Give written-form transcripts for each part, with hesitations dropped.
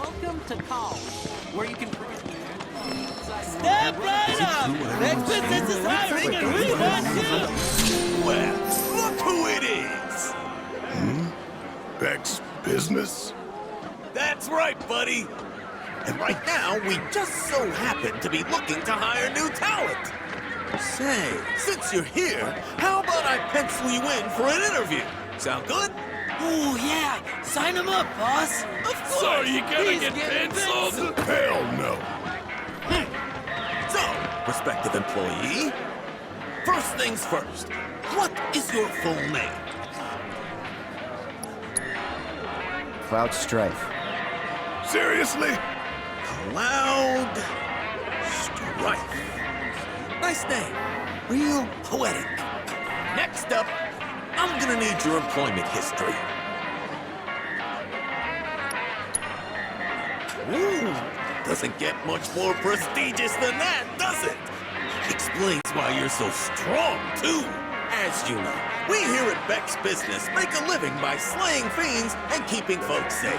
Welcome to college, where you can prove Step right up! Next business is hiring and we want you! Well, look who it is! Beck's business? That's right, buddy! And right now, we just so happen to be looking to hire new talent! Say, since you're here, how about I pencil you in for an interview? Sound good? Oh yeah, sign him up, boss! Of course! So you gotta He's get getting penciled? Hell no. So, prospective employee, first things first, what is your full name? Cloud Strife. Seriously? Cloud Strife. Nice name. Real poetic. Next up, I'm gonna need your employment history. Ooh, doesn't get much more prestigious than that, does it? Explains why you're so strong, too. As you know, we here at Beck's Business make a living by slaying fiends and keeping folks safe.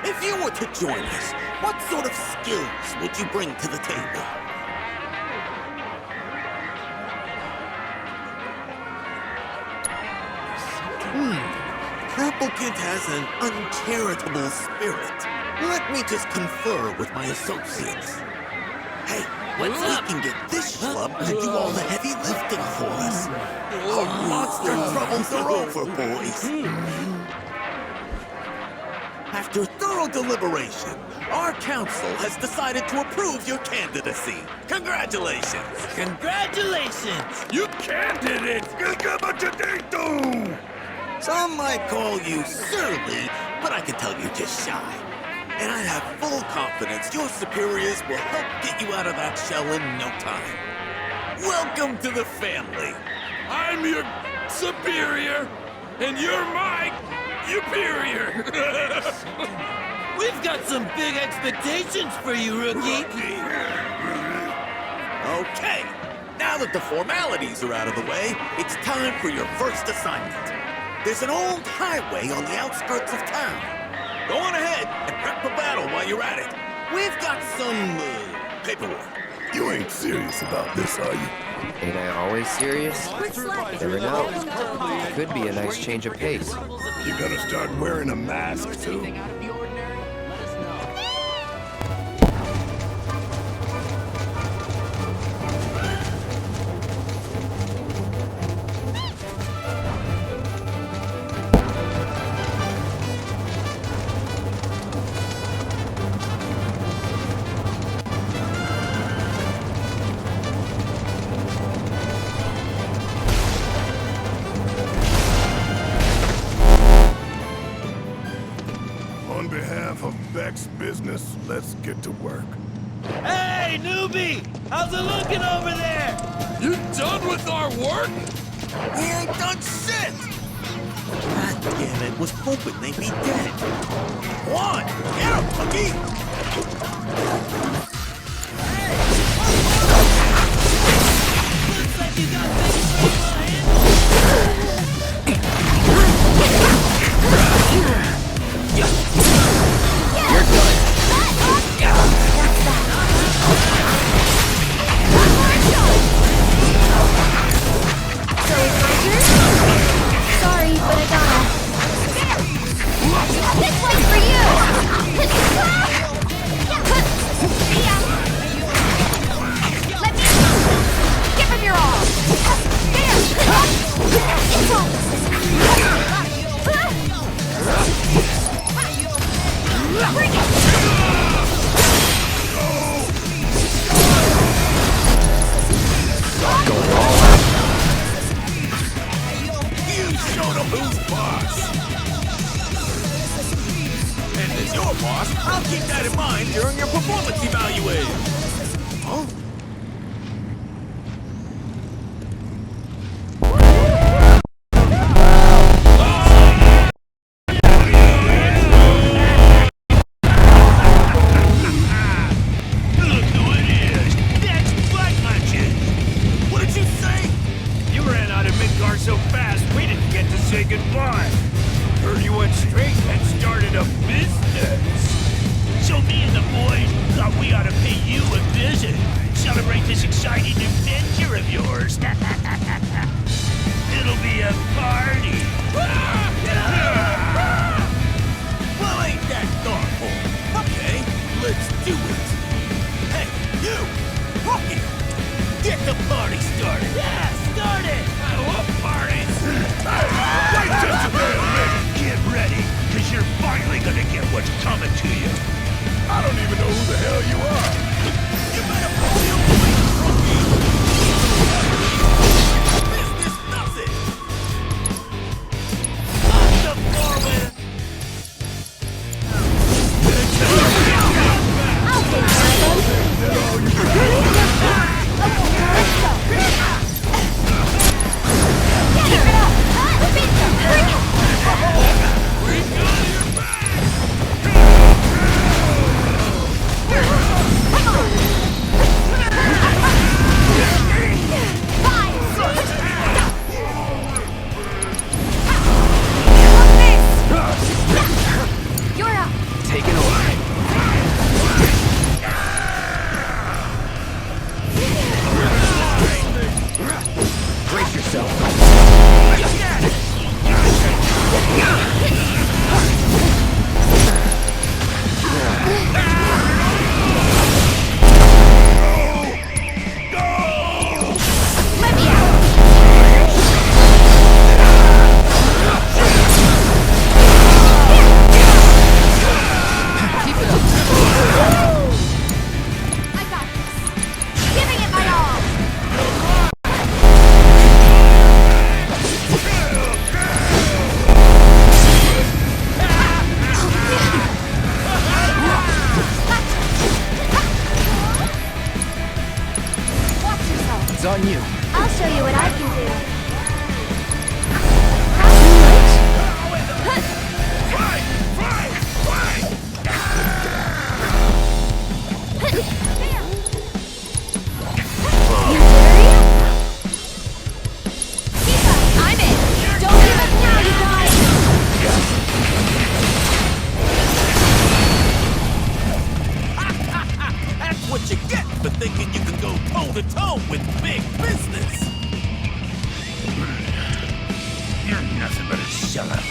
If you were to join us, what sort of skills would you bring to the table? Applicant has an uncharitable spirit. Let me just confer with my associates. Hey, What's we up? can get this schlub to do all the heavy lifting for us. Our monster troubles are over, boys. After thorough deliberation, our council has decided to approve your candidacy. Congratulations! Congratulations! You candidate! Some might call you surly, but I can tell you're just shy. And I have full confidence your superiors will help get you out of that shell in no time. Welcome to the family. I'm your superior, and you're my superior. We've got some big expectations for you, rookie! Okay, now that the formalities are out of the way, it's time for your first assignment. There's an old highway on the outskirts of town. Go on ahead and prep for battle while you're at it. We've got some paperwork. You ain't serious about this, are you? Ain't I always serious? Never know. Could be a nice change of pace. You gonna start wearing a mask, too? On behalf of Beck's Business, let's get to work. Hey, newbie! How's it looking over there? You done with our work? We ain't done shit! God damn it, was hoping they'd be dead. Go on, get him, Cookie! Looks like you got things behind. You're done. Sorry, but I gotta. This one's for you! Let me... Give him your all! There! It's all... Bring it! Going all out. You showed them who's boss! And as your boss, I'll keep that in mind during your performance evaluation. Huh? Look who it is! That's Butt Munches! What did you say? You ran out of Midgar so fast, we didn't get to say goodbye. Heard you went straight and started a business. boys. Thought we ought to pay you a visit. Celebrate this exciting new venture of yours. It'll be a party. Well, ain't that thoughtful? Okay, let's do it. Hey, you! Rookie! Get the party started! Yeah, start it! I love parties! Wait just a minute. Get ready, because you're finally gonna get what's coming to you. I don't even know who the hell you are. You better put your weight, rookie! Business does it! On the forward! I'll take care of them. Let's go. Keep it up. Bring it. You're up. Take it away. Brace yourself. Let me out. Keep it up. I got this. Giving it my all. Watch yourself. It's on you. I'll show you what I can do. You worry? Keep up. I'm in. Don't give up now, you guys. That's what you get for thinking you can go toe-to-toe with big business! You're nothing but a sellout.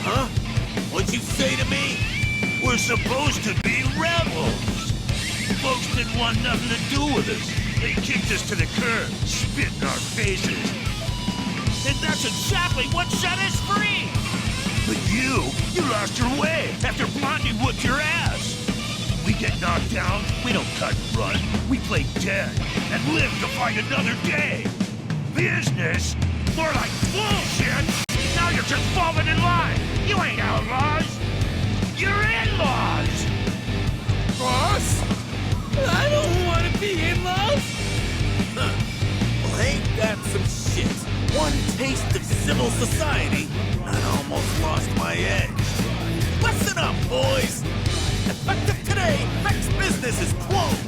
Huh? What'd you say to me? We're supposed to be rebels. Folks didn't want nothing to do with us. They kicked us to the curb, spit in our faces. And that's exactly what set us free. But you lost your way after Blondie whooped your ass. We get knocked down, we don't cut and run. We play dead and live to fight another day. Business? More like bullshit. Now you're just falling in line. You ain't outlaws. You're in-laws. Boss? I don't want to be in-laws. Well, ain't that some shit? One taste of civil society, and I almost lost my edge. Listen up, boys! Effective today, Beck's business is closed.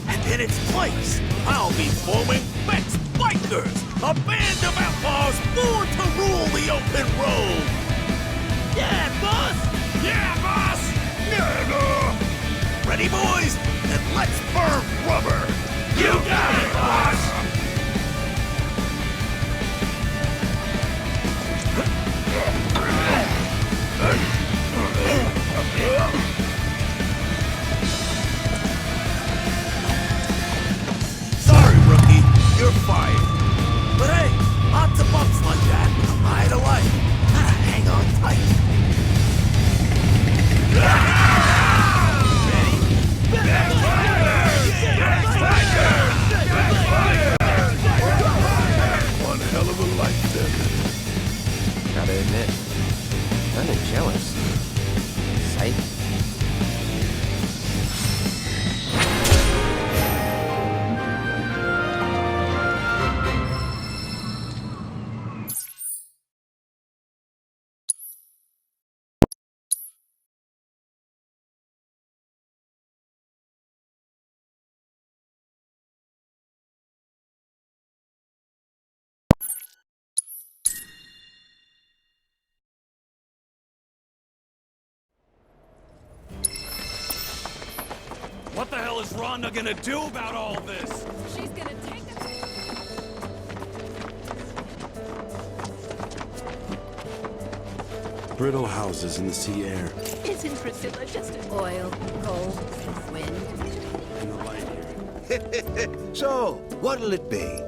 And in its place, I'll be forming Beck's Bikers, a band of outlaws born to rule the open road. Yeah, boss. Yeah, boss! Ready, boys? Then let's burn rubber! You got it, boss! Sorry, rookie, you're fired. But hey, lots of bumps like that with a high to life. Hang on tight. What the hell is Rhonda gonna do about all this? She's gonna take us. Brittle houses in the sea air. Isn't Priscilla just an oil, coal, wind? And the light here. So, what'll it be?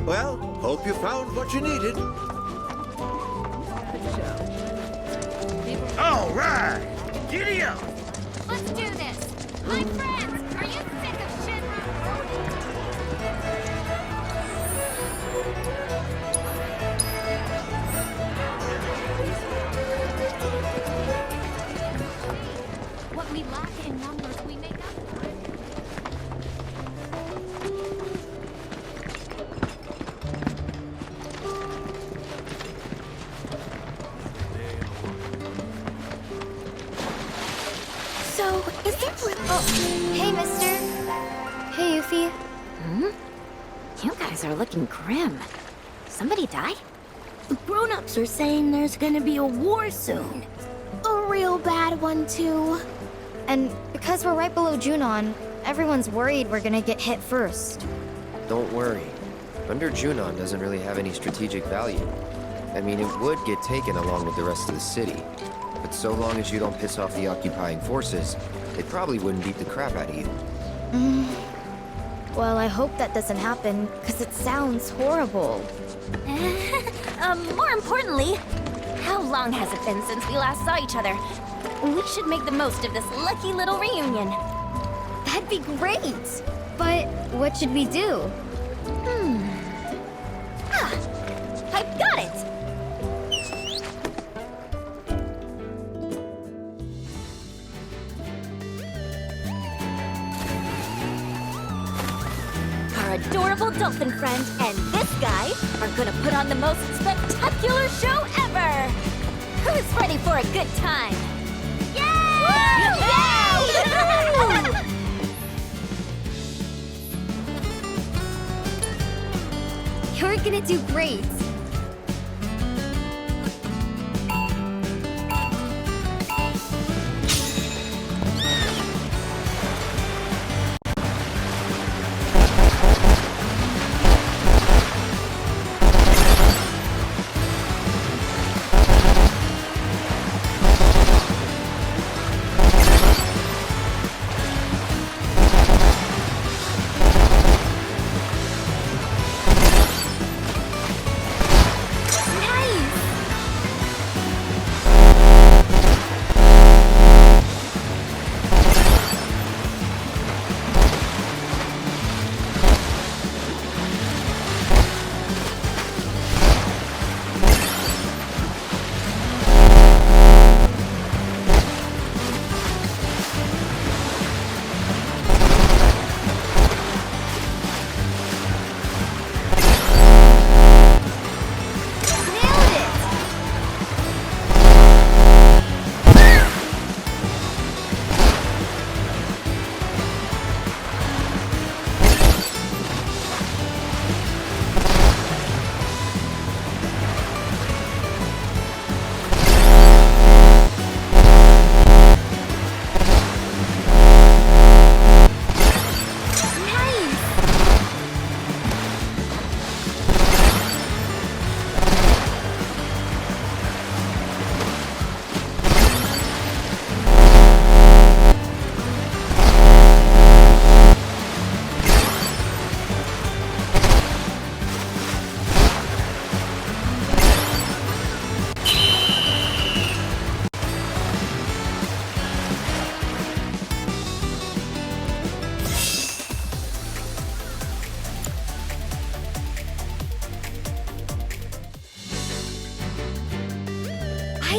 Well, hope you found what you needed. All right, giddy up. Let's do this! My friends, are you sick of shit? What we lack in numbers, we make up for it. So, is there oh, hey, mister. Hey, Yuffie. You guys are looking grim. Somebody die? The grown-ups are saying there's gonna be a war soon. A real bad one, too. And because we're right below Junon, everyone's worried we're gonna get hit first. Don't worry. Under Junon doesn't really have any strategic value. I mean, it would get taken along with the rest of the city. But so long as you don't piss off the occupying forces, they probably wouldn't beat the crap out of you. Well, I hope that doesn't happen, because it sounds horrible. More importantly, how long has it been since we last saw each other? We should make the most of this lucky little reunion. That'd be great! But what should we do? I've got it! Our adorable dolphin friend and this guy are gonna put on the most spectacular show ever! Who's ready for a good time? You're gonna do great.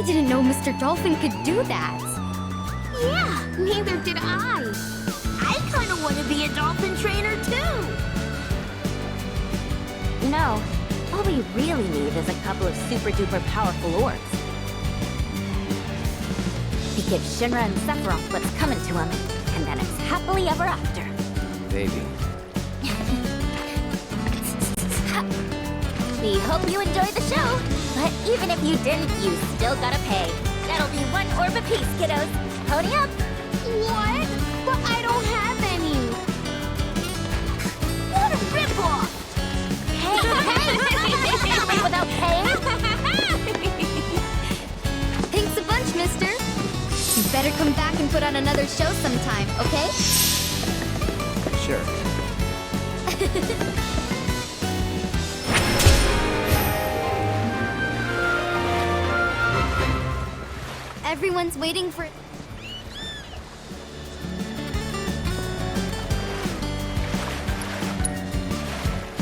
didn't know Mr. Dolphin could do that. Yeah, neither did I. I kind of want to be a dolphin trainer too. No, all we really need is a couple of super duper powerful orbs. We give Shinra and Sephiroth what's coming to them, and then it's happily ever after. Maybe. We hope you enjoyed the show, but even if you didn't, you still gotta pay. That'll be 1 orb apiece, kiddos. Pony up! What? But I don't have any. What a ripoff! Hey, without paying? Thanks a bunch, mister. You better come back and put on another show sometime, okay? Sure. Everyone's waiting for...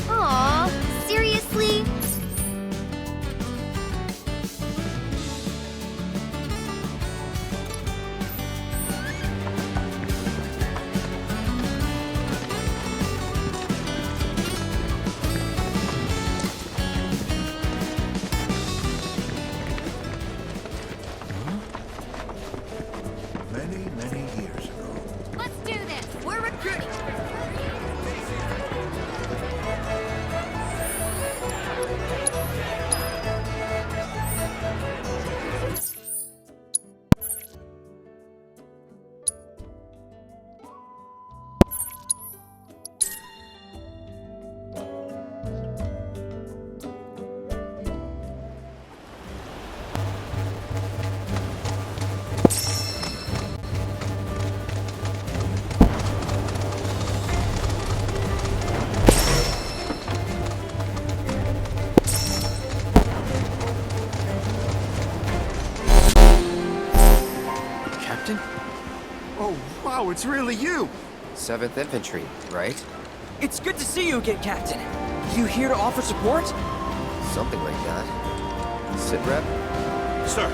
Aw, seriously? Many years ago. Let's do this. We're recruiting. Captain? Oh, wow, it's really you! 7th Infantry, right? It's good to see you again, Captain. You here to offer support? Something like that. Sit rep? Sir,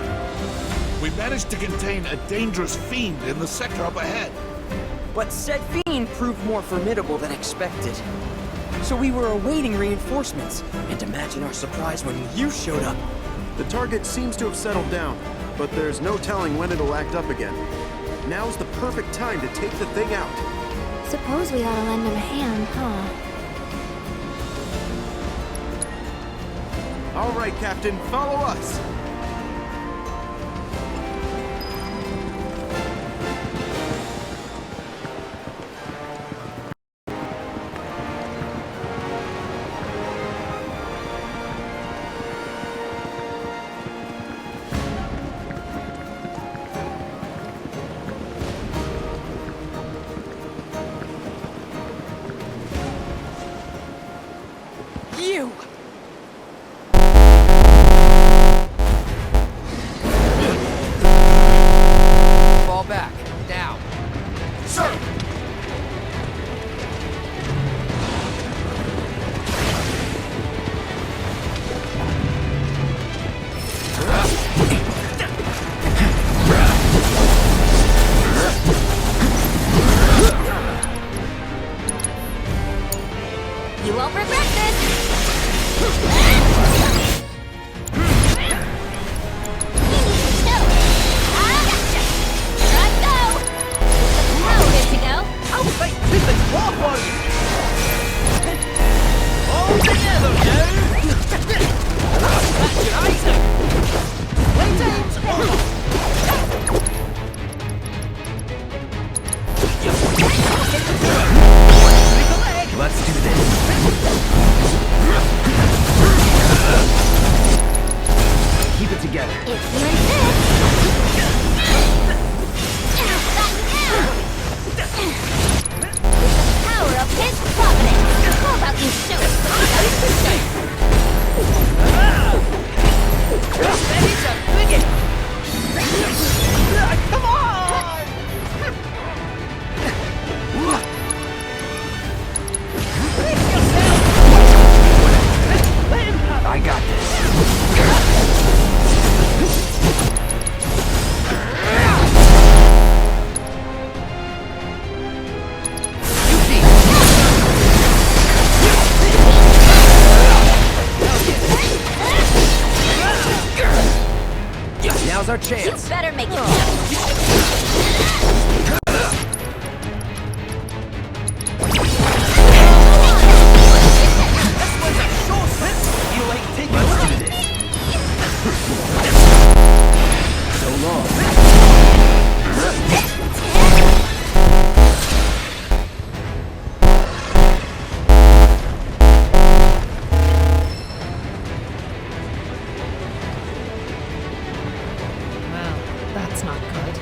we managed to contain a dangerous fiend in the sector up ahead. But said fiend proved more formidable than expected. So we were awaiting reinforcements, and imagine our surprise when you showed up. The target seems to have settled down, but there's no telling when it'll act up again. Now's the perfect time to take the thing out. Suppose we ought to lend him a hand, huh? All right, Captain, follow us! You! chance. You better make it count. You like taking a look at this? So long. Well, that's not good.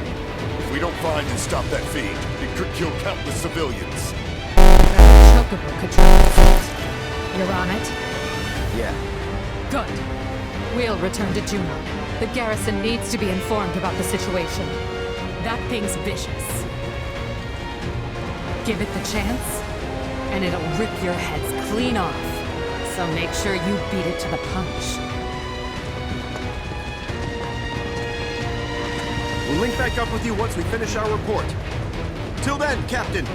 If we don't find and stop that fiend, it could kill countless civilians. That chocobo could try to fight. You're on it? Yeah. Good. We'll return to Juno. The garrison needs to be informed about the situation. That thing's vicious. Give it the chance, and it'll rip your heads clean off. So make sure you beat it to the punch. We'll link back up with you once we finish our report. Till then, Captain.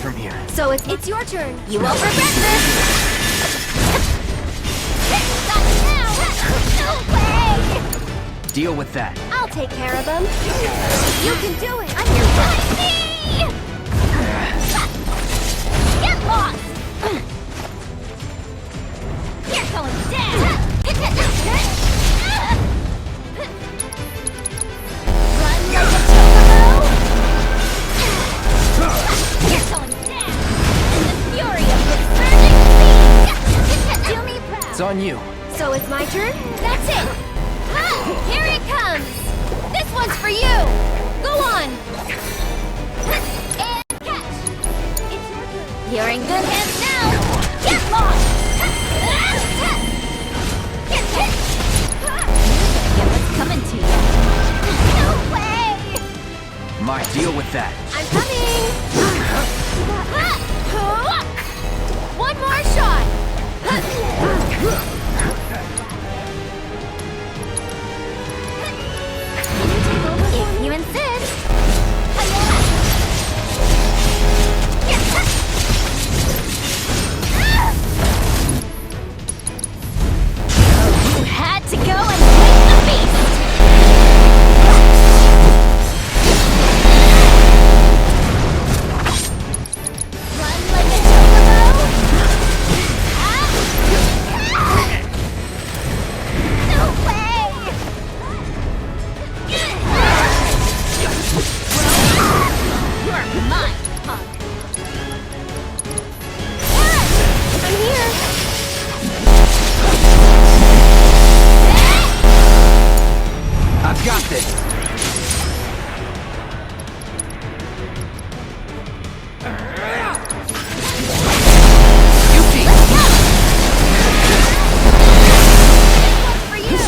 from here. So it's your turn. You won't regret this. Stop now! No way! Deal with that. I'll take care of them. You can do it. I'm your buddy. Get lost. You're going down. Run like a chocobo. You're going down. In the fury of the surging sea. Do me proud. It's on you. So it's my turn? That's it! Here it comes! This one's for you! Go on! And catch! It's your turn. You're in good hands now! Get lost! Yeah, what's coming to you? No way! My deal with that. I'm coming! One more shot! If you insist. You had to go and take the beast. Run like a chocobo. No way! You're mine, punk! I'm here! I've got this. Yuki! For you!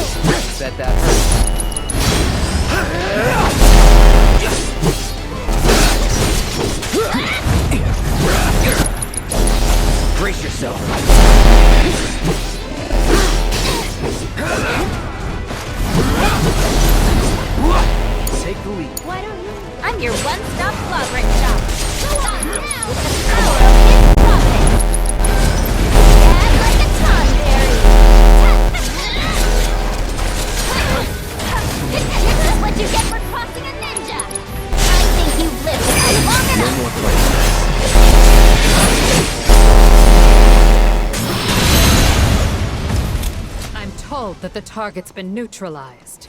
Bet that hurt. Brace yourself. Take the lead. Why don't you? I'm your one-stop clobbering shop. Go on now with the power of his profit. Add like a tonberry. This is what you get for crossing a ninja. I think you've lived with us long enough. No more questions. I'm told that the target's been neutralized.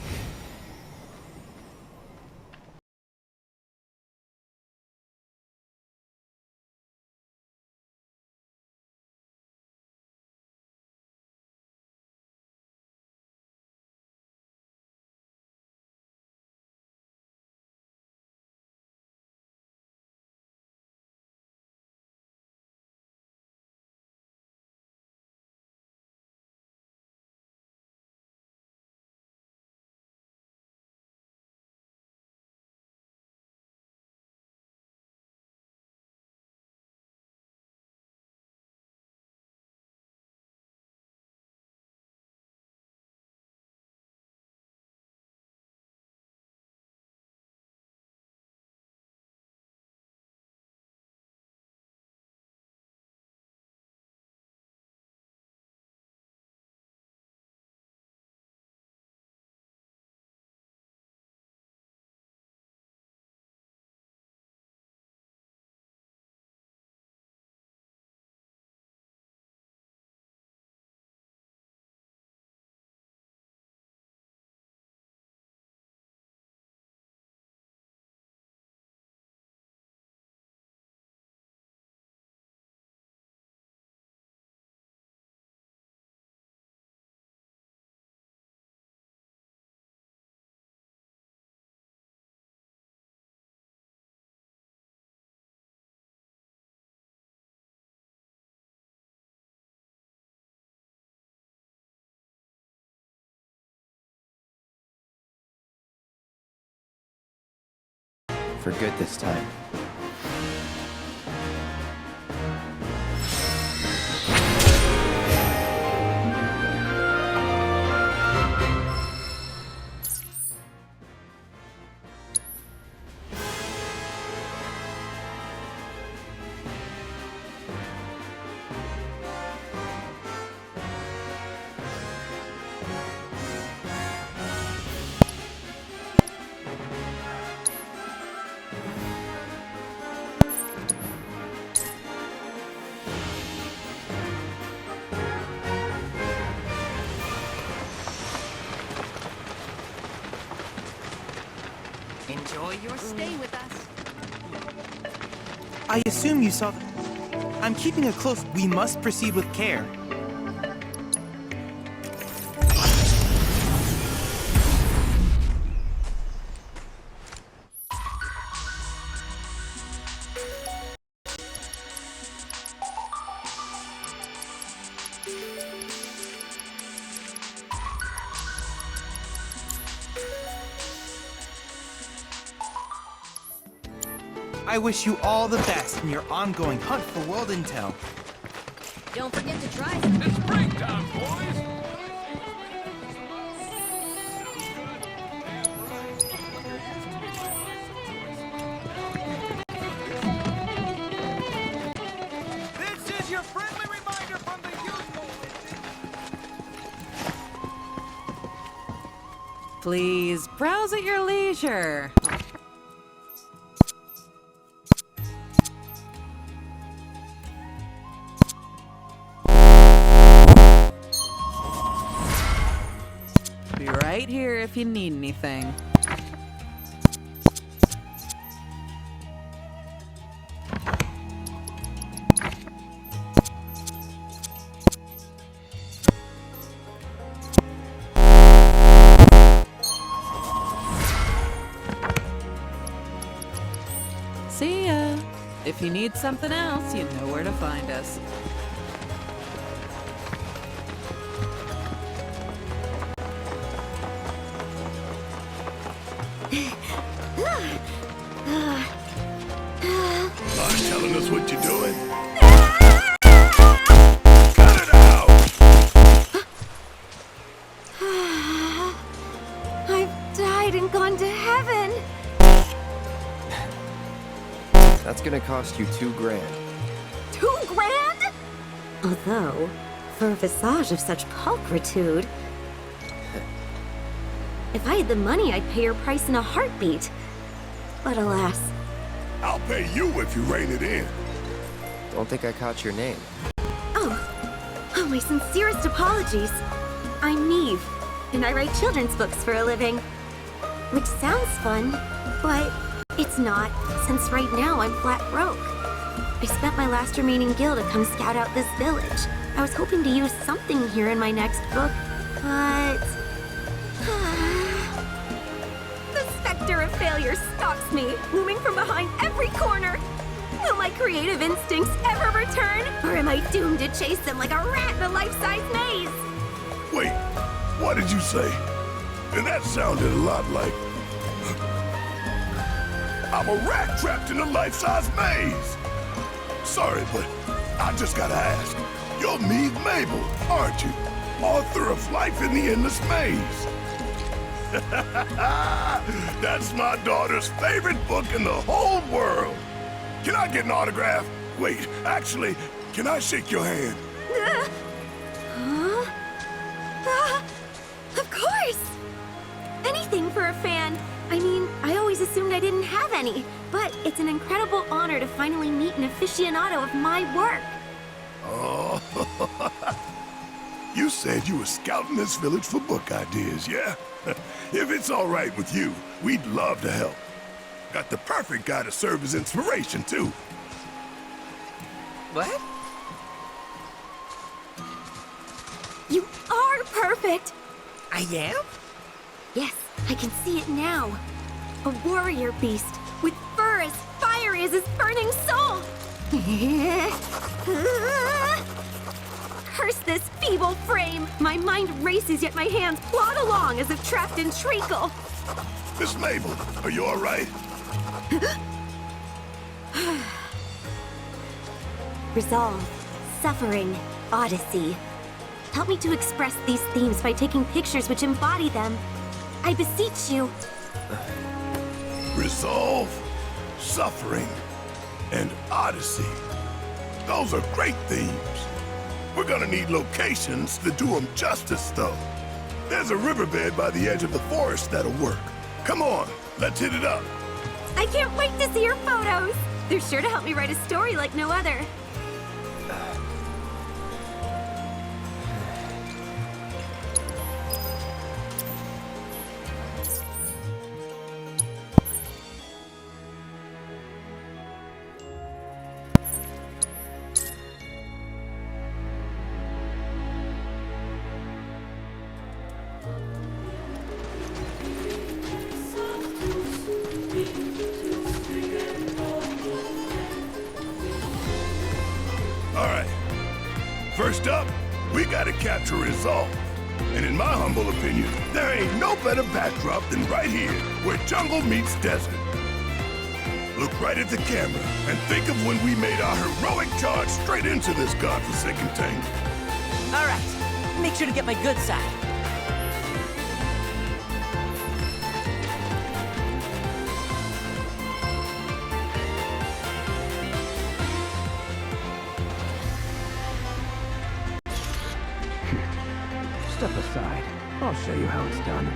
For good this time. stay with us. I assume you saw... I'm keeping a close... We must proceed with care. I wish you all the best in your ongoing hunt for world intel. Don't forget to try some. It's break time, boys! This is your friendly reminder from the youthful. Please browse at your leisure. Be right here if you need anything. See ya. If you need something else, you know where to find us. Not telling us what you're doing? Cut it out! I've died and gone to heaven. That's gonna cost you $2 grand. $2 grand? Although, for a visage of such pulchritude... If I had the money, I'd pay your price in a heartbeat. But alas... I'll pay you if you rein it in. Don't think I caught your name. Oh, my sincerest apologies. I'm Neve, and I write children's books for a living. Which sounds fun, but it's not, since right now I'm flat broke. I spent my last remaining gil to come scout out this village. I was hoping to use something here in my next book, but... The specter of failure stalks me, looming from behind every corner. Will my creative instincts ever return, or am I doomed to chase them like a rat in a life-size maze? Wait, what did you say? And that sounded a lot like... I'm a rat trapped in a life-size maze. Sorry, but I just gotta ask. You're Neve Mabel, aren't you? Author of Life in the Endless Maze. That's my daughter's favorite book in the whole world. Can I get an autograph? Wait, actually, can I shake your hand? Of course! Anything for a fan. I mean, I always assumed I didn't have any, but it's an incredible honor to finally meet an aficionado of my work. Oh, you said you were scouting this village for book ideas, yeah? If it's all right with you, we'd love to help. Got the perfect guy to serve as inspiration, too. What? You are perfect! I am? Yes, I can see it now. A warrior beast with fur as fiery as his burning soul. Curse this feeble frame! My mind races, yet my hands plod along as if trapped in treacle. Miss Mabel, are you all right? Resolve, suffering, odyssey. Help me to express these themes by taking pictures which embody them. I beseech you. Resolve, suffering, and odyssey. Those are great themes. We're gonna need locations to do them justice, though. There's a riverbed by the edge of the forest that'll work. Come on, let's hit it up. I can't wait to see your photos. They're sure to help me write a story like no other. First up, we gotta capture Resolve. And in my humble opinion, there ain't no better backdrop than right here, where jungle meets desert. Look right at the camera and think of when we made our heroic charge straight into this godforsaken tank. All right, make sure to get my good side. Step aside. I'll show you how it's done.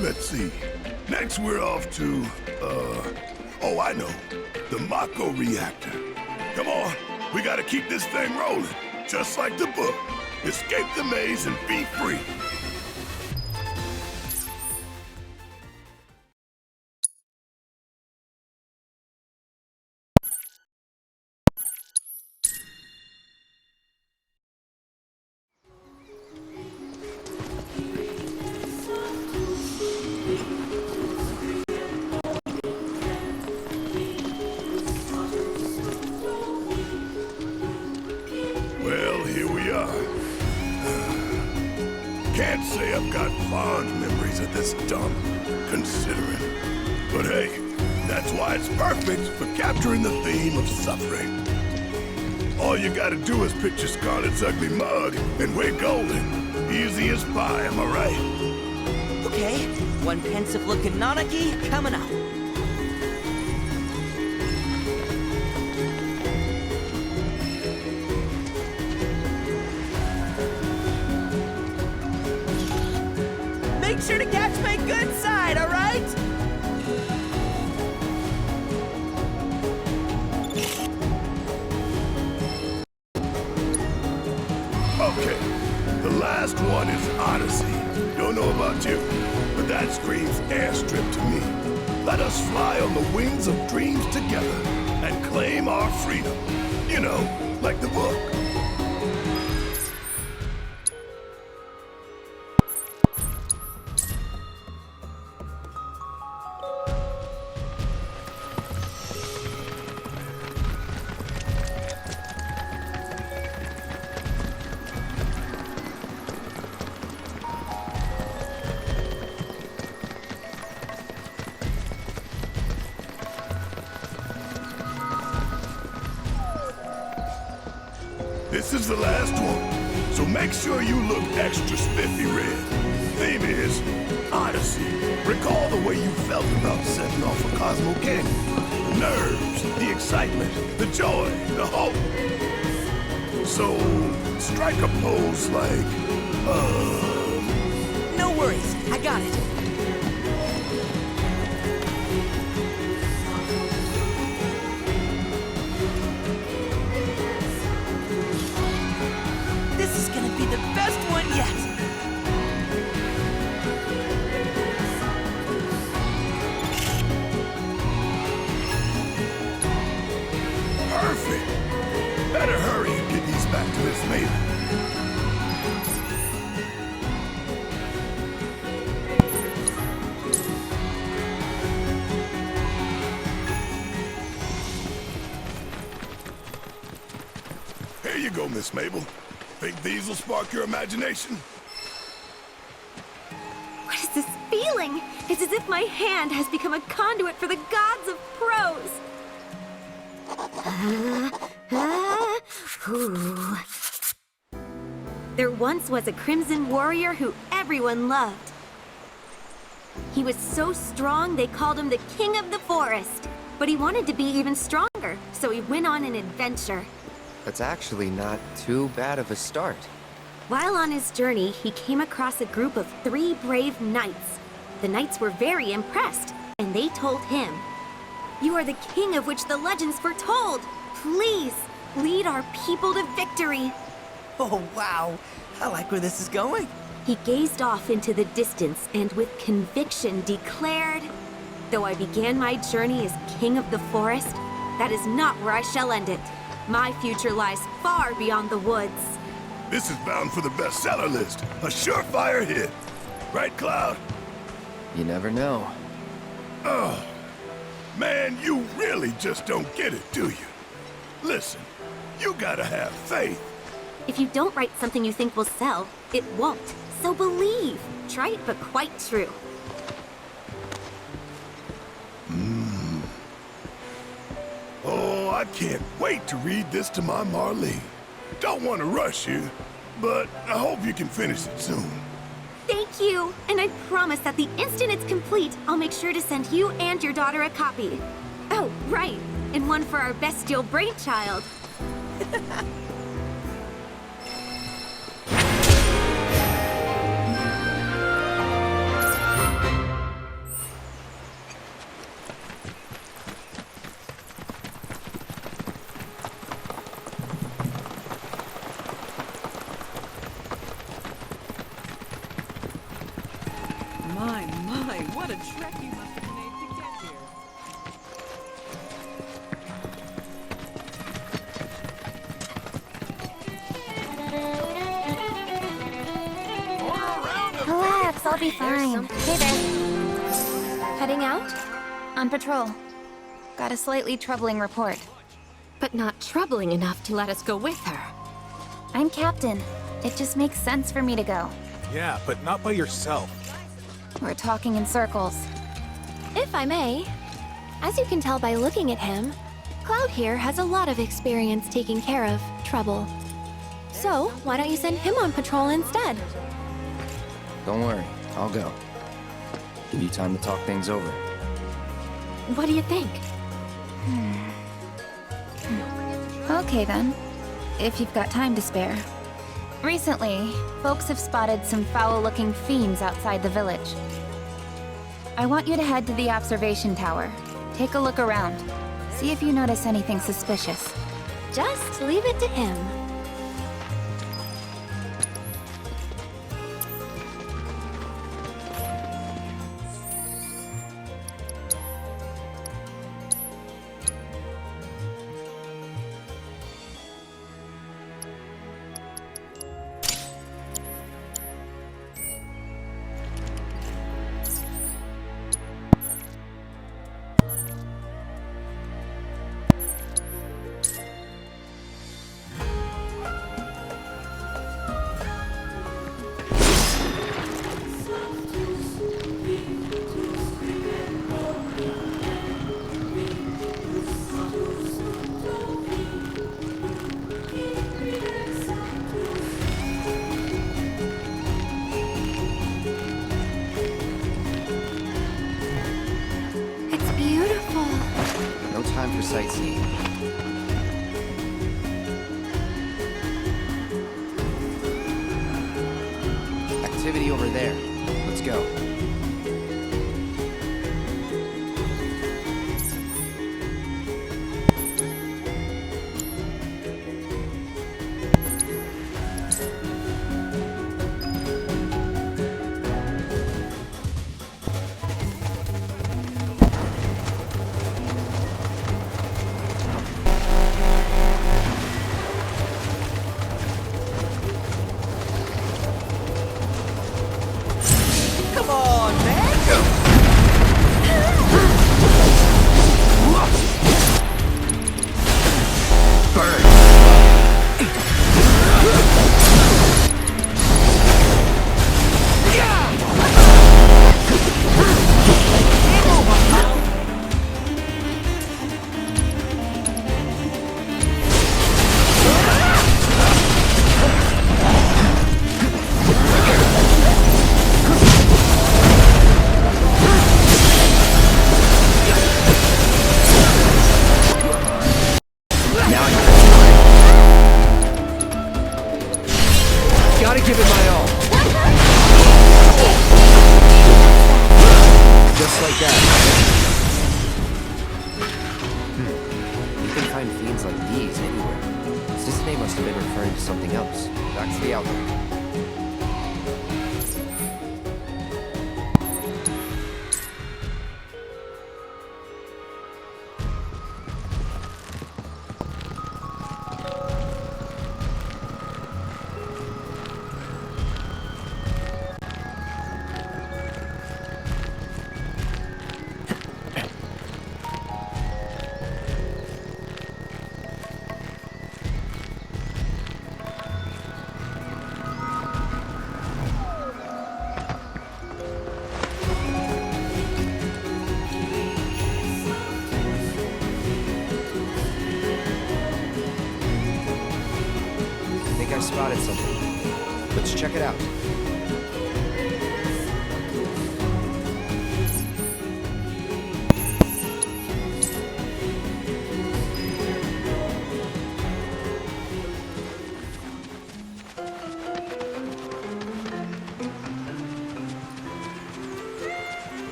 Let's see. Next we're off to, oh, I know. The Mako reactor. Come on, we gotta keep this thing rolling. Just like the book. Escape the maze and be free. Well, here we are. Can't say I've got fond memories of this dump, considering. But hey, that's why it's perfect for capturing the theme of suffering. All you gotta do is picture Scarlet's ugly mug, and we're golden. Easy as pie, am I right? Okay, one pensive-looking Nanaki coming up. Make sure to catch my good side, all right? Okay, the last one is Odyssey. Don't know about you, but that screams airstrip to me. Let us fly on the wings of dreams together and claim our freedom. You know, like the book. This is the last one, so make sure you look extra spiffy red. Theme is Odyssey. Recall the way you felt about setting off a Cosmo Canyon. The nerves, the excitement, the joy, the hope. So, strike a pose like, No worries, I got it. This is gonna be the best one yet! Perfect! Better hurry and get these back to Miss Maven. Here you go, Miss Mabel. Think these will spark your imagination? What is this feeling? It's as if my hand has become a conduit for the gods of prose. There once was a crimson warrior who everyone loved. He was so strong they called him the King of the Forest. But he wanted to be even stronger, so he went on an adventure. That's actually not too bad of a start. While on his journey, he came across a group of 3 brave knights. The knights were very impressed, and they told him, "You are the king of which the legends foretold. Please, lead our people to victory." Oh, wow. I like where this is going. He gazed off into the distance and with conviction declared, "Though I began my journey as king of the forest, that is not where I shall end it. My future lies far beyond the woods." This is bound for the bestseller list. A surefire hit. Right, Cloud? You never know. Oh, man, you really just don't get it, do you? Listen, you gotta have faith. If you don't write something you think will sell, it won't. So believe. Trite but quite true. Oh, I can't wait to read this to my Marlene. Don't want to rush you, but I hope you can finish it soon. Thank you! And I promise that the instant it's complete, I'll make sure to send you and your daughter a copy. Oh, right. And one for our bestial brainchild. My, what a trek you must have made to get here. Relax, I'll be fine. Hey there. Heading out? On patrol. Got a slightly troubling report. But not troubling enough to let us go with her. I'm captain. It just makes sense for me to go. Yeah, but not by yourself. We're talking in circles. If I may, as you can tell by looking at him, Cloud here has a lot of experience taking care of trouble. So, why don't you send him on patrol instead? Don't worry, I'll go. Give you time to talk things over. What do you think? Okay then. If you've got time to spare. Recently, folks have spotted some foul-looking fiends outside the village. I want you to head to the observation tower. Take a look around. See if you notice anything suspicious. Just leave it to him. Time for sightseeing. Activity over there. Let's go. Let's check it out.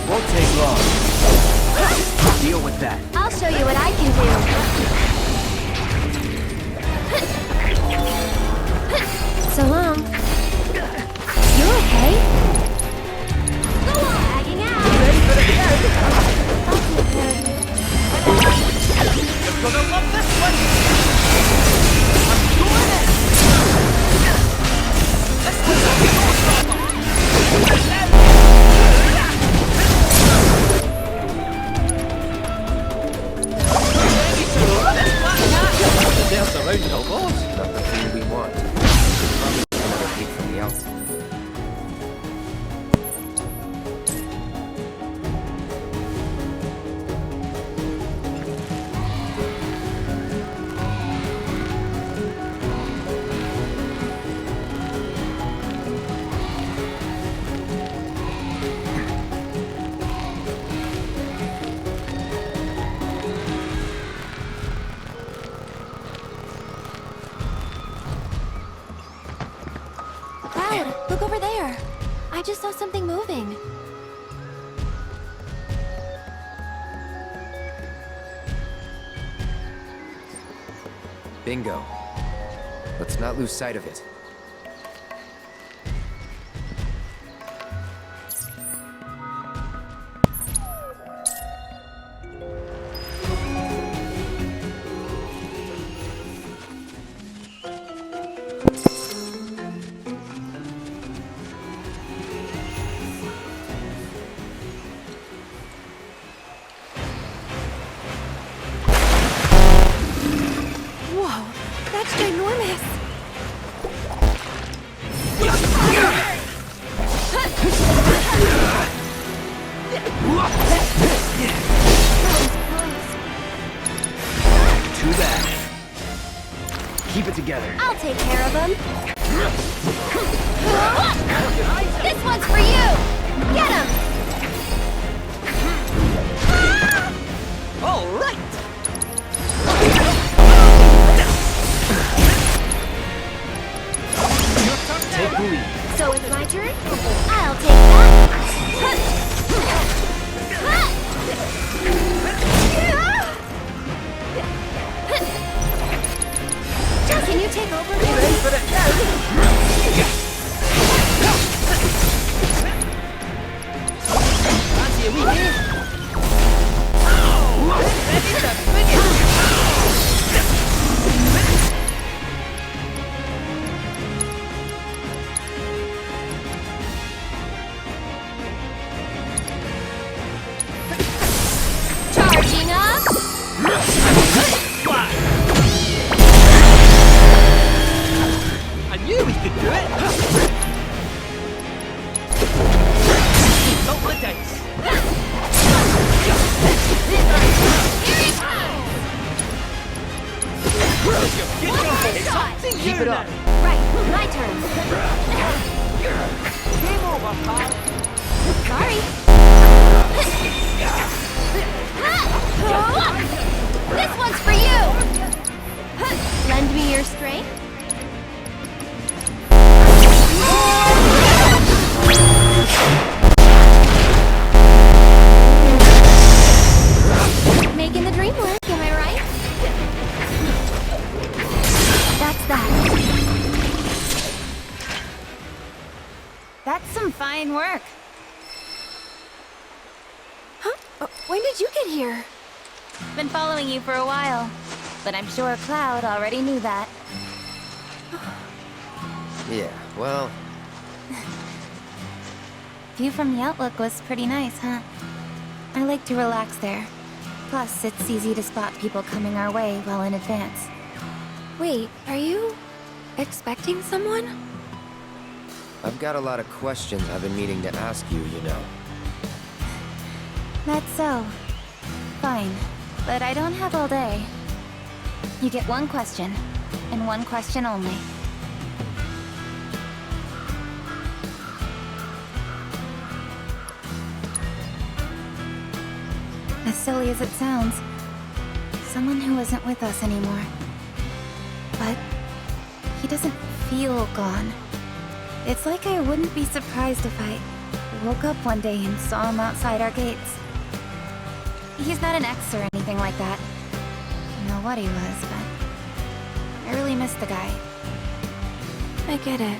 Won't take long. Deal with that. I'll show you what I can do. So long. You're okay? Go on, hanging out. Ready for the end? You're gonna love this one. I'm doing it. This one's a your problem. Dance around, no boss. Not the thing we want. Probably another peek from the outside. Cloud, look over there. I just saw something moving. Bingo. Let's not lose sight of it. Whoa, that's ginormous. Too bad. Keep it together. I'll take care of him. This one's for you. Get him. All right. Take the lead. So it's my turn? I'll take that. Can you take over? Ready for the Fancy a wee game? Ready to finish. Charging up. I knew we could do it. Don't let dice. Keep it up. Right, my turn. Game over, pal. Sorry. This one's for you. Lend me your strength. Making the dream work, am I right? That's that. That's some fine work. Huh? When did you get here? Been following you for a while, but I'm sure Cloud already knew that. Yeah, well, View from the Outlook was pretty nice, huh? I like to relax there. Plus, it's easy to spot people coming our way well in advance. Wait, are you expecting someone? I've got a lot of questions I've been meaning to ask you, you know. That's so. Fine. but I don't have all day. You get one question, and one question only. As silly as it sounds, someone who isn't with us anymore. But he doesn't feel gone. It's like I wouldn't be surprised if I woke up one day and saw him outside our gates. He's not an ex or anything like that. I don't know what he was, but I really miss the guy. I get it.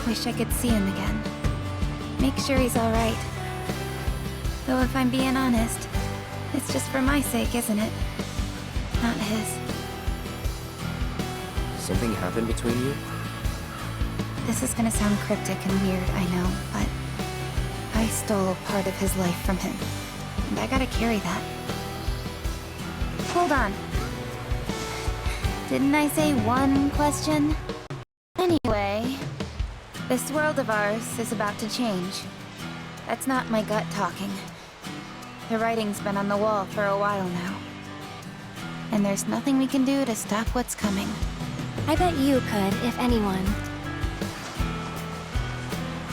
Wish I could see him again. Make sure he's alright. Though if I'm being honest, it's just for my sake, isn't it? Not his. Something happened between you? This is gonna sound cryptic and weird, I know, but I stole part of his life from him, and I gotta carry that. Hold on. Didn't I say one question? Anyway, this world of ours is about to change. That's not my gut talking. The writing's been on the wall for a while now. And there's nothing we can do to stop what's coming. I bet you could, if anyone.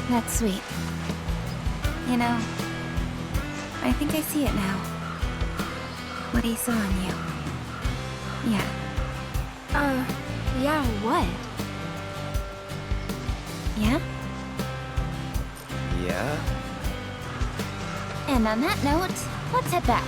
That's sweet. You know, I think I see it now. What he saw in you. Yeah. Yeah, what? Yeah? Yeah? And on that note, let's head back.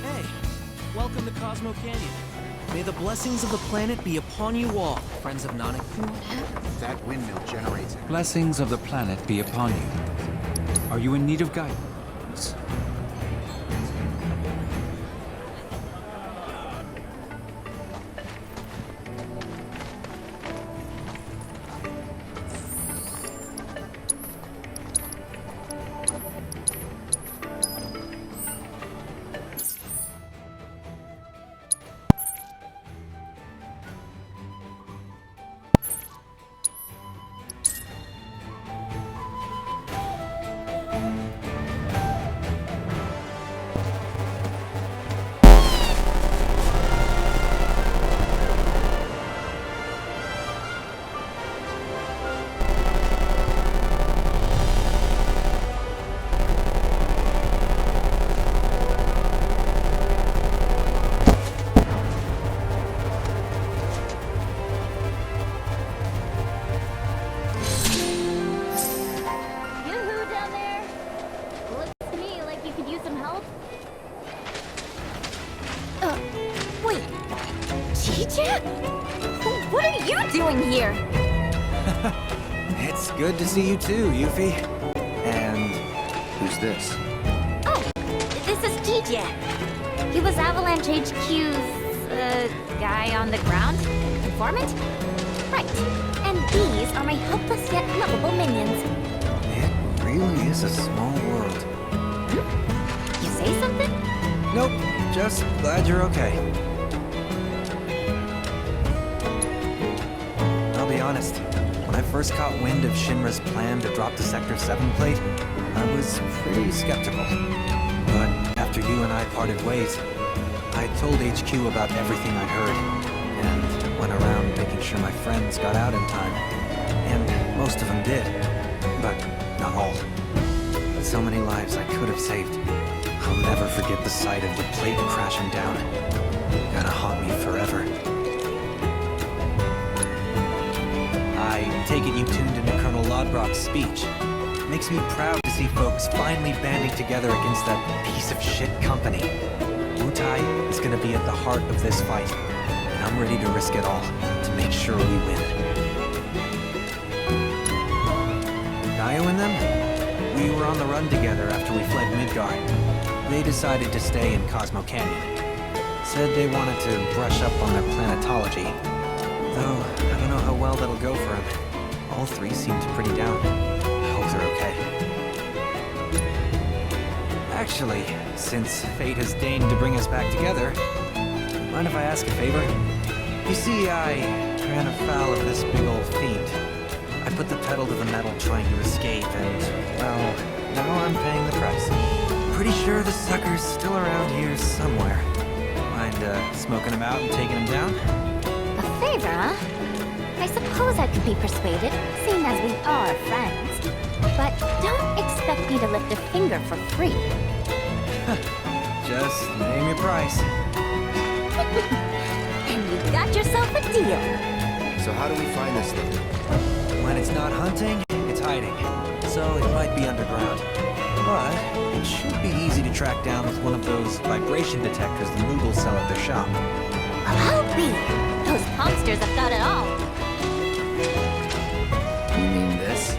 Hey, welcome to Cosmo Canyon. May the blessings of the planet be upon you all, friends of Nanak. That windmill generates it. Blessings of the planet be upon you. Are you in need of guidance? What are you doing here? It's good to see you too, Yuffie. And who's this? Oh, this is TJ. He was Avalanche HQ's, guy on the ground? Informant? Right. And these are my helpless yet lovable minions. it really is a small world. You say something? Nope, just glad you're okay. I'll be honest, when I first caught wind of Shinra's plan to drop the Sector 7 plate, I was pretty skeptical. But after you and I parted ways, I told HQ about everything I'd heard, and went around making sure my friends got out in time. And most of them did, but not all. So many lives I could have saved. I'll never forget the sight of the plate crashing down. Gonna haunt me forever. I take it you tuned into Colonel Lodbrok's speech. Makes me proud to see folks finally banding together against that piece of shit company. Wutai is gonna be at the heart of this fight, and I'm ready to risk it all to make sure we win. Gaio and them? We were on the run together after we fled Midgard. They decided to stay in Cosmo Canyon. Said they wanted to brush up on their planetology. Though, I don't know how well that'll go for them. All three seemed pretty down. I hope they're okay. Actually, since fate has deigned to bring us back together, mind if I ask a favor? You see, I ran afoul of this big old fiend. I put the pedal to the metal trying to escape, and, well, now I'm paying the price. Pretty sure the sucker's still around here somewhere. Mind smoking him out and taking him down? A favor, huh? I suppose I could be persuaded, seeing as we are friends. But don't expect me to lift a finger for free. Just name your price. And you got yourself a deal. So how do we find this thing? When it's not hunting, it's hiding. So it might be underground. But it should be easy to track down with one of those vibration detectors the Moogles sell at their shop. Well, I'll be. Those monsters have got it all. You mean this?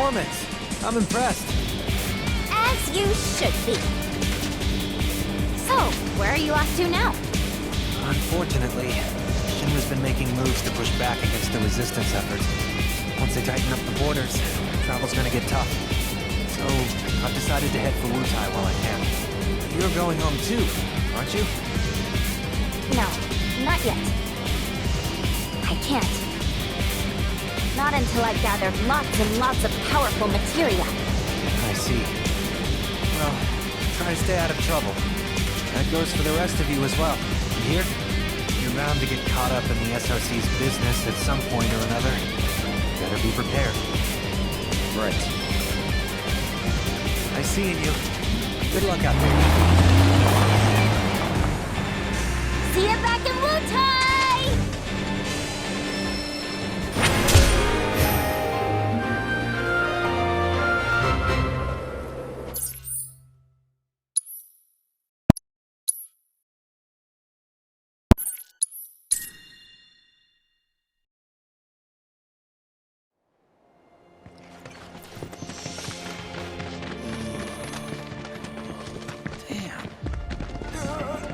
performance. I'm impressed. As you should be. So, where are you off to now? Unfortunately, Shinra's been making moves to push back against the resistance efforts. Once they tighten up the borders, travel's gonna get tough. So, I've decided to head for Wutai while I can. You're going home too, aren't you? No, not yet. I can't. Not until I've gathered lots and lots of powerful materia. I see. Well, try to stay out of trouble. That goes for the rest of you as well. You hear? You're bound to get caught up in the SRC's business at some point or another. Better be prepared. Right. Nice seeing you. Good luck out there. See you back in Wutai!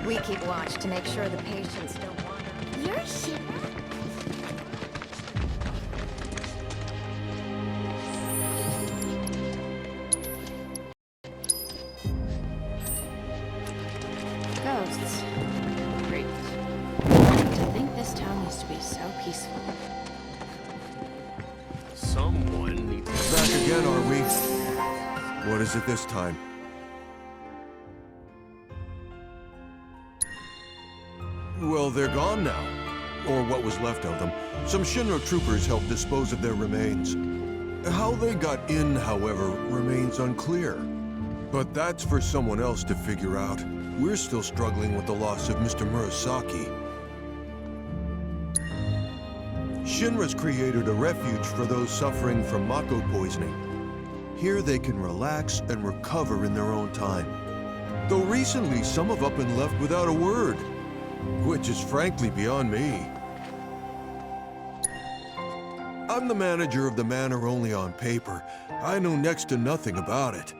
We keep watch to make sure the patients don't wander. You're Shinra? Ghosts. Great. To think this town used to be so peaceful. Someone needs to... Back again, are we? What is it this time? Well, they're gone now. Or what was left of them. Some Shinra troopers helped dispose of their remains. How they got in, however, remains unclear. But that's for someone else to figure out. We're still struggling with the loss of Mr. Murasaki. Shinra's created a refuge for those suffering from Mako poisoning. Here they can relax and recover in their own time. Though recently, some have up and left without a word. Which is frankly beyond me. I'm the manager of the manor only on paper. I know next to nothing about it.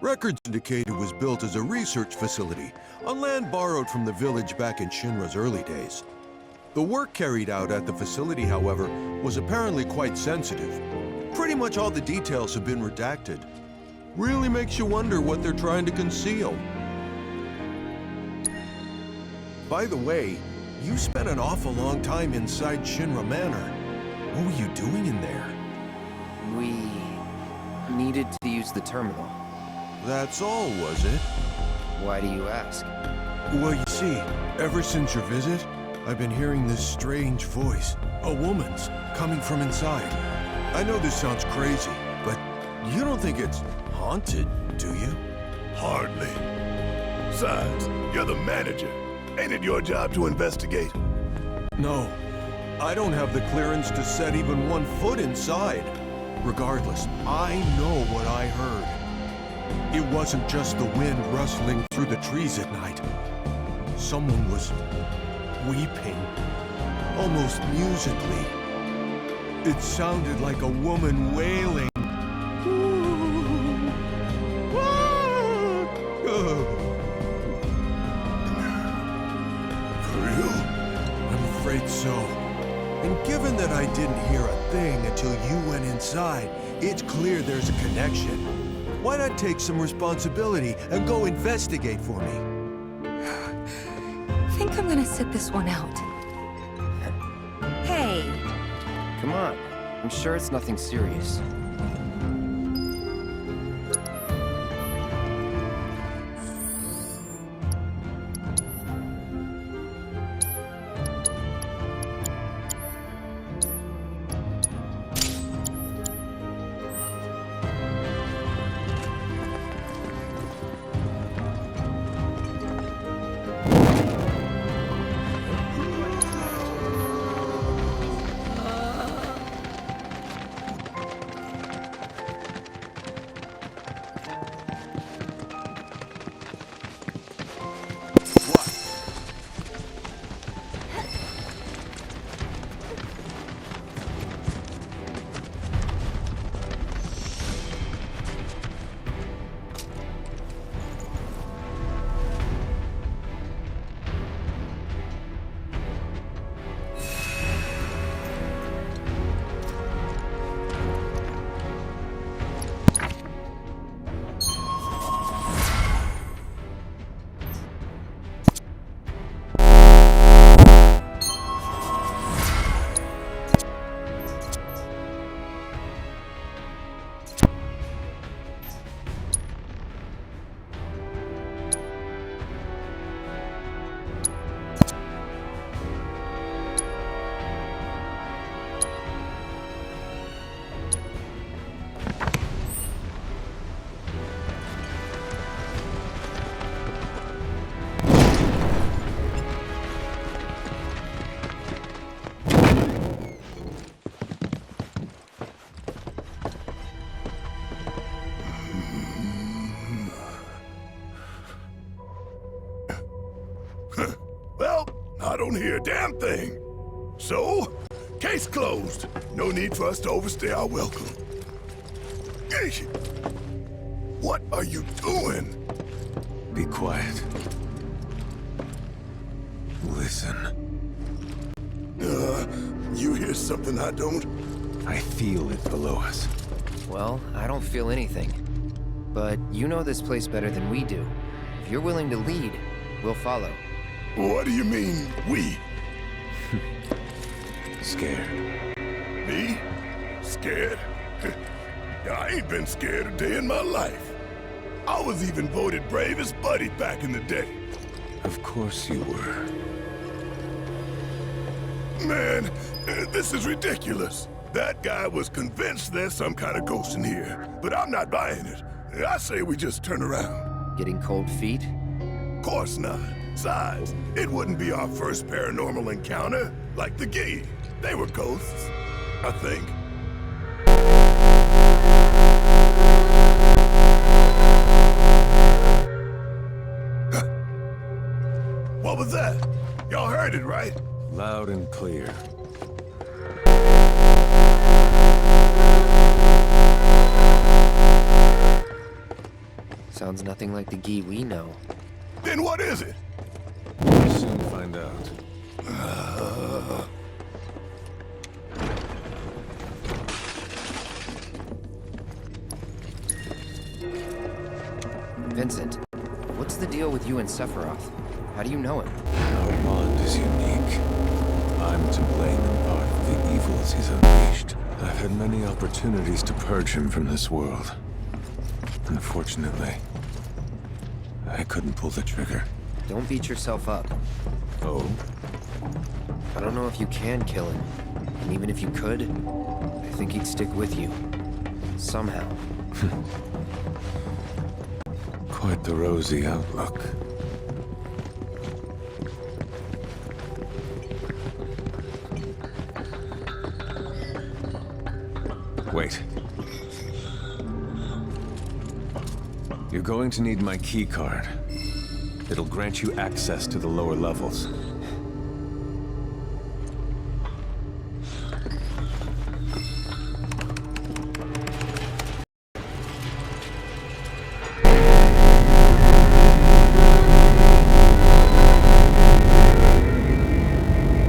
Records indicate it was built as a research facility, on land borrowed from the village back in Shinra's early days. The work carried out at the facility, however, was apparently quite sensitive. Pretty much all the details have been redacted. Really makes you wonder what they're trying to conceal. By the way, you spent an awful long time inside Shinra Manor. What were you doing in there? We needed to use the terminal. That's all, was it? Why do you ask? Well, you see, ever since your visit, I've been hearing this strange voice. A woman's, coming from inside. I know this sounds crazy, but you don't think it's haunted, do you? Hardly. Besides, you're the manager. Ain't it your job to investigate? No. I don't have the clearance to set even 1 foot inside. Regardless, I know what I heard. It wasn't just the wind rustling through the trees at night. Someone was weeping, almost musically. It sounded like a woman wailing. So, and given that I didn't hear a thing until you went inside, it's clear there's a connection. Why not take some responsibility and go investigate for me? I think I'm gonna sit this one out. Hey! Come on. I'm sure it's nothing serious. don't hear a damn thing. So, case closed. No need for us to overstay our welcome. Eesh. What are you doing? Be quiet. Listen. You hear something I don't? I feel it below us. Well, I don't feel anything. But you know this place better than we do. If you're willing to lead, we'll follow. What do you mean, we? Scared. Me? Scared? I ain't been scared a day in my life. I was even voted bravest buddy back in the day. Of course you were. Man, this is ridiculous. That guy was convinced there's some kind of ghost in here, but I'm not buying it. I say we just turn around. Getting cold feet? Course not. Besides, it wouldn't be our first paranormal encounter, like the Gee. They were ghosts, I think. What was that? Y'all heard it, right? Loud and clear. Sounds nothing like the Gee we know. Then what is it? We'll soon find out. Vincent, what's the deal with you and Sephiroth? How do you know him? Our bond is unique. I'm to blame in part for the evils he's unleashed. I've had many opportunities to purge him from this world. Unfortunately, I couldn't pull the trigger. Don't beat yourself up. Oh? I don't know if you can kill him. And even if you could, I think he'd stick with you. Somehow. Quite the rosy outlook. Wait. You're going to need my key card. It'll grant you access to the lower levels.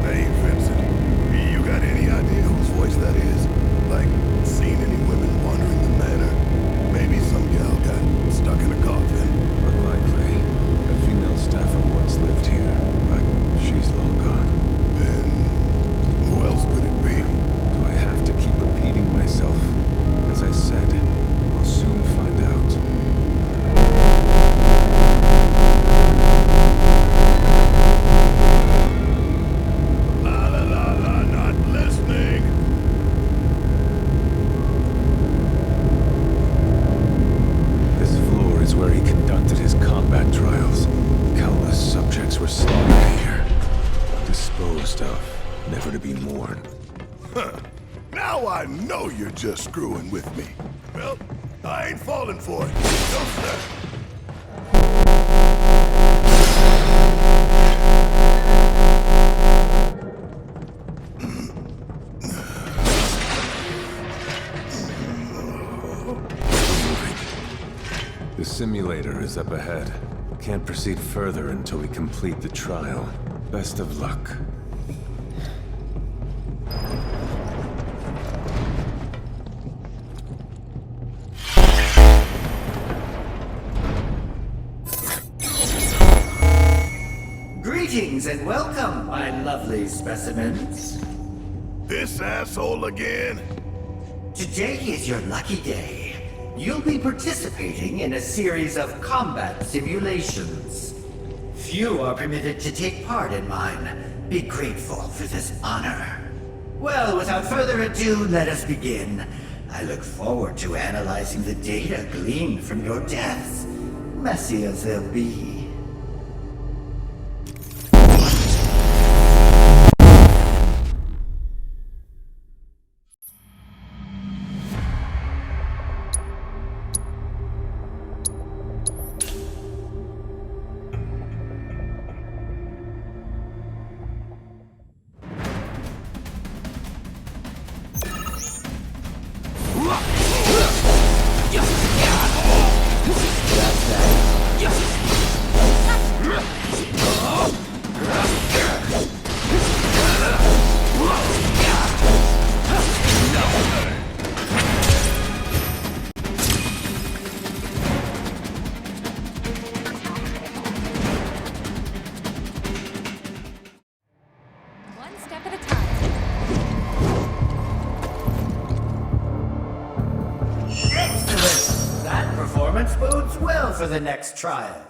Hey, Vincent. You got any idea whose voice that is? Like, seen any women wandering the manor? Maybe some gal got stuck in a coffin. Unlikely. A female staffer once lived here, but she's long gone. Then who else could it be? Do I have to keep repeating myself? As I said, we'll soon find out. La la la la, not listening. This floor is where he conducted his combat trials. Countless subjects were slaughtered here. Disposed of, never to be mourned. Huh. Now I know you're just screwing with me. Well, I ain't falling for it. No, sir. The simulator is up ahead. Can't proceed further until we complete the trial. Best of luck. Greetings and welcome, my lovely specimens. This asshole again? Today is your lucky day. You'll be participating in a series of combat simulations. Few are permitted to take part in mine. Be grateful for this honor. Well, without further ado, let us begin. I look forward to analyzing the data gleaned from your deaths, messy as they'll be. performance bodes well for the next trial.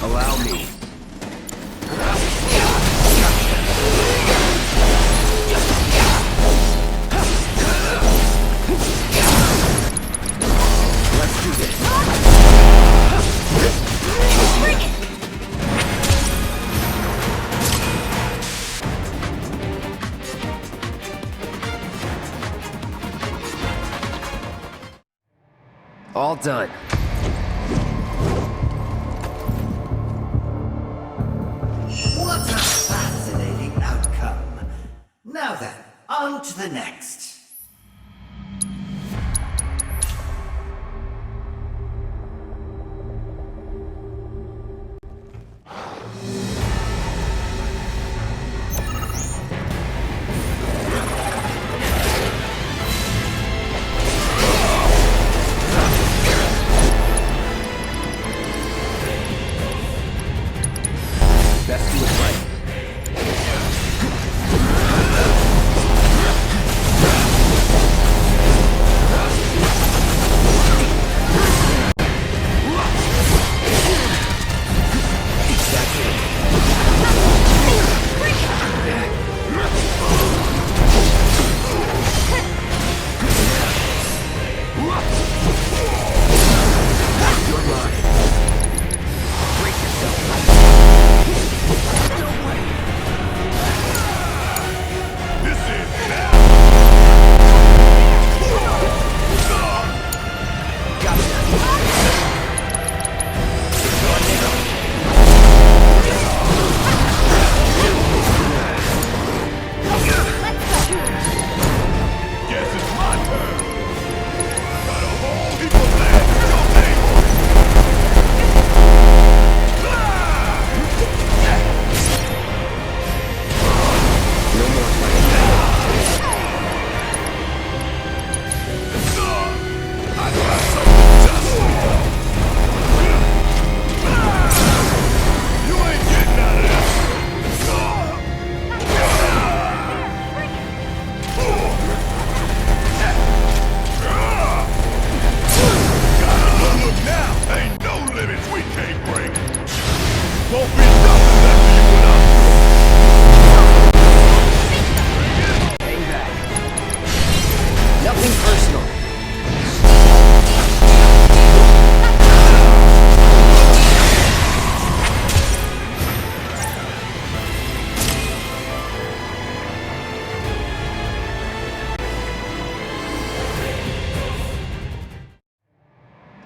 Allow me. Let's do this. Bring it! All done. What a fascinating outcome. Now then, on to the next. Best do it right.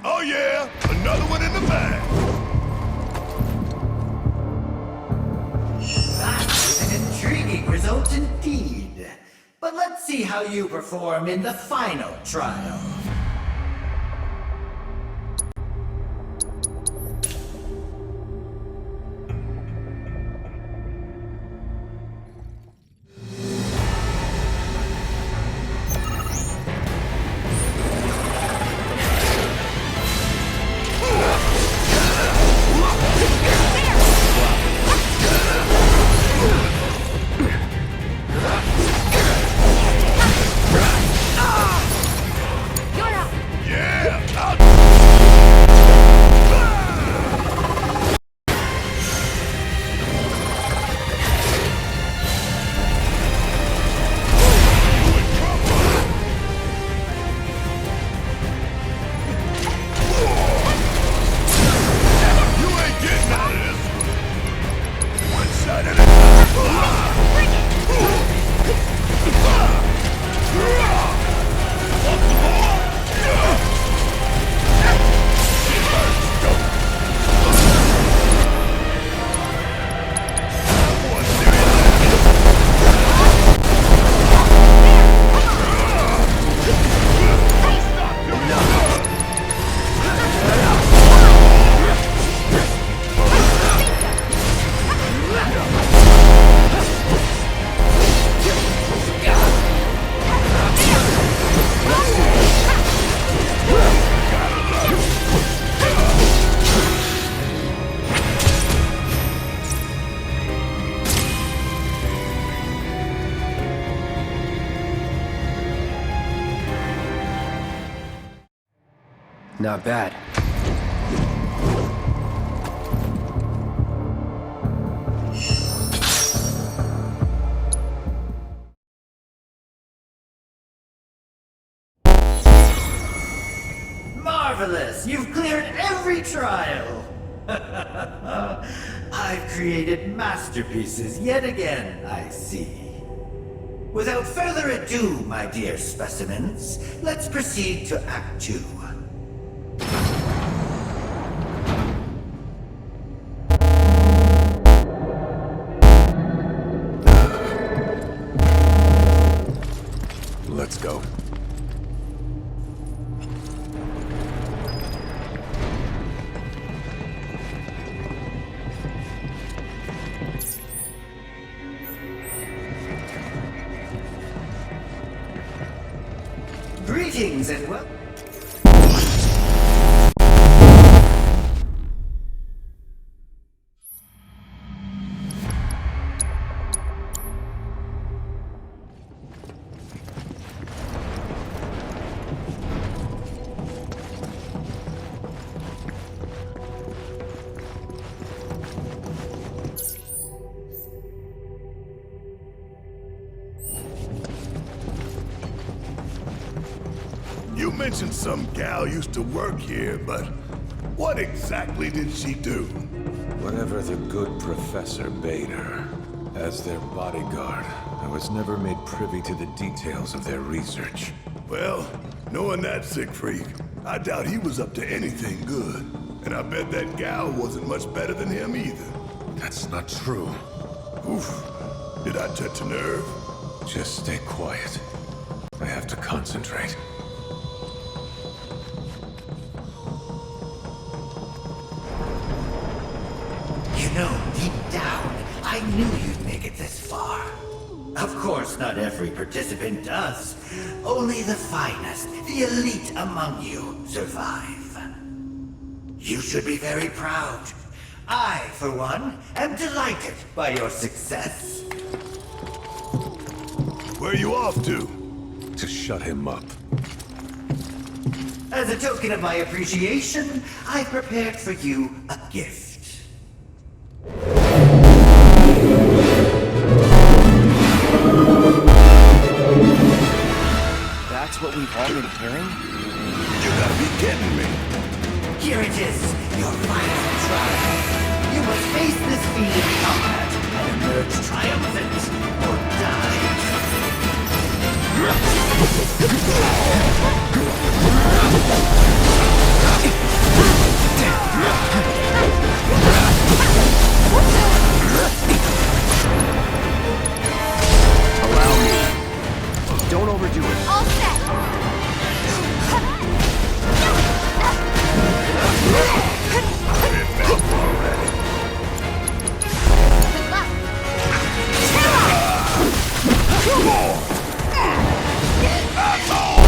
Oh yeah, another one in the bag. That's an intriguing result indeed. But let's see how you perform in the final trial. You're Not bad. Marvelous! You've cleared every trial! I've created masterpieces yet again, I see. Without further ado, my dear specimens, let's proceed to Act 2. Let's go. Greetings and welcome. You mentioned some gal used to work here, but what exactly did she do? Whatever the good professor bade her. As their bodyguard, I was never made privy to the details of their research. Well, knowing that sick freak, I doubt he was up to anything good. And I bet that gal wasn't much better than him either. That's not true. Oof. Did I touch a nerve? Just stay quiet. I have to concentrate. You know, deep down, I knew you'd make it this far. Of course, not every participant does. Only the finest, the elite among you, survive. You should be very proud. I, for one, am delighted by your success. Where are you off to? To shut him up. As a token of my appreciation, I've prepared for you a gift. That's what we've all been hearing? You gotta be kidding me. Here it is, your final trial. You must face this fiend in combat and emerge triumphant or die. Allow me. Don't overdo it. All set. Come on! That's all!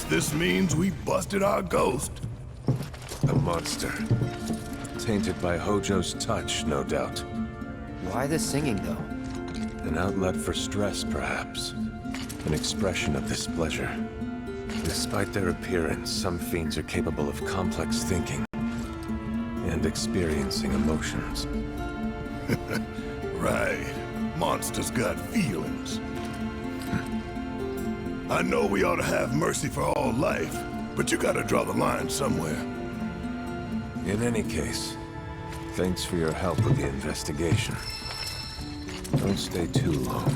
This means we busted our ghost. A monster. Tainted by Hojo's touch, no doubt. Why the singing, though? An outlet for stress, perhaps. An expression of displeasure. Despite their appearance, some fiends are capable of complex thinking and experiencing emotions. Right. Monsters got feelings. I know we ought to have mercy for all life, but you gotta draw the line somewhere. In any case, thanks for your help with the investigation. Don't stay too long.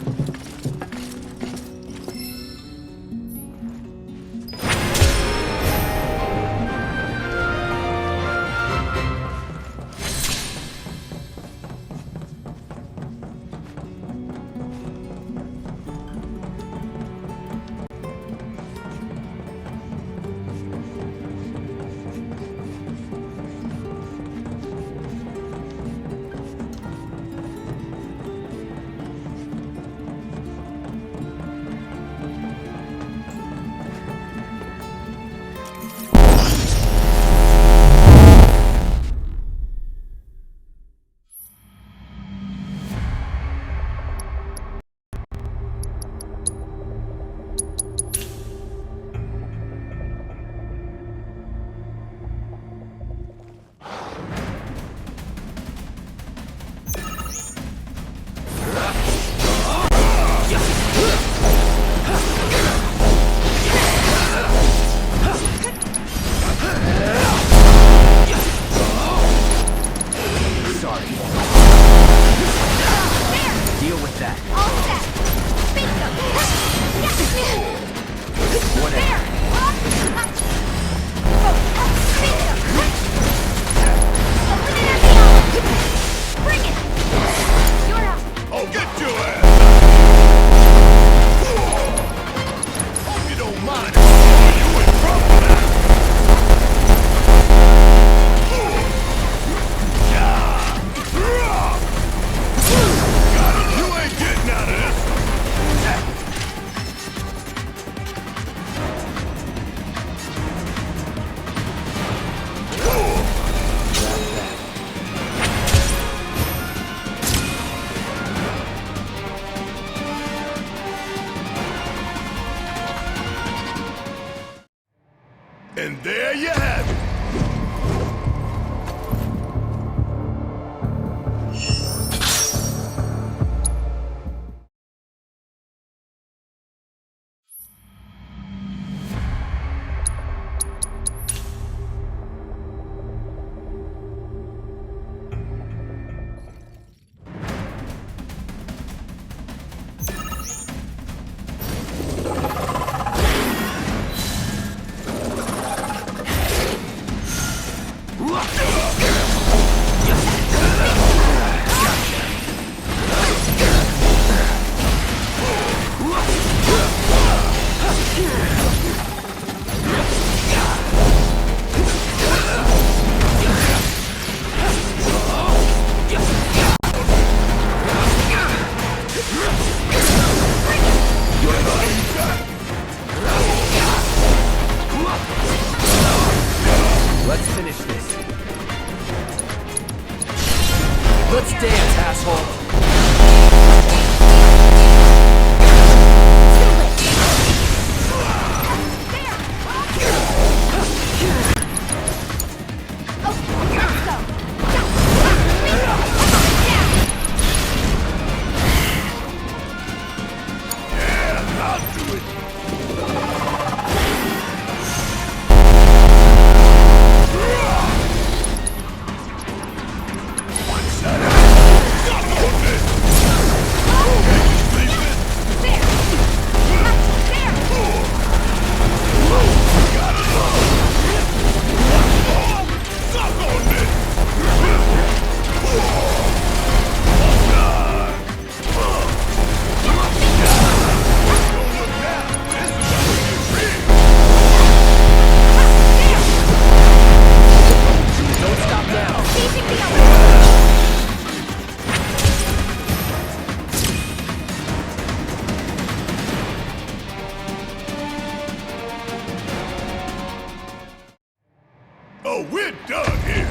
And there you have it. Let's finish this. Let's dance, asshole. Oh, we're done here.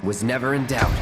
was never in doubt.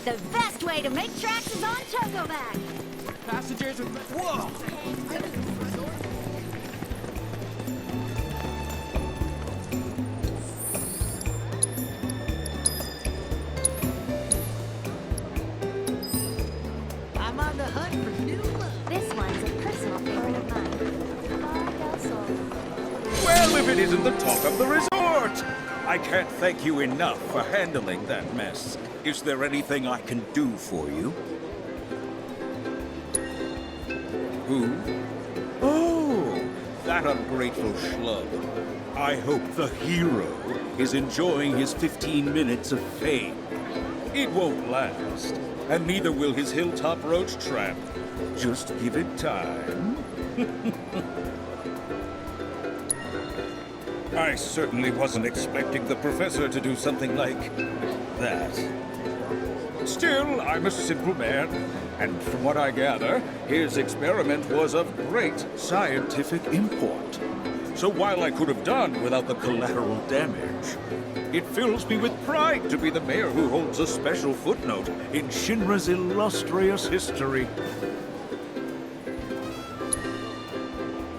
The best way to make tracks is on Chocoback. Passengers are... Whoa! I'm on the hunt for new love. This one's a personal favorite of mine. Well, if it isn't the talk of the resort! I can't thank you enough for handling that mess. Is there anything I can do for you? Who? Oh, that ungrateful schlub. I hope the hero is enjoying his 15 minutes of fame. It won't last, and neither will his hilltop roach trap. Just give it time. I certainly wasn't expecting the professor to do something like that. Still, I'm a simple man, and from what I gather, his experiment was of great scientific import. So while I could have done without the collateral damage, it fills me with pride to be the mayor who holds a special footnote in Shinra's illustrious history.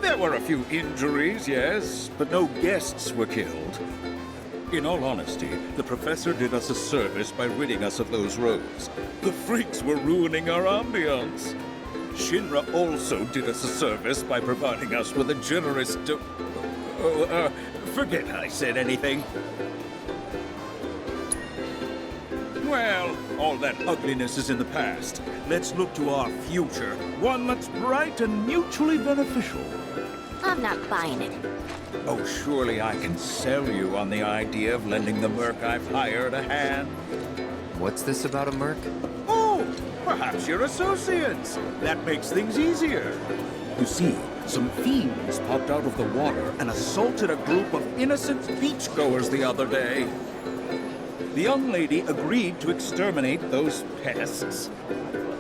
There were a few injuries, yes, but no guests were killed. In all honesty, the professor did us a service by ridding us of those rogues. The freaks were ruining our ambiance. Shinra also did us a service by providing us with a generous forget I said anything. Well, all that ugliness is in the past. Let's look to our future, one that's bright and mutually beneficial. I'm not buying it. Oh, surely I can sell you on the idea of lending the merc I've hired a hand. What's this about a merc? Oh, perhaps you're associates. That makes things easier. You see, some fiends popped out of the water and assaulted a group of innocent beachgoers the other day. The young lady agreed to exterminate those pests,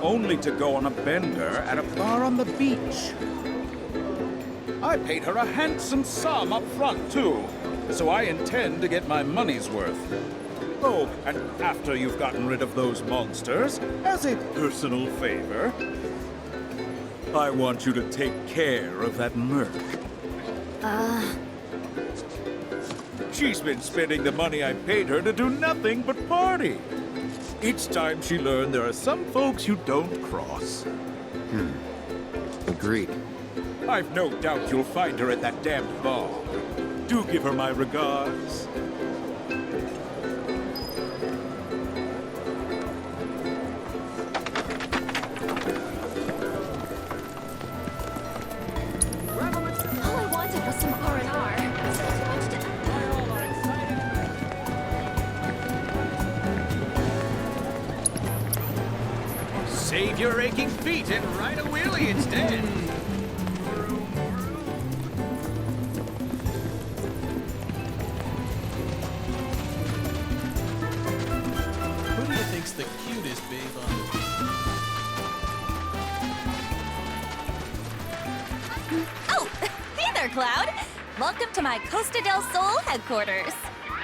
only to go on a bender at a bar on the beach. I paid her a handsome sum up front, too, so I intend to get my money's worth. Oh, and after you've gotten rid of those monsters, as a personal favor, I want you to take care of that merc. She's been spending the money I paid her to do nothing but party. It's time she learned there are some folks you don't cross. Agreed. I've no doubt you'll find her at that damned bar. Do give her my regards. All I wanted was some R&R. Save your aching feet and ride a wheelie instead. Who do you think's the cutest babe on the beach? Oh, hey there, Cloud. Welcome to my Costa del Sol headquarters.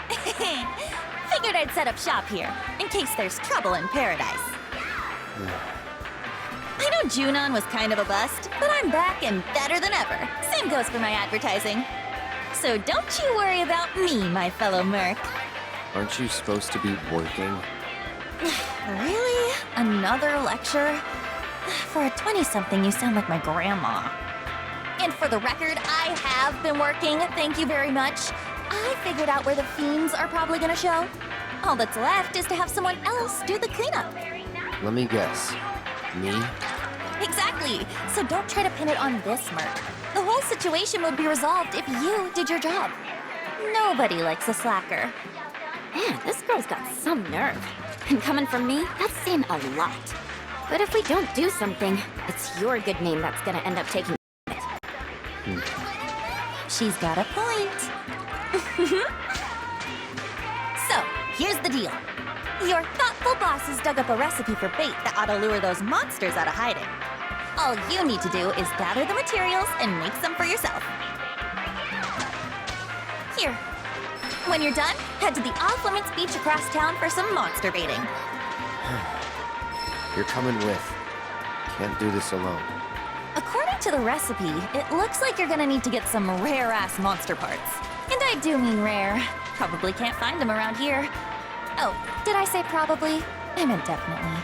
Figured I'd set up shop here, in case there's trouble in paradise. I know Junon was kind of a bust, but I'm back and better than ever. Same goes for my advertising. So don't you worry about me, my fellow merc. Aren't you supposed to be working? Really? Another lecture? For a 20-something, you sound like my grandma. And for the record, I have been working, thank you very much. I figured out where the fiends are probably gonna show. All that's left is to have someone else do the cleanup. Let me guess. Me? Exactly. So don't try to pin it on this merc. The whole situation would be resolved if you did your job. Nobody likes a slacker. Man, this girl's got some nerve. And coming from me, that's saying a lot. But if we don't do something, it's your good name that's gonna end up taking it. She's got a point. So, here's the deal. Your thoughtful bosses dug up a recipe for bait that ought to lure those monsters out of hiding. All you need to do is gather the materials and make some for yourself. Here. When you're done, head to the off-limits beach across town for some monster baiting. You're coming with. Can't do this alone. According to the recipe, it looks like you're gonna need to get some rare-ass monster parts. And I do mean rare. Probably can't find them around here. Oh, did I say probably? I meant definitely.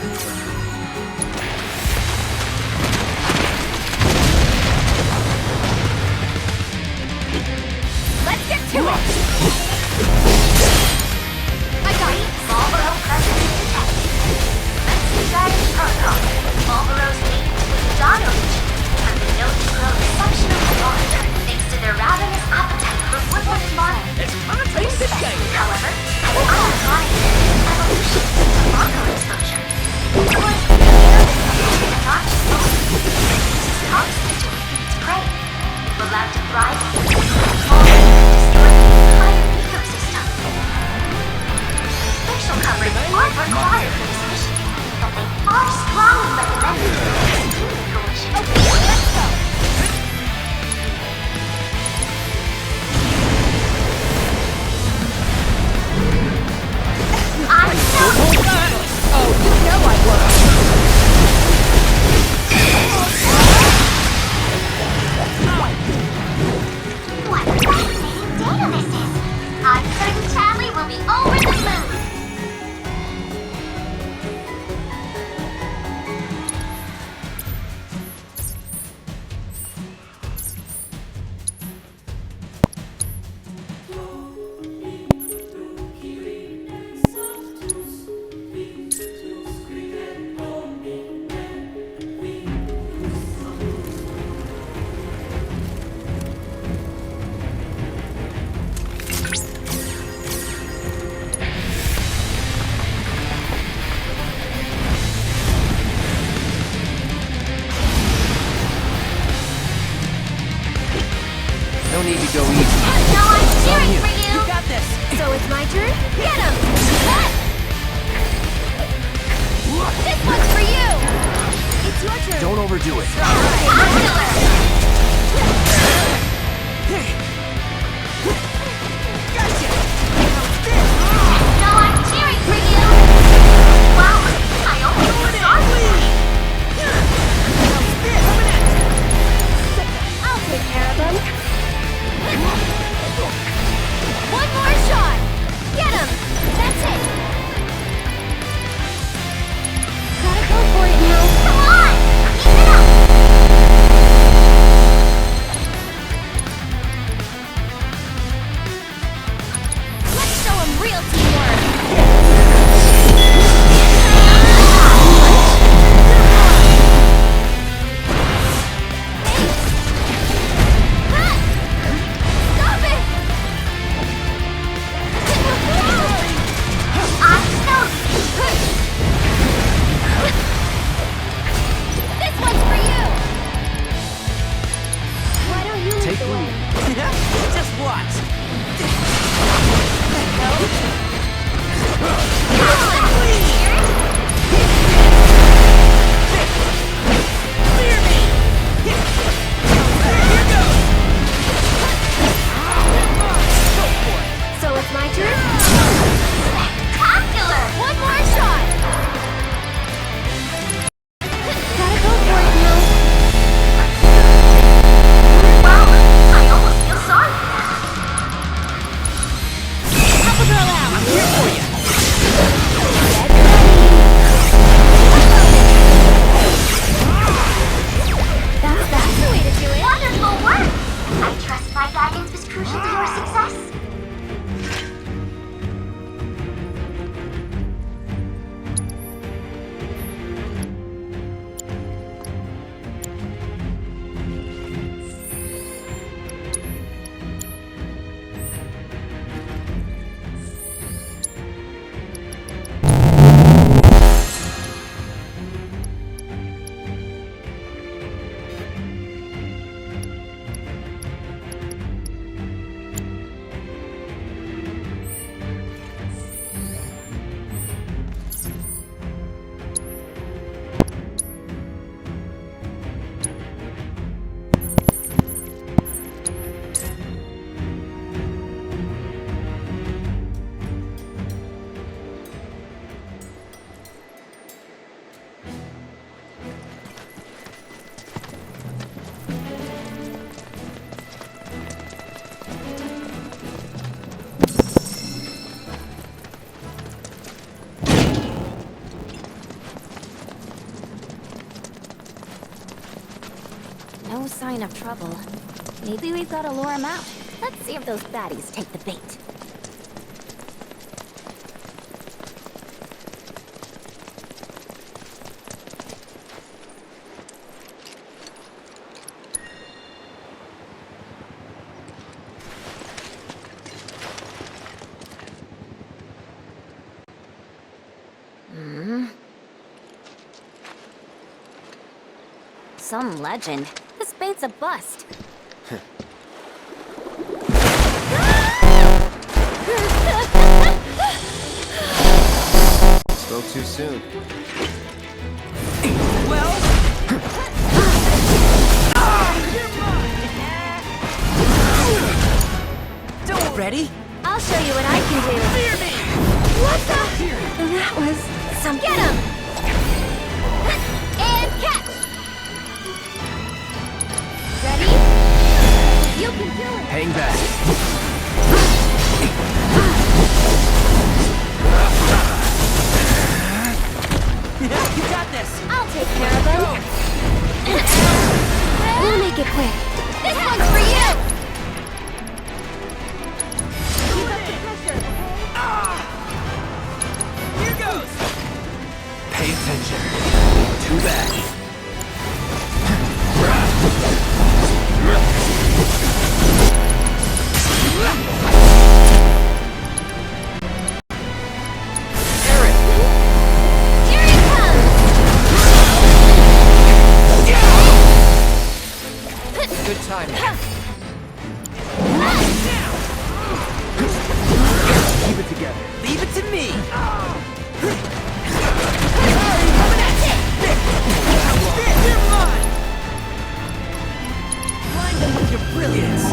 Let's get to it! I got it! Marlboro presence detected. Commencing guided protocol. Marlboro's mating with the Dino region have been known to grow exceptionally large thanks to their ravenous appetite for woodland fauna. It's my face to shame. However, unironic evolution to longer exposure. Of course, the air is not just open. This is toxic to its prey. If allowed to thrive, it will destroy the entire ecosystem. Facial coverings aren't required for this mission, but they are strongly recommended for this human coalition. Okay, let's go. I'm so oh, you know I What a fascinating day this is! I'm certain Charlie will be over the moon! No need to go easy. No, I'm cheering for you! You got this! So it's my turn? Get him! This one's for you! It's your turn! Don't overdo it. No, I'm cheering for you! Wow, I almost I'll take care of them! One more shot! Get him! That's it! Gotta go for it now! Come on! Keep it up! No sign of trouble. Maybe we've got to lure him out. Let's see if those baddies take the bait. Some legend. This bait's a bust. Spoke too soon. Well... Don't ready? I'll show you what I can do. Fear me! What the? That was some. Get him! And catch! Ready? You can do it! Hang back. You got this! I'll take care of him. We'll make it quick. This one's for you! Keep up the pressure, okay? Here goes! Pay attention. Too bad. Good timing. Keep it together. Leave it to me! You're mine! Blind them with your brilliance!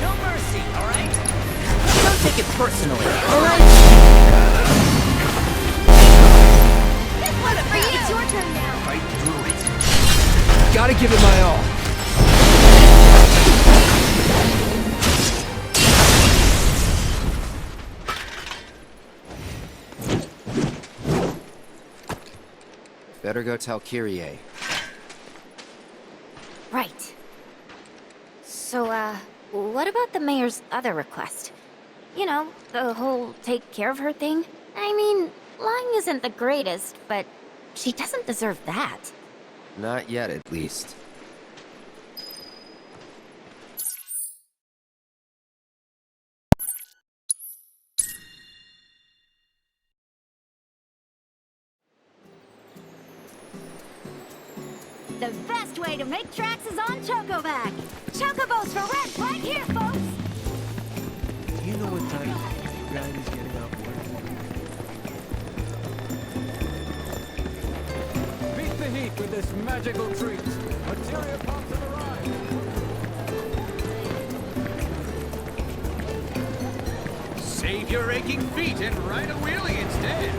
No mercy, alright? Don't take it personally, alright? It's your turn now. Fight through it. Gotta give it my all. Better go tell Kyrie. Right. So, what about the mayor's other request? You know, the whole take care of her thing? I mean, lying isn't the greatest, but she doesn't deserve that. Not yet, at least. The best way to make tracks is on Chocoback. Chocobos for rent right here, folks. You know what time grind is getting off work. Beat the heat with this magical treat. Materia pops have arrived. Save your aching feet and ride a wheelie instead.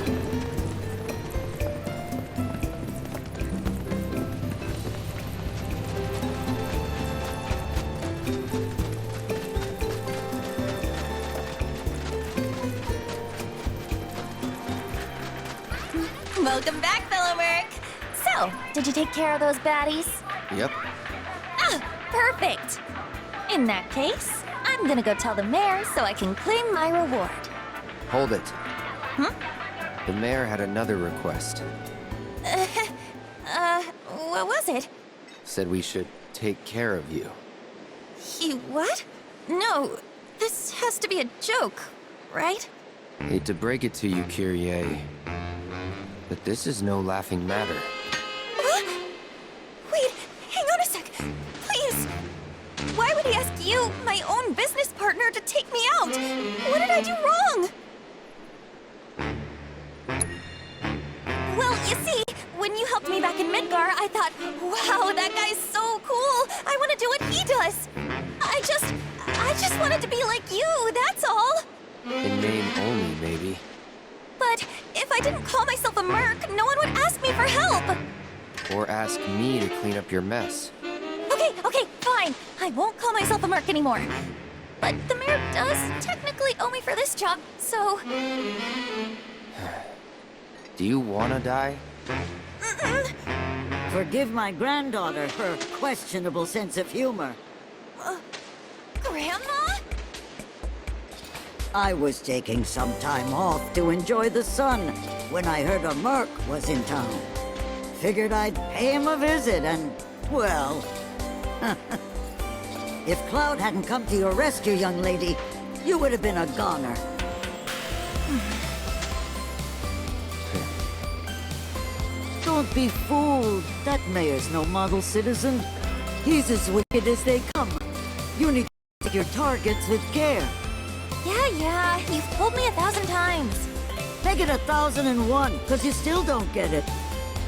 Welcome back, fellow merc. So, did you take care of those baddies? Yep. Ah, perfect. In that case, I'm gonna go tell the mayor so I can claim my reward. Hold it. Hmm? The mayor had another request. What was it? Said we should take care of you. He what? No, this has to be a joke, right? Hate to break it to you, Kyrie, but this is no laughing matter. What? Wait, hang on a sec. Please. Why would he ask you, my own business partner, to take me out? What did I do wrong? Well, you see, when you helped me back in Midgar, I thought, wow, that guy's so cool. I want to do what he does. I just wanted to be like you, that's all. In name only, maybe. But if I didn't call myself a merc, no one would ask me for help. Or ask me to clean up your mess. Okay, fine. I won't call myself a merc anymore. But the mayor does technically owe me for this job, so... Do you wanna die? Forgive my granddaughter her questionable sense of humor. Grandma? I was taking some time off to enjoy the sun when I heard a merc was in town. Figured I'd pay him a visit and, well... If Cloud hadn't come to your rescue, young lady, you would have been a goner. Don't be fooled. That mayor's no model citizen. He's as wicked as they come. You need to pick your targets with care. Yeah, you've told me 1,000 times. Make it 1,001, because you still don't get it.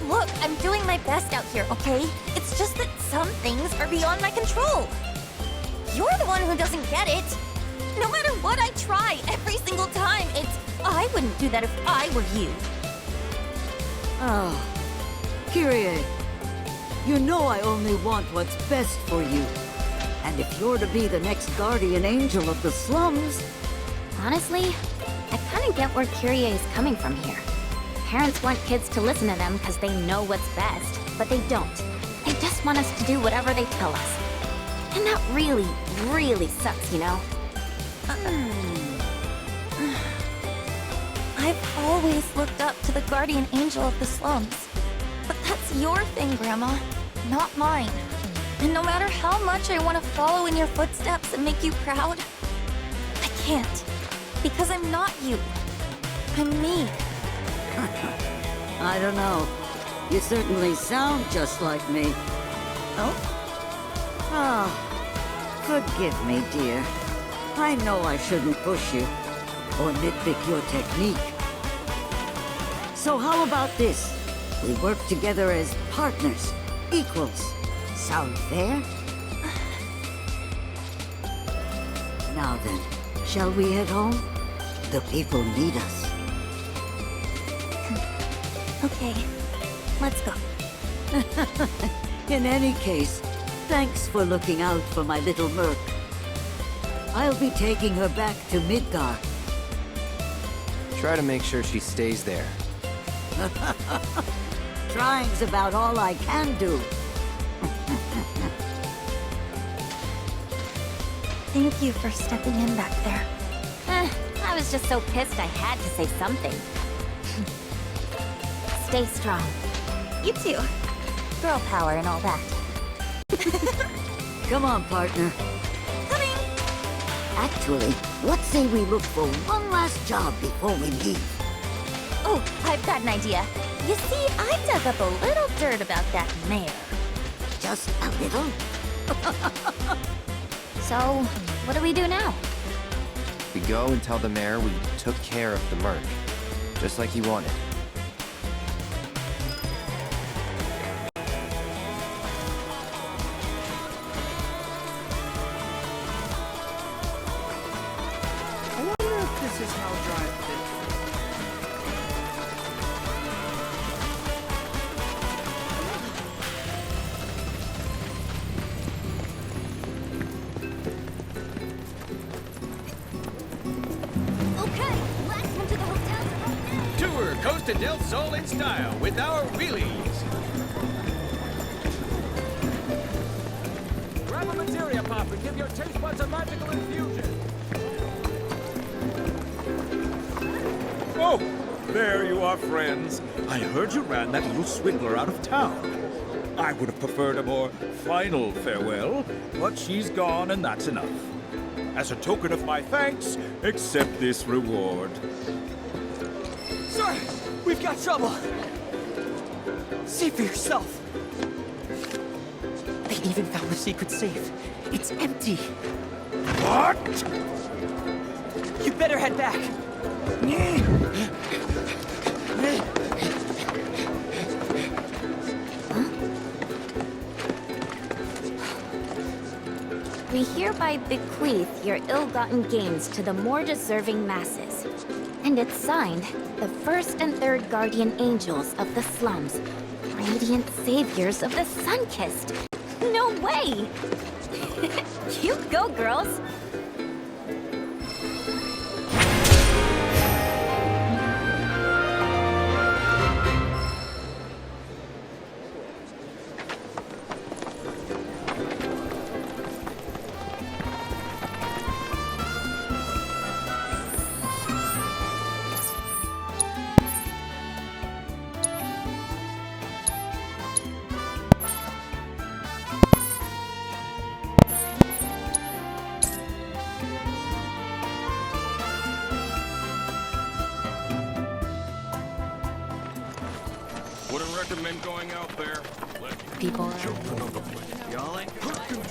Look, I'm doing my best out here, okay? It's just that some things are beyond my control. You're the one who doesn't get it. No matter what I try, every single time, I wouldn't do that if I were you. Ah, Kyrie, you know I only want what's best for you. And if you're to be the next guardian angel of the slums... Honestly, I kind of get where Kyrie is coming from here. Parents want kids to listen to them because they know what's best, but they don't. They just want us to do whatever they tell us. And that really, really sucks, you know? I've always looked up to the guardian angel of the slums. But that's your thing, Grandma, not mine. And no matter how much I want to follow in your footsteps and make you proud, I can't. Because I'm not you. I'm me. I don't know. You certainly sound just like me. Oh? Ah, forgive me, dear. I know I shouldn't push you, or nitpick your technique. So how about this? We work together as partners, equals. Sound fair? Now then, shall we head home? The people need us. Okay, let's go. In any case, thanks for looking out for my little merc. I'll be taking her back to Midgar. Try to make sure she stays there. Trying's about all I can do. Thank you for stepping in back there. I was just so pissed I had to say something. Stay strong. You too. Girl power and all that. Come on, partner. Coming! Actually, let's say we look for one last job before we leave. Oh, I've got an idea. You see, I dug up a little dirt about that mayor. Just a little? So, what do we do now? We go and tell the mayor we took care of the merc, just like he wanted. I wonder if this is how Drive fit. Okay, let's head to the hotel right now. Tour Costa del Sol in style with our wheelies. Grab a materia pop and give your taste buds a magical infusion. Oh, there you are, friends. I heard you ran that little swindler out of town. I would have preferred a more final farewell, but she's gone and that's enough. As a token of my thanks, accept this reward. Sir, we've got trouble. See for yourself. They even found the secret safe. It's empty. What? You better head back. We hereby bequeath your ill-gotten gains to the more deserving masses. And it's signed, the first and third guardian angels of the slums, radiant saviors of the sun-kissed. No way! You go, girls! Wouldn't recommend going out there. People are... Y'all ain't cooking.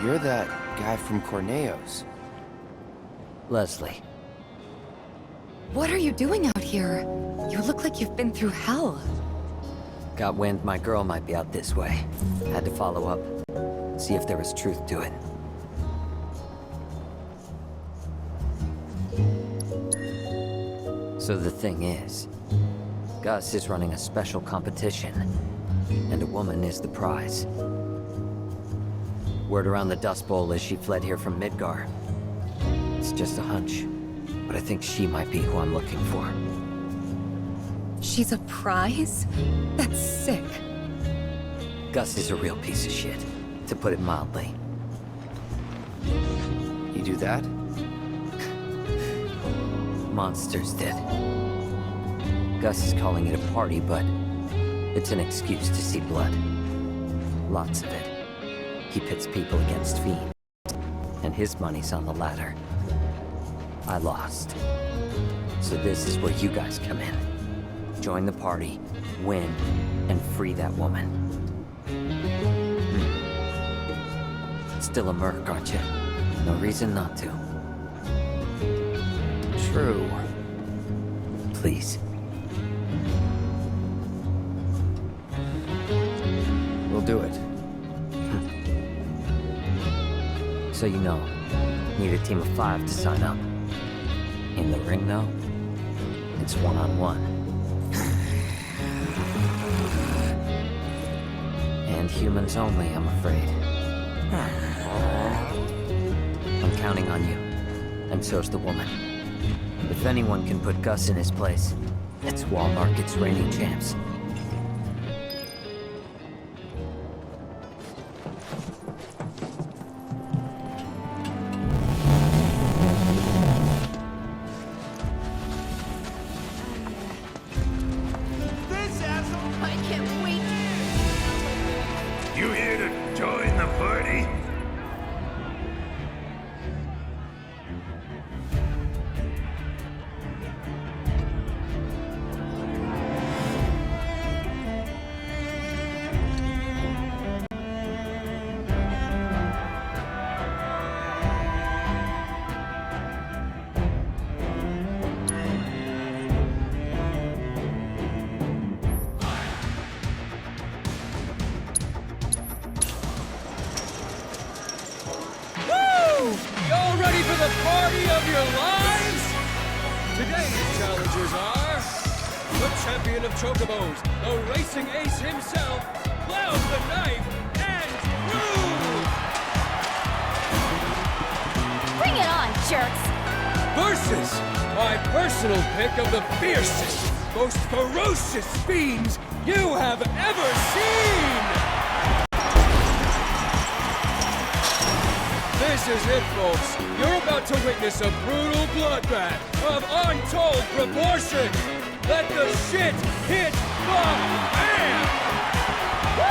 You're that guy from Corneo's. Leslie. What are you doing out here? You look like you've been through hell. Got wind my girl might be out this way. Had to follow up, see if there was truth to it. So the thing is, Gus is running a special competition, and a woman is the prize. Word around the Dust Bowl is she fled here from Midgar. It's just a hunch, but I think she might be who I'm looking for. She's a prize? That's sick. Gus is a real piece of shit, to put it mildly. You do that? Monsters did. Gus is calling it a party, but it's an excuse to see blood. Lots of it. He pits people against fiends, and his money's on the ladder. I lost. So this is where you guys come in. Join the party, win, and free that woman. Still a merc, aren't you? No reason not to. True. Please. We'll do it. So you know, need a team of 5 to sign up. In the ring, though, it's one-on-one. And humans only, I'm afraid. I'm counting on you, and so's the woman. If anyone can put Gus in his place, it's Wall Market's reigning champs. You here to join the party? Y'all ready for the party of your lives? Today's challengers are the champion of chocobos, the racing ace himself, Cloud the Knife, and Groove! Bring it on, jerks! Versus my personal pick of the fiercest, most ferocious fiends you have ever seen! This is it, folks. You're about to witness a brutal bloodbath of untold proportion. Let the shit hit the fan! Woo!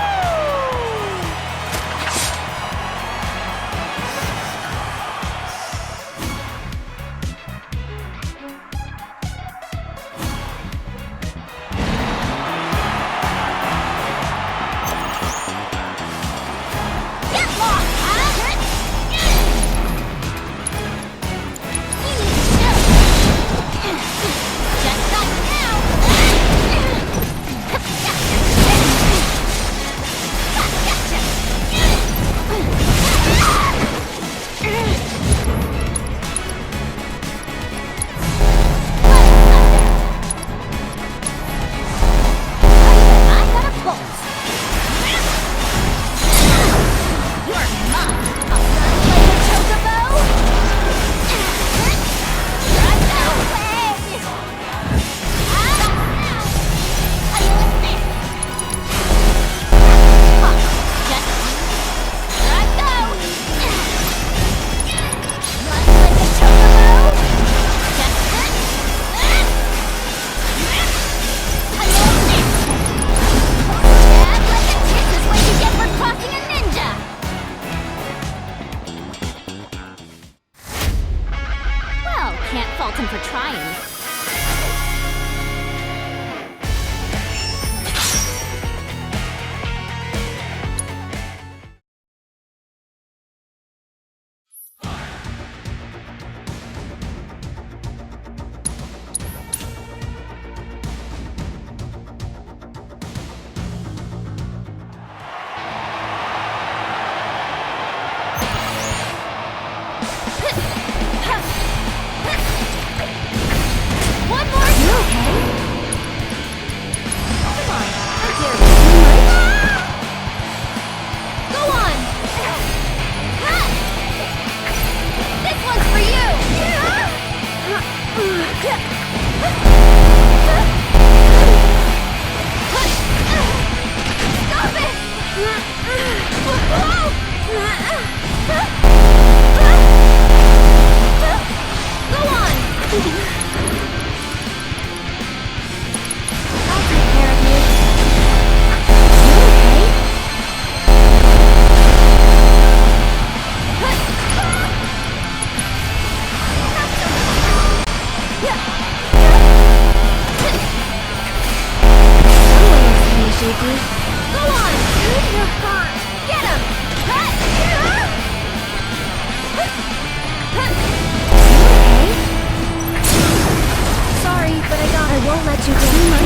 won't let you down much.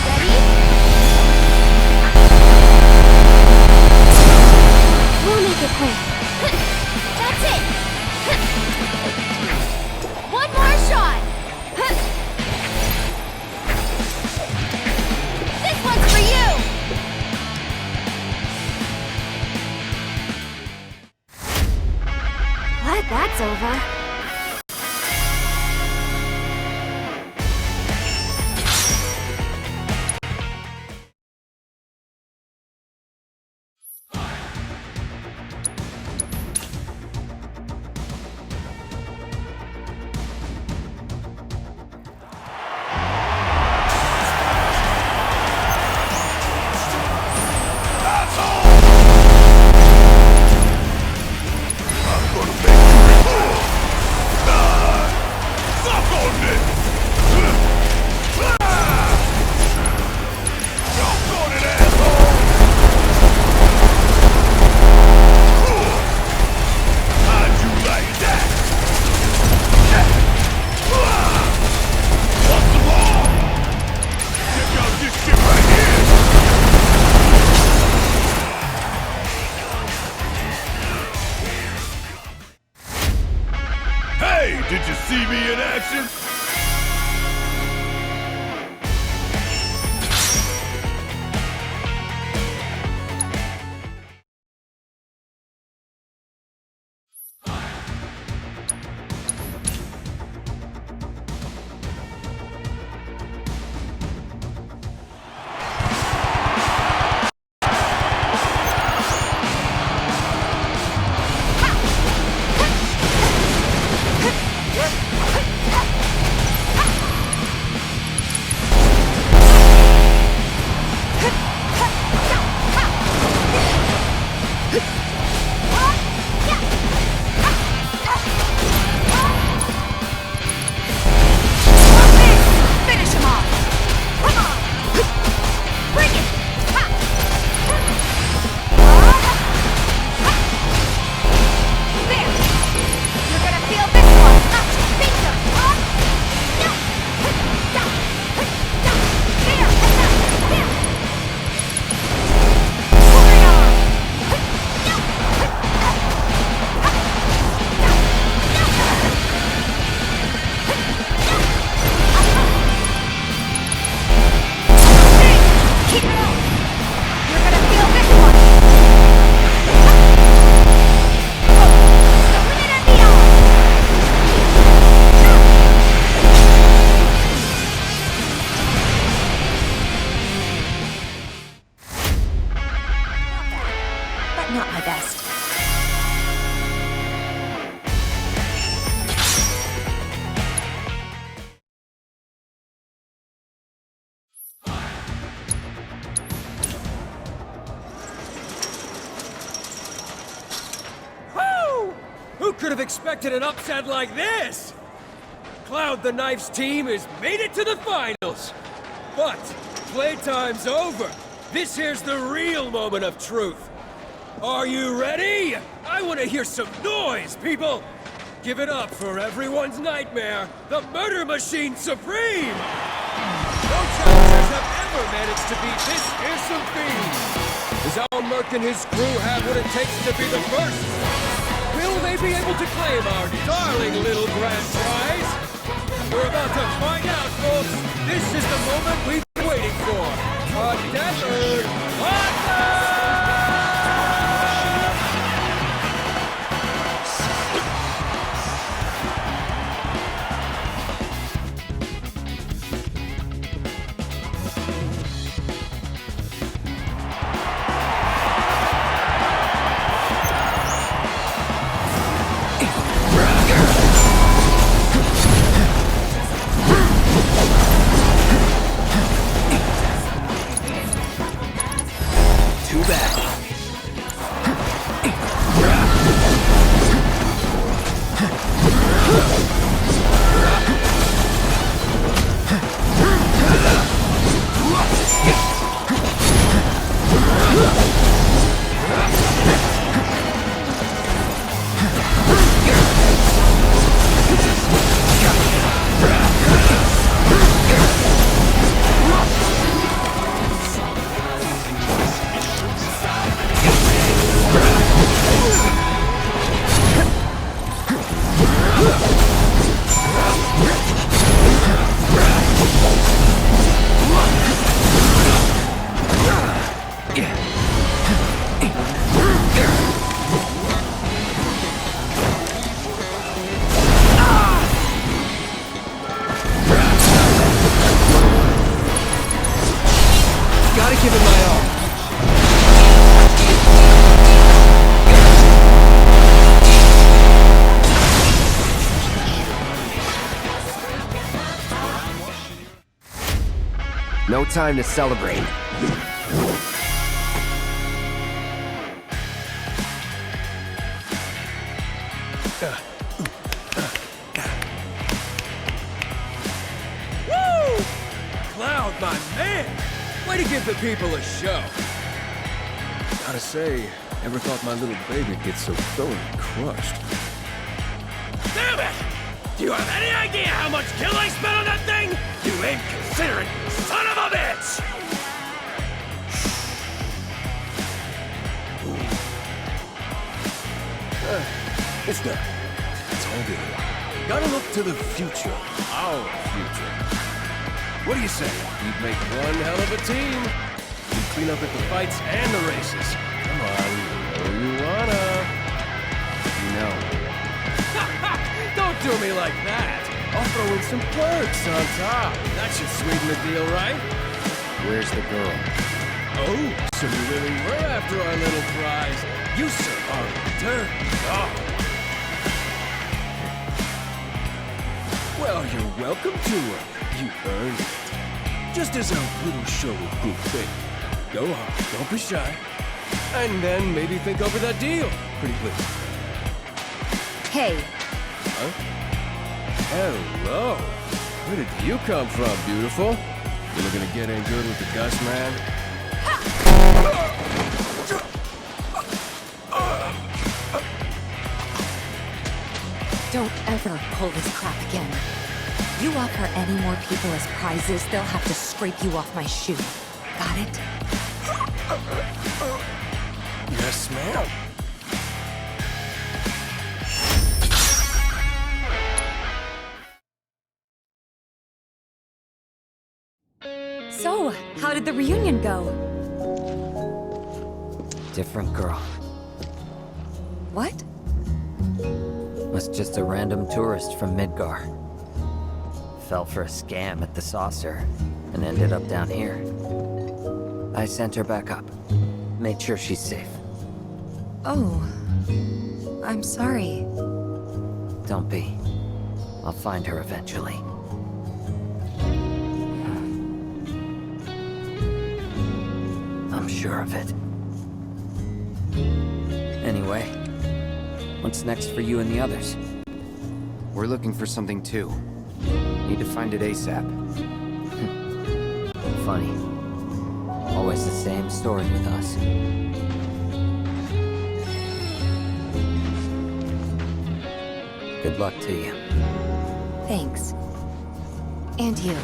Ready? We'll make it quick. That's it! One more shot! This one's for you! Glad that's over. Did you see me in action? Not my best. Woo! Who could have expected an upset like this? Cloud the Knife's team has made it to the finals. But playtime's over. This here's the real moment of truth. Are you ready? I want to hear some noise, people! Give it up for everyone's nightmare, the Murder Machine Supreme! No challengers have ever managed to beat this fearsome fiend! Does Al Merc and his crew have what it takes to be the first? Will they be able to claim our darling little grand prize? We're about to find out, folks! This is the moment we've been waiting for! A desert hot Yeah! No time to celebrate. Woo! Cloud, my man! Way to give the people a show. Gotta say, never thought my little baby'd get so thoroughly crushed. Damn it! Do you have any idea how much kill I spent on that thing? You inconsiderate son of a bitch! It's done. It's all good. Gotta look to the future. Our future. What do you say? You'd make one hell of a team. You'd clean up at the fights and the races. Come on, you wanna. No. Don't do me like that. I'll throw in some perks on top. That should sweeten the deal, right? Where's the girl? Oh, so you really were after our little prize. You sir are a dirty dog. Well, you're welcome to her. You earned it. Just as a little show of good faith. Go on, don't be shy. And then maybe think over that deal. Pretty please. Hey. Huh? Hello. Where did you come from, beautiful? You looking to get in good with the Gus man? Don't ever pull this crap again. You offer any more people as prizes, they'll have to scrape you off my shoe. Got it? Yes, ma'am. So, how did the reunion go? Different girl. What? Was just a random tourist from Midgar. Fell for a scam at the saucer and ended up down here. I sent her back up. Made sure she's safe. Oh. I'm sorry. Don't be. I'll find her eventually. I'm sure of it. Anyway, what's next for you and the others? We're looking for something too. Need to find it ASAP. Funny. Always the same story with us. Good luck to you. Thanks. And you.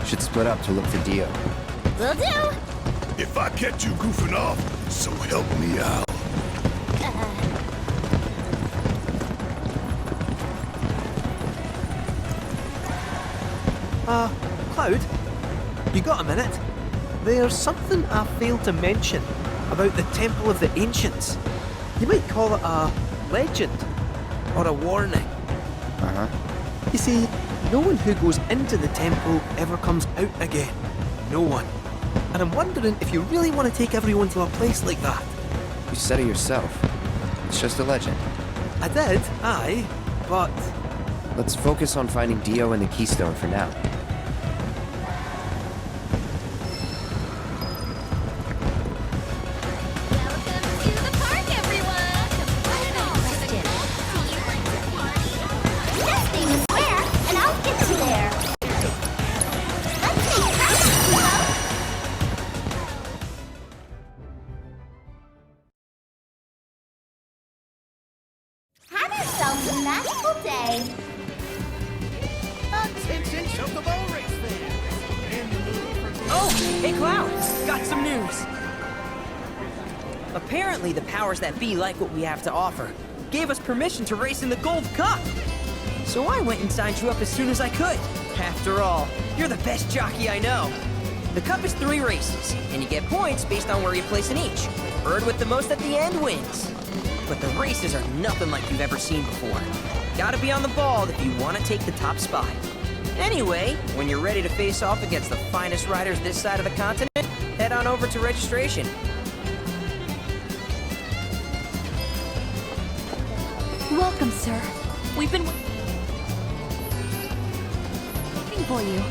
Should split up to look for Dio. Will do. If I catch you goofing off, so help me out. Cloud? You got a minute? There's something I failed to mention about the Temple of the Ancients. You might call it a legend, or a warning. Uh-huh. You see, no one who goes into the temple ever comes out again. No one. And I'm wondering if you really want to take everyone to a place like that. You said it yourself. It's just a legend. I did, aye, but... Let's focus on finding Dio and the Keystone for now. Apparently, the powers that be like what we have to offer. Gave us permission to race in the Gold Cup. So I went and signed you up as soon as I could. After all, you're the best jockey I know. The cup is 3 races, and you get points based on where you place in each. Bird with the most at the end wins. But the races are nothing like you've ever seen before. Gotta be on the ball if you want to take the top spot. Anyway, when you're ready to face off against the finest riders this side of the continent, head on over to registration. Welcome, sir. We've been looking for you.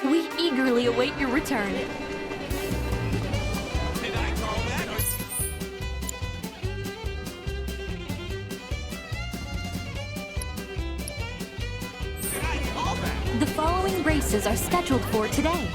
We eagerly await your return. The following races are scheduled for today.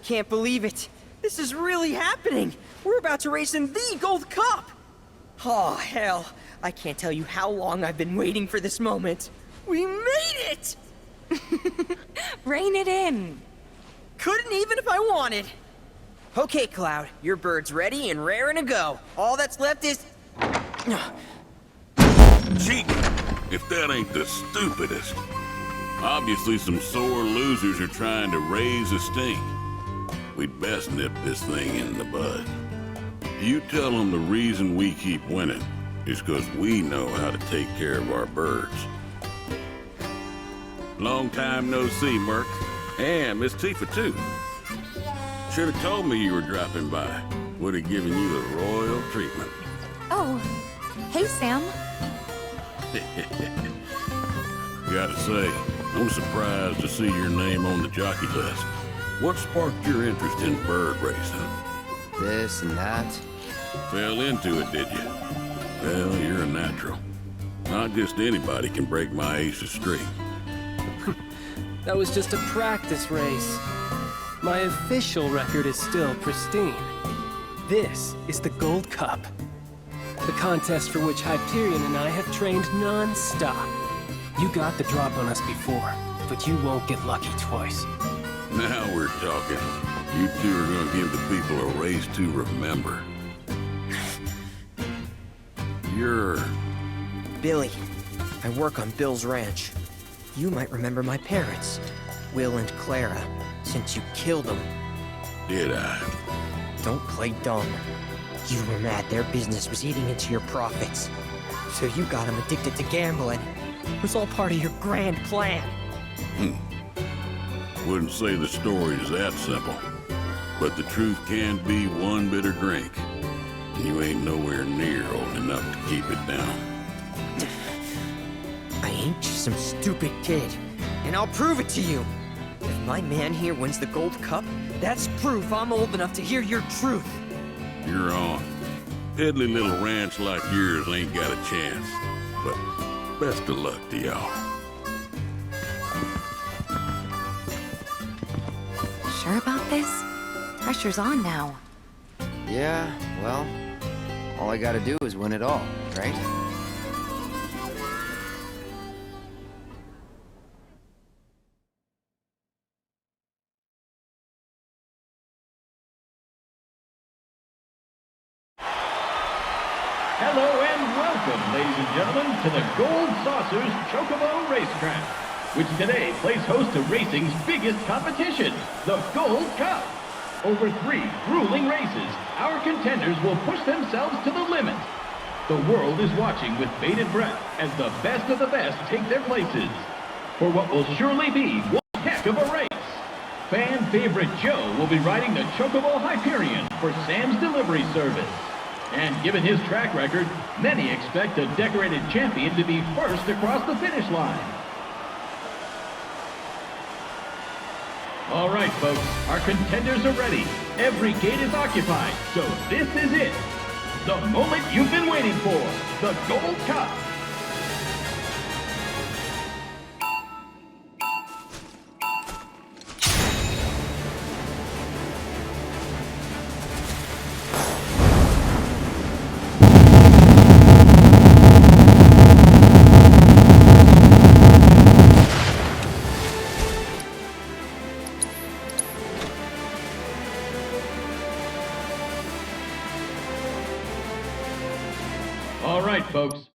can't believe it. This is really happening. We're about to race in the Gold Cup. Oh, hell. I can't tell you how long I've been waiting for this moment. We made it! Rein it in. Couldn't even if I wanted. Okay, Cloud, your bird's ready and raring to go. All that's left is... Cheating, if that ain't the stupidest. Obviously some sore losers are trying to raise a stink. We'd best nip this thing in the bud. You tell them the reason we keep winning is because we know how to take care of our birds. Long time no see, Merc. And Miss Tifa, too. Should have told me you were dropping by. Would have given you the royal treatment. Oh, hey, Sam. Gotta say, I'm surprised to see your name on the jockey list. What sparked your interest in bird racing? This and that. Fell into it, did you? Well, you're a natural. Not just anybody can break my ace's streak. That was just a practice race. My official record is still pristine. This is the Gold Cup. The contest for which Hyperion and I have trained non-stop. You got the drop on us before, but you won't get lucky twice. Now we're talking. You two are gonna give the people a race to remember. You're... Billy. I work on Bill's ranch. You might remember my parents, Will and Clara, since you killed them. Did I? Don't play dumb. You were mad their business was eating into your profits. So you got them addicted to gambling. It was all part of your grand plan. Wouldn't say the story is that simple. But the truth can be one bitter drink. And you ain't nowhere near old enough to keep it down. I ain't just some stupid kid. And I'll prove it to you. If my man here wins the Gold Cup, that's proof I'm old enough to hear your truth. You're on. Piddly little ranch like yours ain't got a chance. But best of luck to y'all. Sure about this? Pressure's on now. Yeah, well, all I gotta do is win it all, right? Hello and welcome, ladies and gentlemen, to the Gold Saucers Chocobo Racetrack, which today plays host to racing's biggest competition, the Gold Cup. Over 3 grueling races, our contenders will push themselves to the limit. The world is watching with bated breath as the best of the best take their places for what will surely be one heck of a race. Fan favorite Joe will be riding the Chocobo Hyperion for Sam's delivery service. And given his track record, many expect a decorated champion to be first across the finish line. All right, folks, our contenders are ready. Every gate is occupied, so this is it. The moment you've been waiting for, the Gold Cup. All right, folks.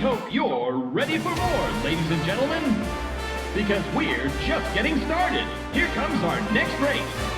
hope you're ready for more, ladies and gentlemen. Because we're just getting started. Here comes our next race.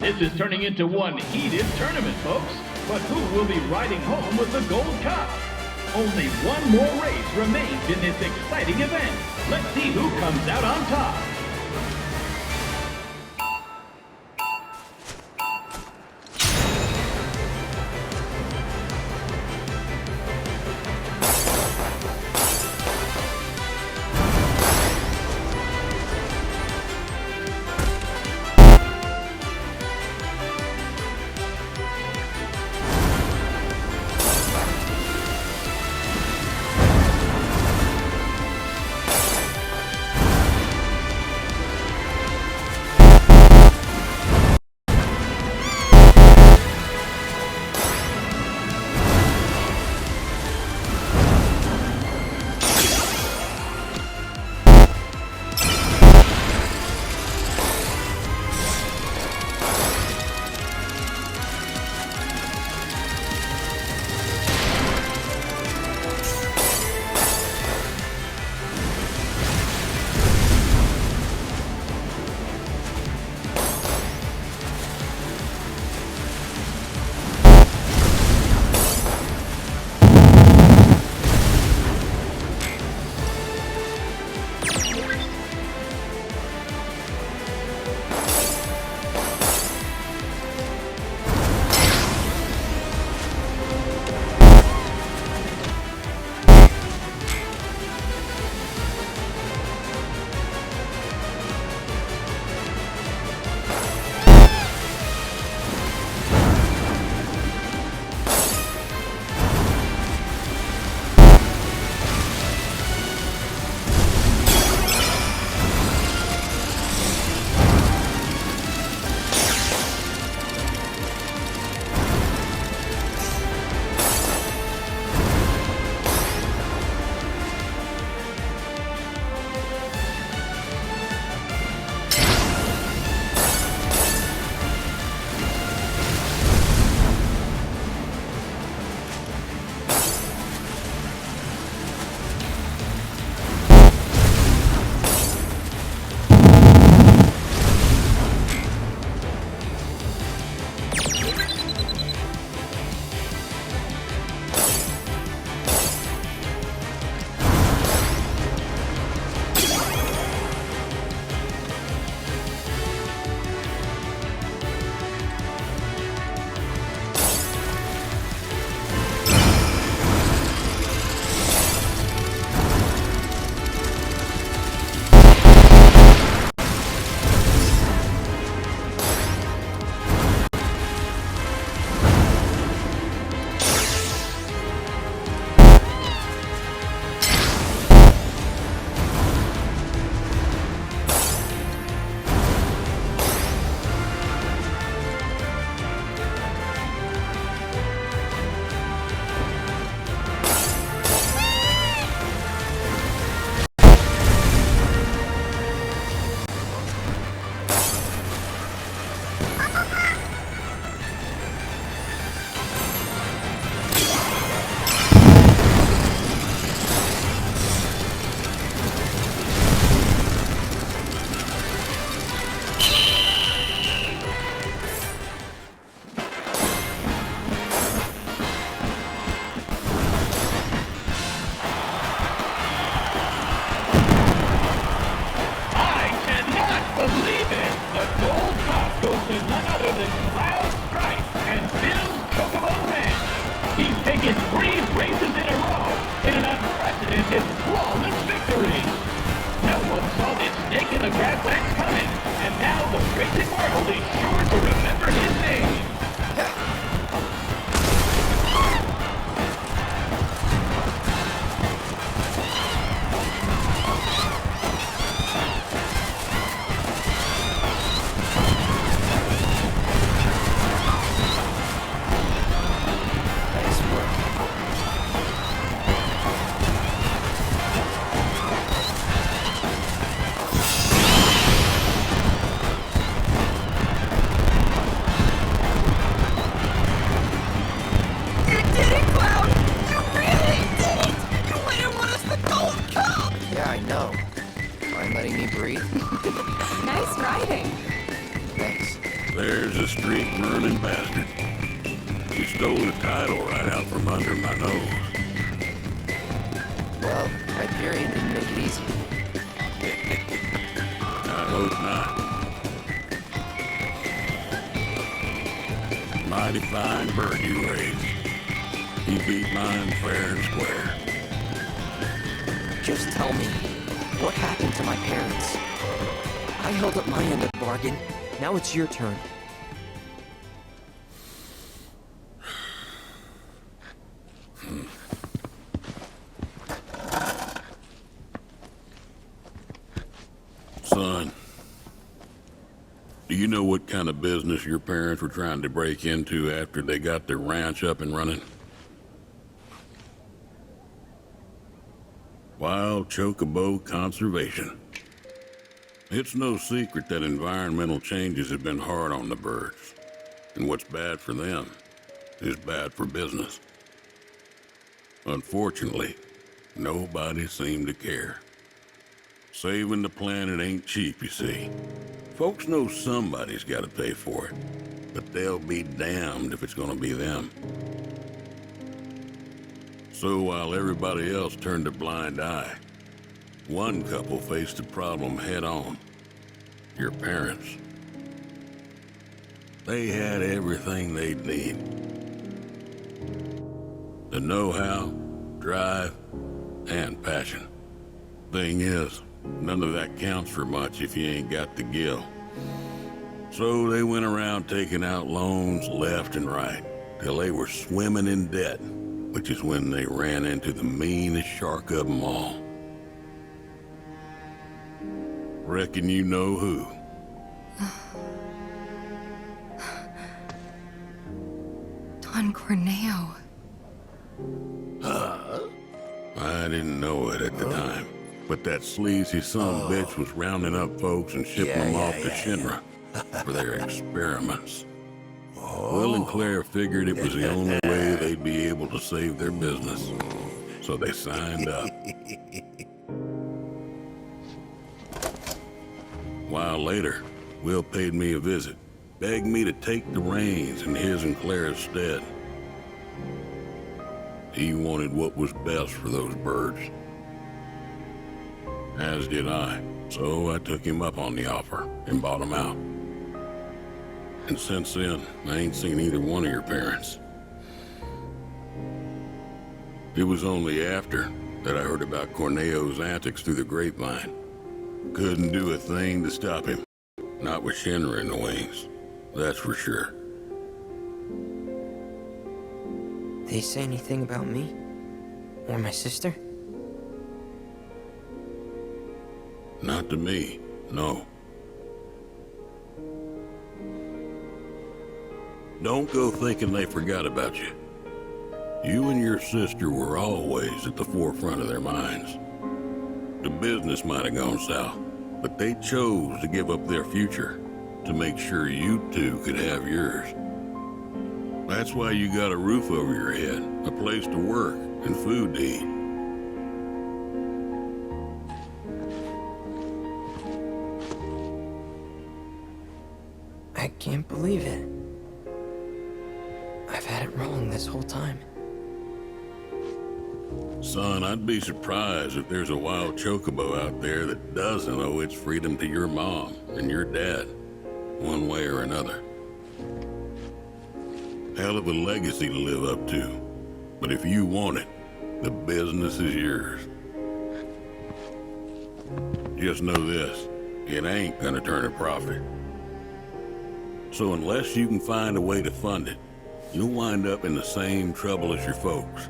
This is turning into one heated tournament, folks. But who will be riding home with the Gold Cup? Only one more race remains in this exciting event. Let's see who comes out on top. The Gold Cup goes to none other than Cloud Strife and Bill's Chocobo Ranch. He's taken 3 races in a row in an unprecedented, flawless victory. No one saw this snake in the grasslands coming, and now the racing world is sure to remember his name. Yeah, I know. Mind letting me breathe? Nice riding. Thanks. There's a street-burning bastard. He stole the title right out from under my nose. Well, Hyperion didn't make it easy. I hope not. Mighty fine bird you raised. He beat mine fair and square. Just tell me, what happened to my parents? I held up my end of the bargain. Now it's your turn. Son, do you know what kind of business your parents were trying to break into after they got their ranch up and running? Wild Chocobo Conservation. It's no secret that environmental changes have been hard on the birds, and what's bad for them is bad for business. Unfortunately, nobody seemed to care. Saving the planet ain't cheap, you see. Folks know somebody's got to pay for it, but they'll be damned if it's gonna be them. So while everybody else turned a blind eye, one couple faced the problem head on. Your parents. They had everything they'd need. The know-how, drive, and passion. Thing is, none of that counts for much if you ain't got the gil. So they went around taking out loans left and right, till they were swimming in debt, which is when they ran into the meanest shark of them all. Reckon you know who. Don Corneo. I didn't know it at the time, but that sleazy bitch was rounding up folks and shipping them off to Shinra for their experiments. Will and Claire figured it was the only way they'd be able to save their business, so they signed up. A while later, Will paid me a visit, begged me to take the reins in his and Claire's stead. He wanted what was best for those birds. As did I, so I took him up on the offer and bought him out. And since then, I ain't seen either one of your parents. It was only after that I heard about Corneo's antics through the grapevine. Couldn't do a thing to stop him. Not with Shinra in the wings, that's for sure. They say anything about me? Or my sister? Not to me, no. Don't go thinking they forgot about you. You and your sister were always at the forefront of their minds. The business might have gone south, but they chose to give up their future to make sure you two could have yours. That's why you got a roof over your head, a place to work, and food to eat. I can't believe it. I've had it wrong this whole time. Son, I'd be surprised if there's a wild chocobo out there that doesn't owe its freedom to your mom and your dad. one way or another. Hell of a legacy to live up to. But if you want it, the business is yours. Just know this, it ain't gonna turn a profit. So unless you can find a way to fund it, you'll wind up in the same trouble as your folks.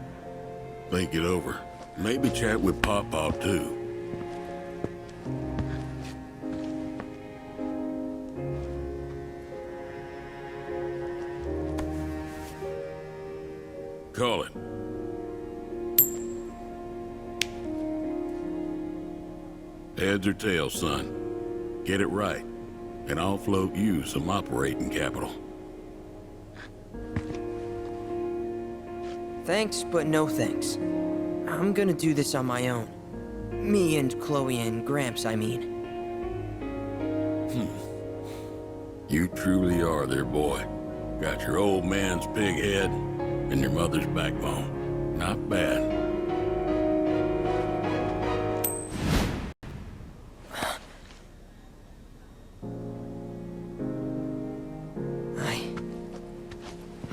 Think it over. Maybe chat with Pop too. Call it. Heads or tails, son. Get it right, and I'll float you some operating capital. Thanks, but no thanks. I'm gonna do this on my own. Me and Chloe and Gramps, I mean. You truly are their boy. Got your old man's pig head and your mother's backbone. Not bad.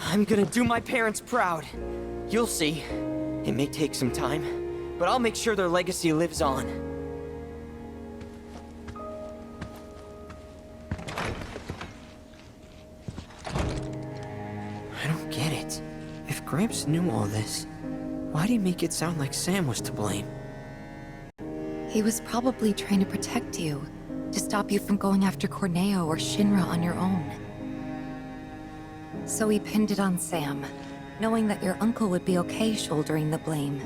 I'm gonna do my parents proud. You'll see. It may take some time, but I'll make sure their legacy lives on. I don't get it. If Gramps knew all this, why'd he make it sound like Sam was to blame? He was probably trying to protect you, to stop you from going after Corneo or Shinra on your own. So he pinned it on Sam, knowing that your uncle would be okay shouldering the blame.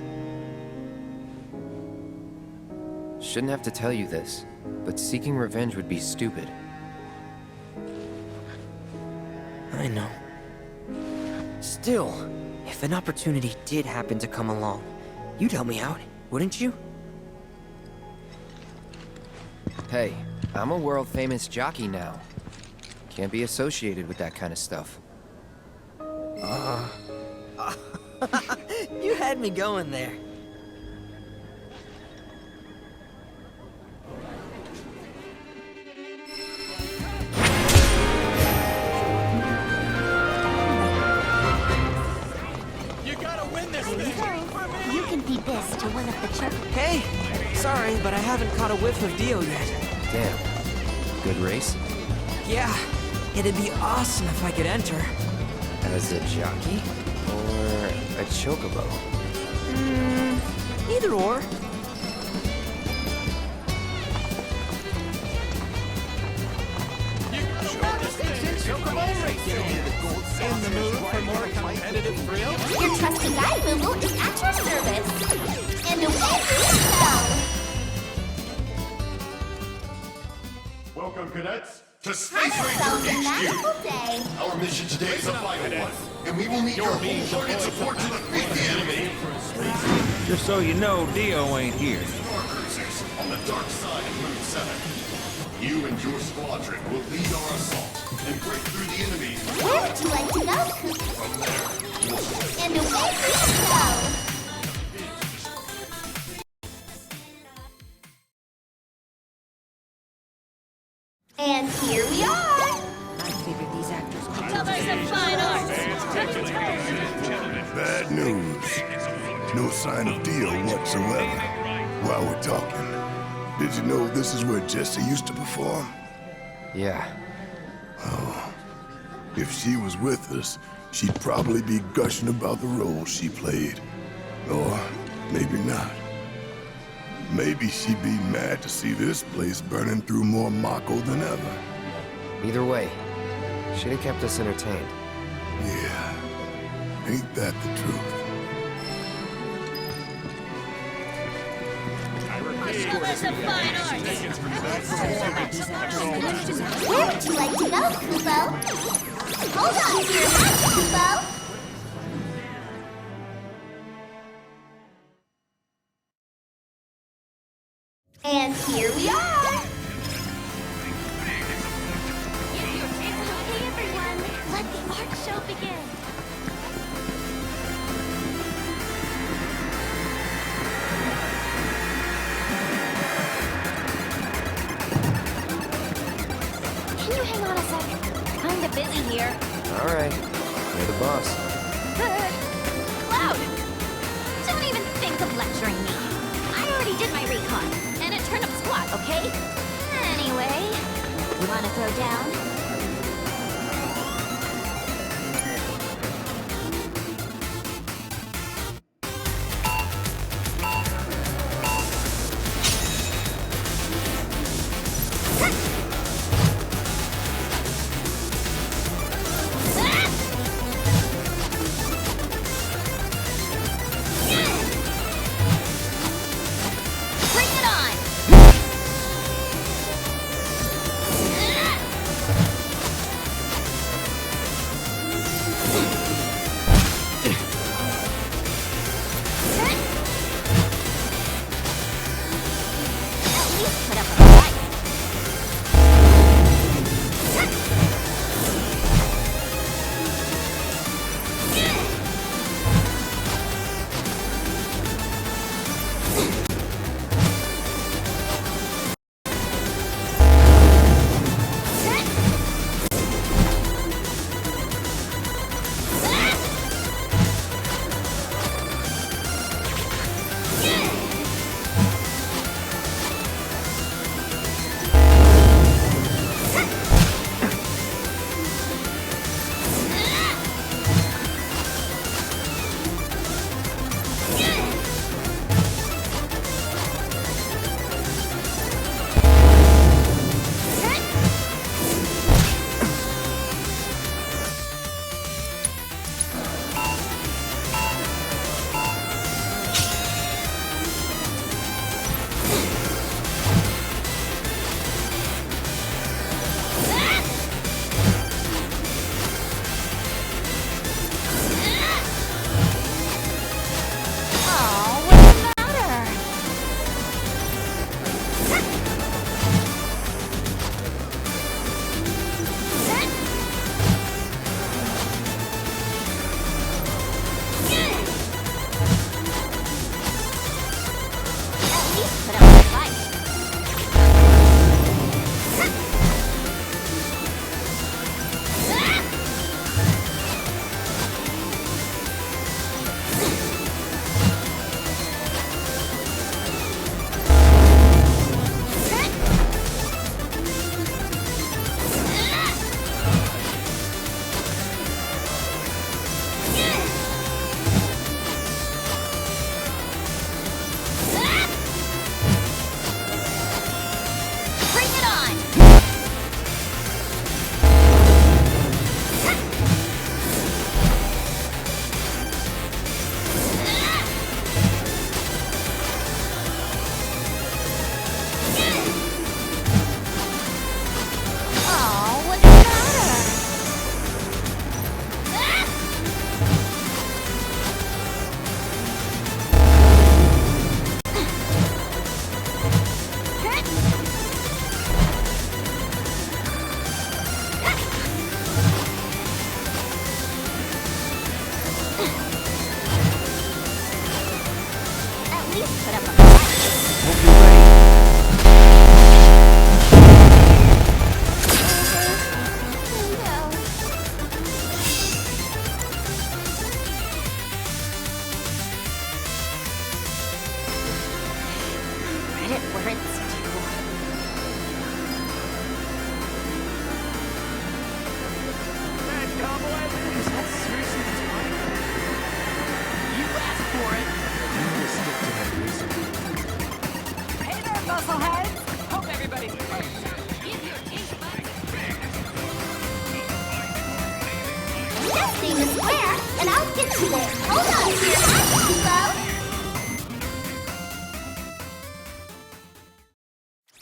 Shouldn't have to tell you this, but seeking revenge would be stupid. I know. Still, if an opportunity did happen to come along, you'd help me out, wouldn't you? Hey, I'm a world-famous jockey now. Can't be associated with that kind of stuff. You had me going there. You gotta win this thing! You can feed this to one of the children. Hey! Sorry, but I haven't caught a whiff of Dio yet. Damn. Good race? Yeah, it'd be awesome if I could enter. As a jockey? Or a chocobo? Either or. In the mood for more competitive thrills? Your trusty guide, Boo-Boo, is at your service. And away we go! Welcome, cadets, to Space Have yourselves a Ranger magical HQ. day. Our mission today is a vital one, and we will need your wholehearted support to defeat the enemy. Just so you know, Dio ain't here. Star cruisers on the dark side of Moon 7. You and your squadron will lead our assault and break through the enemy. Where would you like to go, Coop? From there, you will And away we go! And here we are! I figured these actors could Brothers of fine arts! Bad news. No sign of Dio whatsoever. While we're talking, did you know this is where Jessie used to perform? Yeah. Oh. If she was with us, she'd probably be gushing about the role she played. Or maybe not. Maybe she'd be mad to see this place burning through more Mako than ever. Either way, should have kept us entertained. Yeah. Ain't that the truth? Brothers of fine arts! Where would you like to go, Kubo? Hold on to your hat, Kubo! And here we are! Okay, everyone, let the art show begin! Can you Hang on a sec. Kinda busy here. Alright, you're the boss. Cloud! Don't even think of lecturing me. I already did my recon, and it turned up squat, okay? Anyway, you wanna throw down?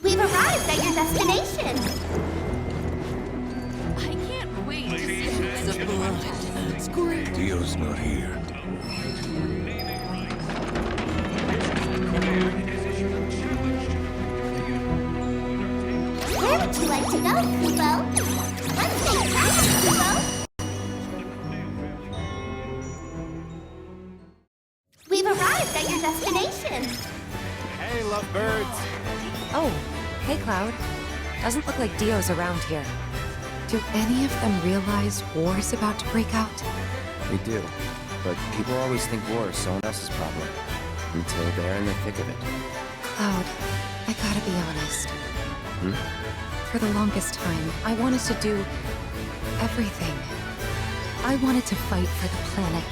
We've arrived at your destination. I can't wait to see the blood. It's great. Dio's not here. Where would you like to go, Kubo? Let's take time, Kubo. We've arrived at your destination. Hey, lovebirds. Oh, hey, Cloud. Doesn't look like Dio's around here. Do any of them realize war's about to break out? We do. But people always think war is someone else's problem. Until they're in the thick of it. Cloud, I gotta be honest. Hmm? For the longest time, I wanted to do everything. I wanted to fight for the planet,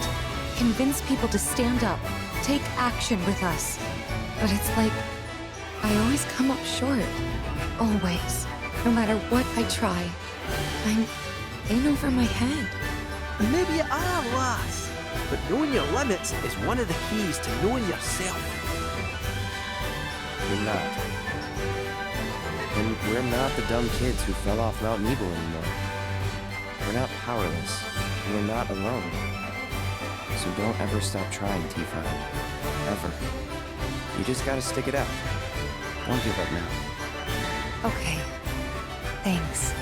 convince people to stand up, take action with us. But it's like, I always come up short. Always. No matter what I try, I'm in over my head. And maybe you are, lass. But knowing your limits is one of the keys to knowing yourself. You're not. And we're not the dumb kids who fell off Mount Eagle anymore. We're not powerless. And we're not alone. So don't ever stop trying, Tifa. Ever. You just gotta stick it out. Don't give up now. Okay. Thanks.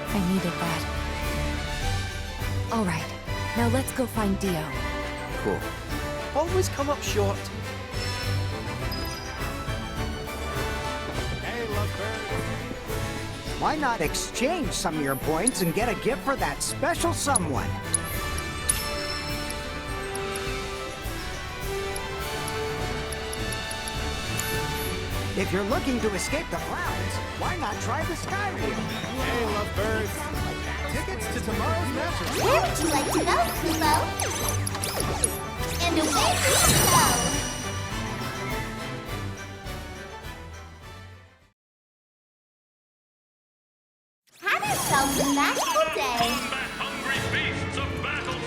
I needed that. All right. Now let's go find Dio. Cool. Always come up short. Hey, Lovebird. Why not exchange some of your points and get a gift for that special someone? If you're looking to escape the clouds, why not try the sky wheel? Hey, Lovebird. Tickets to tomorrow's matches. Where would you like to go, Kubo? And away we go! Have yourselves a magical day!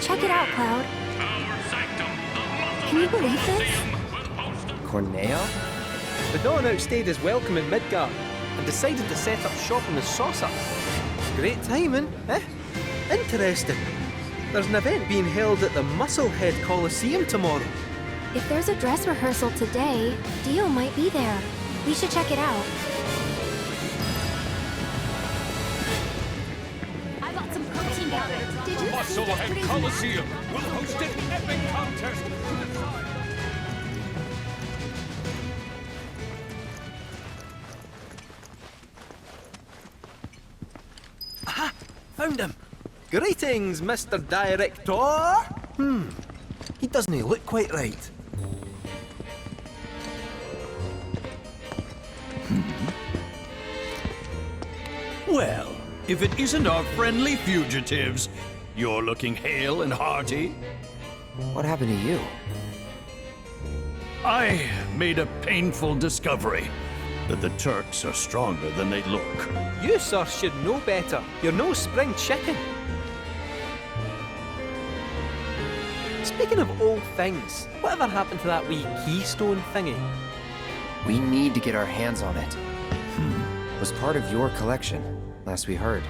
Check it out, Cloud. Can you believe this? Corneo? The Dawn outstayed his welcome in Midgard and decided to set up shop in the saucer. Great timing, eh? Interesting. There's an event being held at the Musclehead Coliseum tomorrow. If there's a dress rehearsal today, Dio might be there. We should check it out. I got some protein powder. Did you see that Musclehead Coliseum will host an epic contest to decide. Aha! Found him! Greetings, Mr. Director! He doesn't look quite right. Well, if it isn't our friendly fugitives, you're looking hale and hearty. What happened to you? I made a painful discovery that the Turks are stronger than they look. You, sir, should know better. You're no spring chicken. Speaking of old things, whatever happened to that wee keystone thingy? We need to get our hands on it. It was part of your collection, last we heard.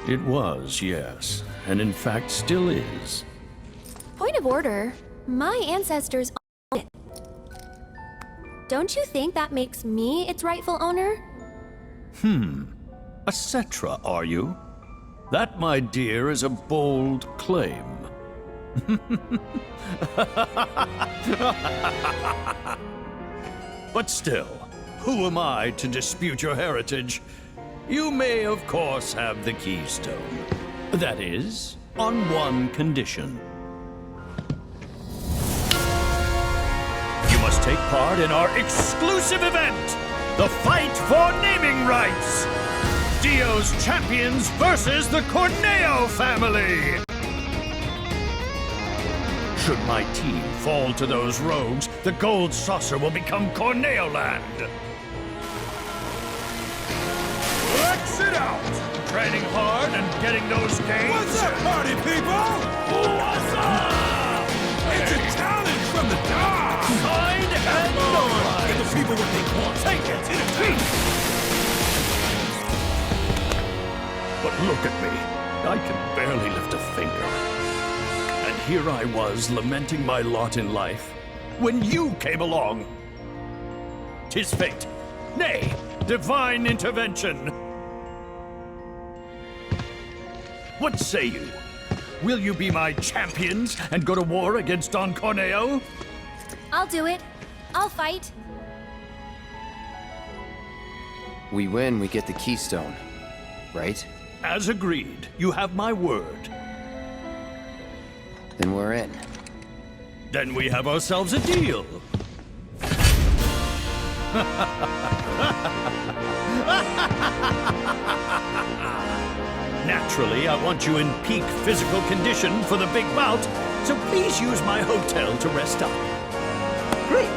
It was, yes. And in fact, still is. Point of order. My ancestors own it. Don't you think that makes me its rightful owner? A Cetra, are you? That, my dear, is a bold claim. But still, who am I to dispute your heritage? You may, of course, have the keystone. That is, on one condition. You must take part in our exclusive event, the Fight for Naming Rights! Dio's champions versus the Corneo family! Should my team fall to those rogues, the gold saucer will become Corneo land! Let's it out! Training hard and getting those gains? What's up, party people? What's up? It's a challenge from the top! Signed and notarized! Give the people what they want. Take it! But look at me. I can barely lift a finger. And here I was lamenting my lot in life when you came along. 'Tis fate. Nay, divine intervention. What say you? Will you be my champions and go to war against Don Corneo? I'll do it. I'll fight. We win, we get the keystone, right? As agreed. You have my word. Then we're in. Then we have ourselves a deal. Naturally, I want you in peak physical condition for the big bout, so please use my hotel to rest up. Great!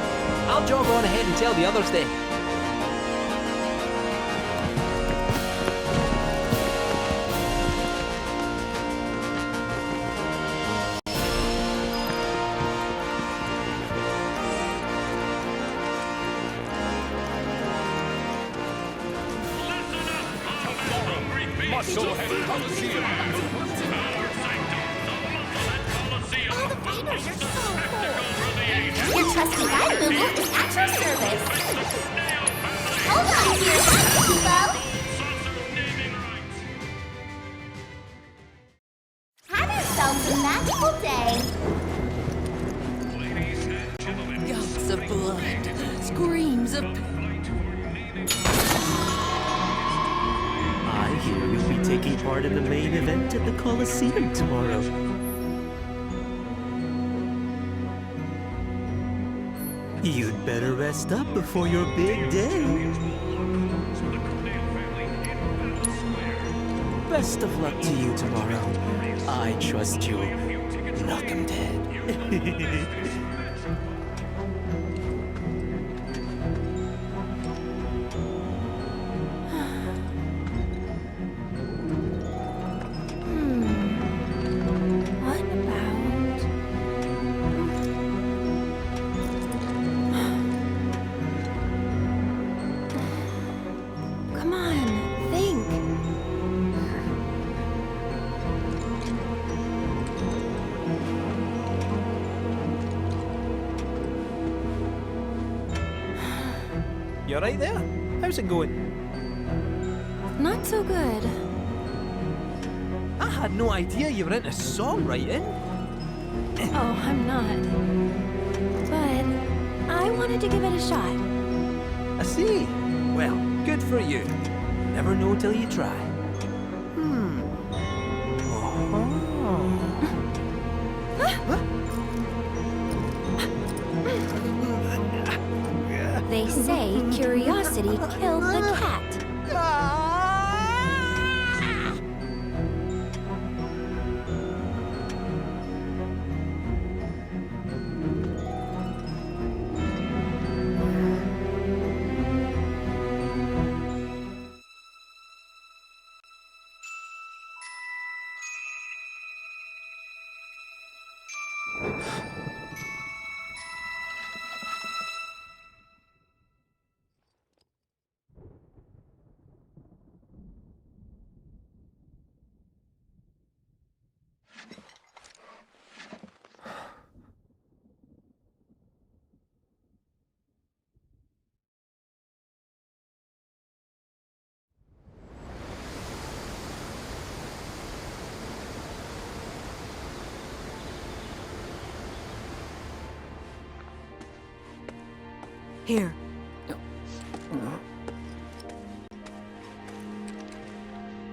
I'll jog on ahead and tell the others then. Musclehead Coliseum. All the fighters are so cool. Your trusty guide mover is at your service. Hold on to your butts, Kubo. Have yourselves a magical day. Yelps of blood, screams of I hear you'll be taking part in the main event at the Coliseum tomorrow. You'd better rest up before your big day. Best of luck to you tomorrow. I trust you'll knock 'em dead. You alright there? How's it going? Not so good. I had no idea you were into songwriting. Oh, I'm not. But I wanted to give it a shot. I see. Well, good for you. Never know till you try. They say curiosity killed the cat. Here.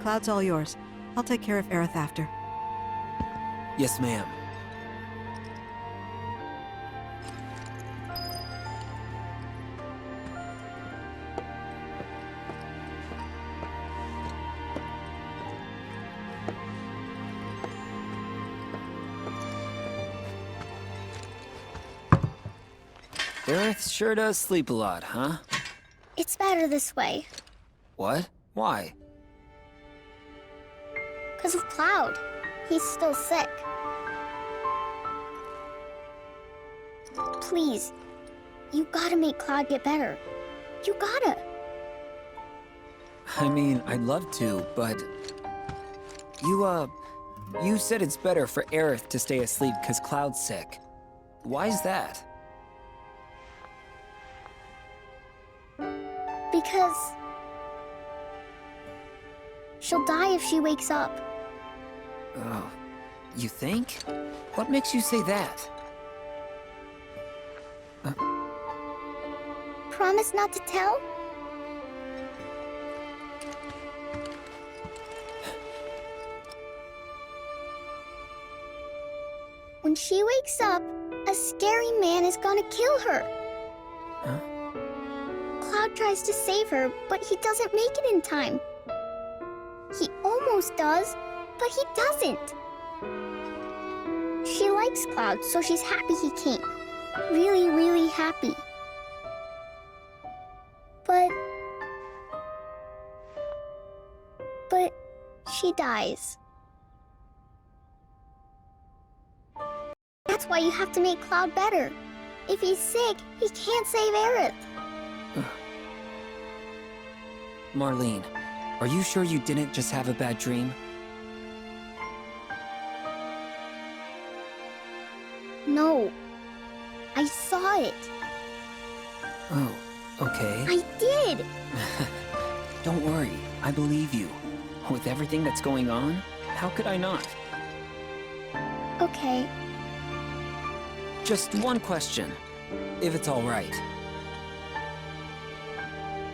Cloud's all yours. I'll take care of Aerith after. Yes, ma'am. Aerith sure does sleep a lot, huh? It's better this way. What? Why? Because of Cloud. He's still sick. Please, you gotta make Cloud get better. You gotta. I mean, I'd love to, but... You said it's better for Aerith to stay asleep because Cloud's sick. Why's that? Because she'll die if she wakes up. Oh, you think? What makes you say that? Promise not to tell? when she wakes up, a scary man is gonna kill her. Huh? Cloud tries to save her, but he doesn't make it in time. He almost does, but he doesn't. She likes Cloud, so she's happy he came. Really, really happy. But she dies. That's why you have to make Cloud better. If he's sick, he can't save Aerith. Marlene, are you sure you didn't just have a bad dream? No. I saw it. Oh, okay. I did! Don't worry, I believe you. With everything that's going on, how could I not? Okay. Just one question, if it's all right.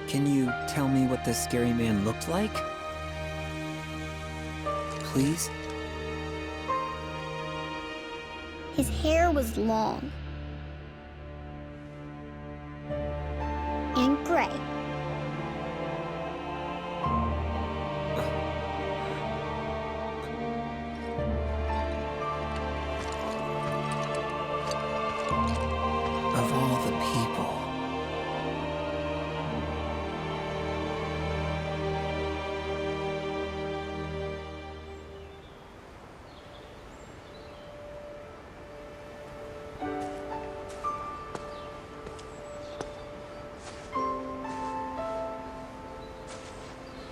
Can you tell me what this scary man looked like? Please? His hair was long. And gray. Of all the people.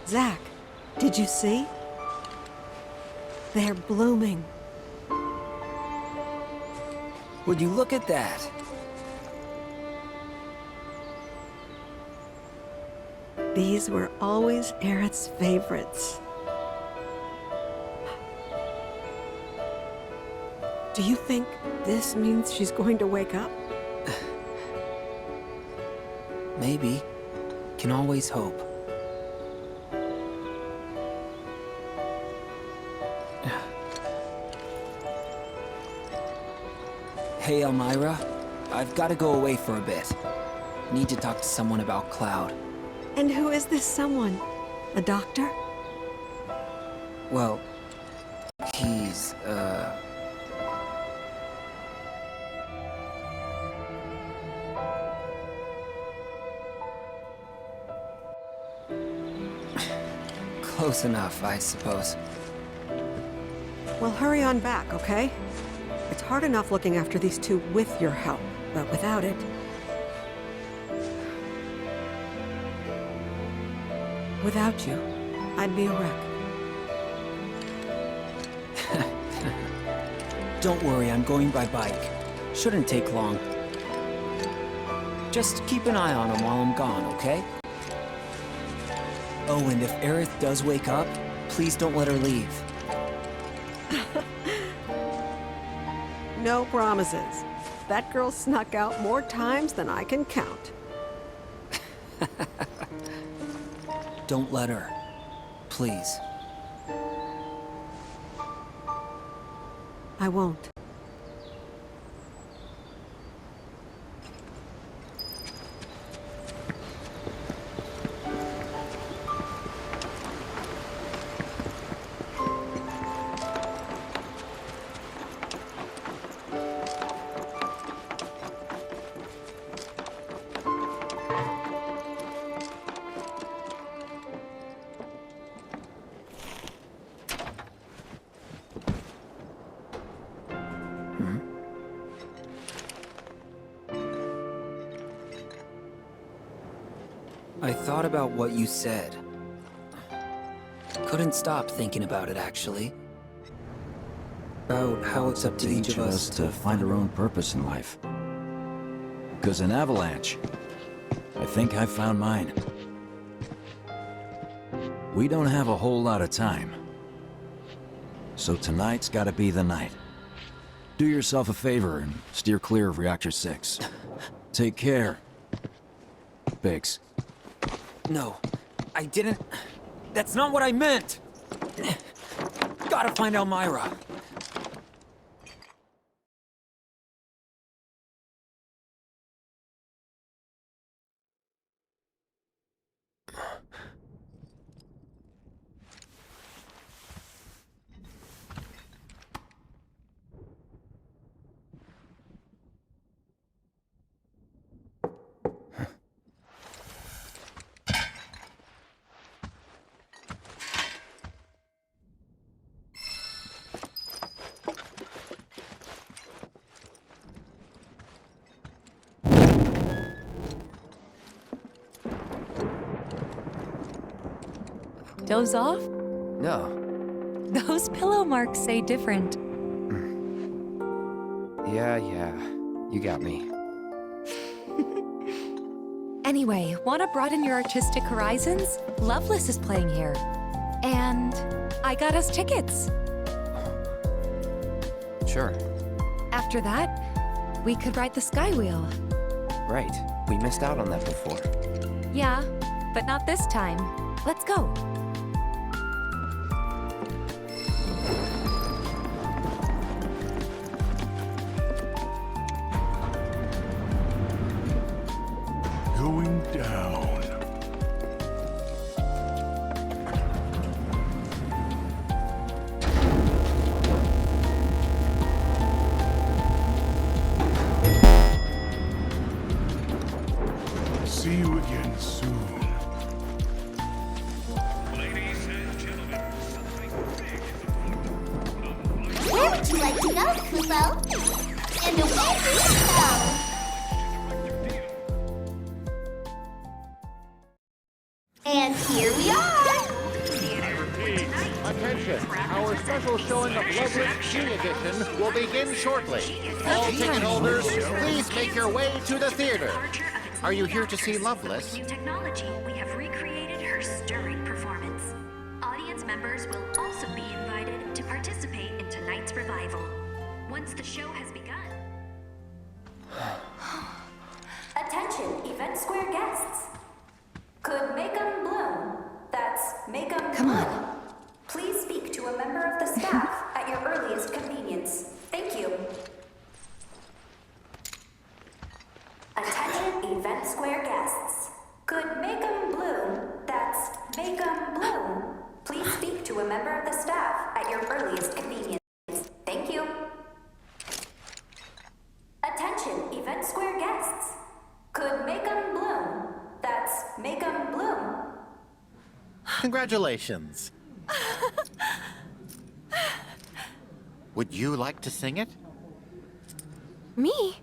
Zack, did you see? They're blooming. Would you look at that? These were always Aerith's favorites. Do you think this means she's going to wake up? Maybe. Can always hope. Hey, Elmira. I've got to go away for a bit. Need to talk to someone about Cloud. And who is this someone? A doctor? Well, he's, close enough, I suppose. Well, hurry on back, okay? It's hard enough looking after these two with your help, but without it... Without you, I'd be a wreck. Don't worry, I'm going by bike. Shouldn't take long. Just keep an eye on him while I'm gone, okay? Oh, and if Aerith does wake up, please don't let her leave. No promises. That girl snuck out more times than I can count. Don't let her. Please. I won't. I thought about what you said. Couldn't stop thinking about it, actually. About how it's up to each of us to find our own purpose in life. Because in Avalanche, I think I found mine. We don't have a whole lot of time. So tonight's gotta be the night. Do yourself a favor and steer clear of Reactor 6. Take care, Biggs. No, I didn't... That's not what I meant! Gotta find Elmira. Doze off? No. Those pillow marks say different. Yeah. You got me. Anyway, wanna broaden your artistic horizons? Loveless is playing here. And I got us tickets. Sure. After that, we could ride the Skywheel. Right. We missed out on that before. Yeah, but not this time. Let's go. Going down. See you again soon. Where would you like to go, Kupo? And away we go! And here we are! Attention! Our special showing of Loveless G Edition will begin shortly. All ticket holders, please make your way to the theater. Are you here to see Loveless? New technology, we have recreated her stirring performance. Audience members will also be invited to participate in tonight's revival. Once the show has begun. Attention, Event Square guests. Could make 'em bloom. That's make 'em Come bloom. on. Please speak to a member of the staff at your earliest convenience. Thank you. Attention, Event Square guests. Could make 'em bloom. That's make 'em bloom. Please speak to a member of the staff at your earliest convenience. Thank you. Attention, Event Square guests. Could make 'em bloom. That's make 'em bloom. Congratulations. Would you like to sing it? Me?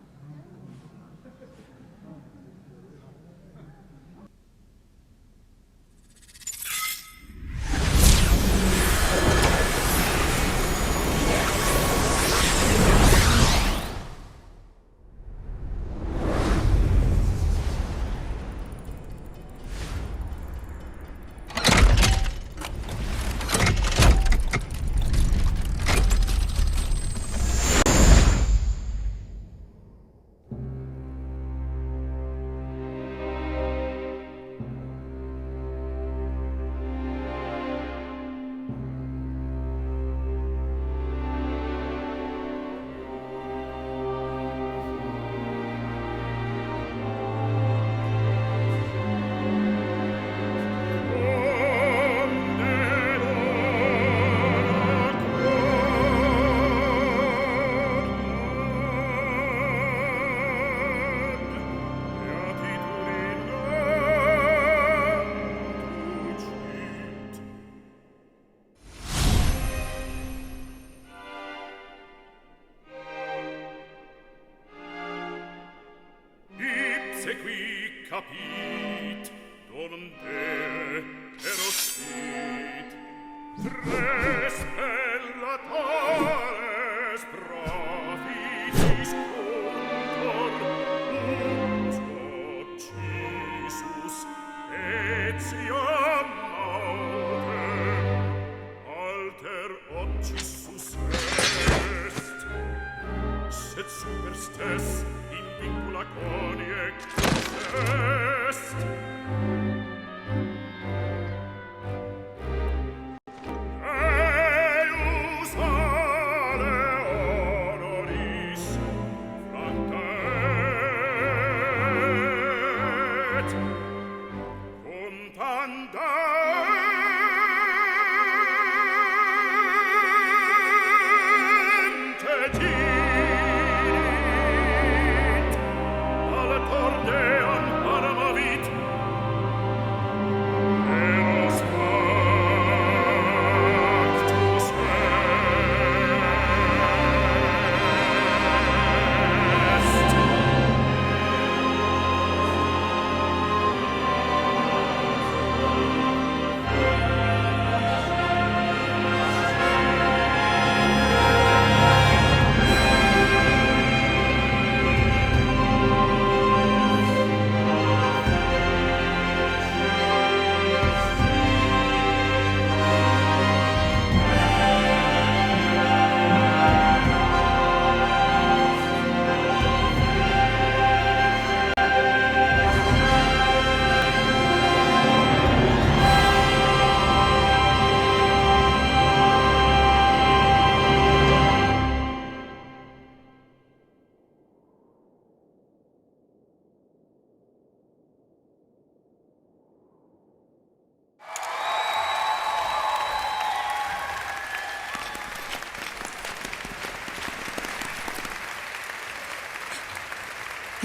Qui capit, donde erosit, tres bellatores profitis contor, uns occisus, etiam autem, alter occisus est, sed superstes in vincula coniec est. Eius ale honoris frontet, contandente dit, alle tordean param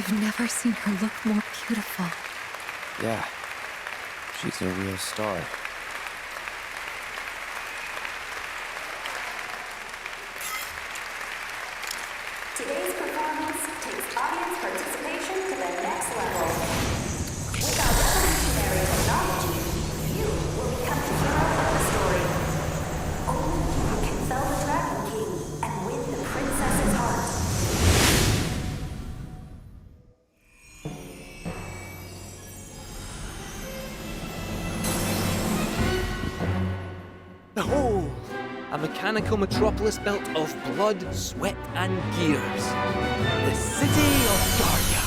I've never seen her look more beautiful. Yeah, she's a real star. Today's performance takes audience participation to the next level. With our revolutionary technology, you will become the hero of the story. Only you can fell the Dragon King and win the princess's heart. Behold, a mechanical metropolis built of blood, sweat, and gears. The city of Daria.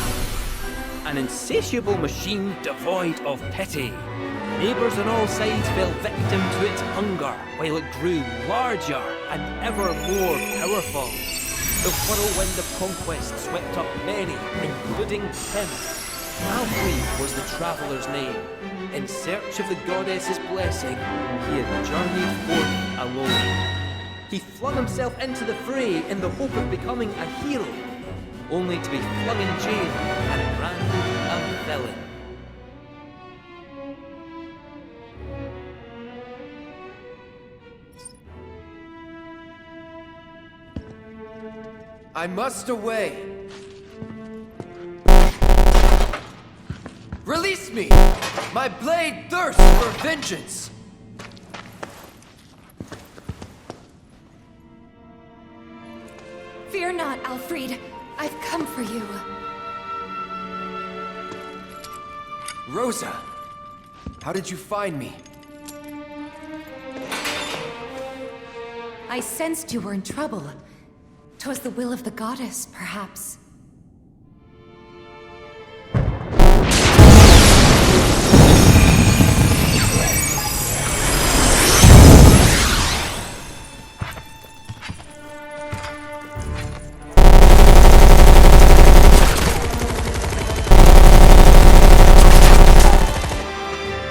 An insatiable machine devoid of pity. Neighbours on all sides fell victim to its hunger, while it grew larger and ever more powerful. The whirlwind of conquest swept up many, including him. Alfred was the traveller's name. In search of the goddess's blessing, he had journeyed forth alone. He flung himself into the fray in the hope of becoming a hero, only to be flung in jail and branded a villain. I must away. Release me! My blade thirsts for vengeance! Fear not, Alfred. I've come for you. Rosa, how did you find me? I sensed you were in trouble. 'Twas the will of the goddess, perhaps.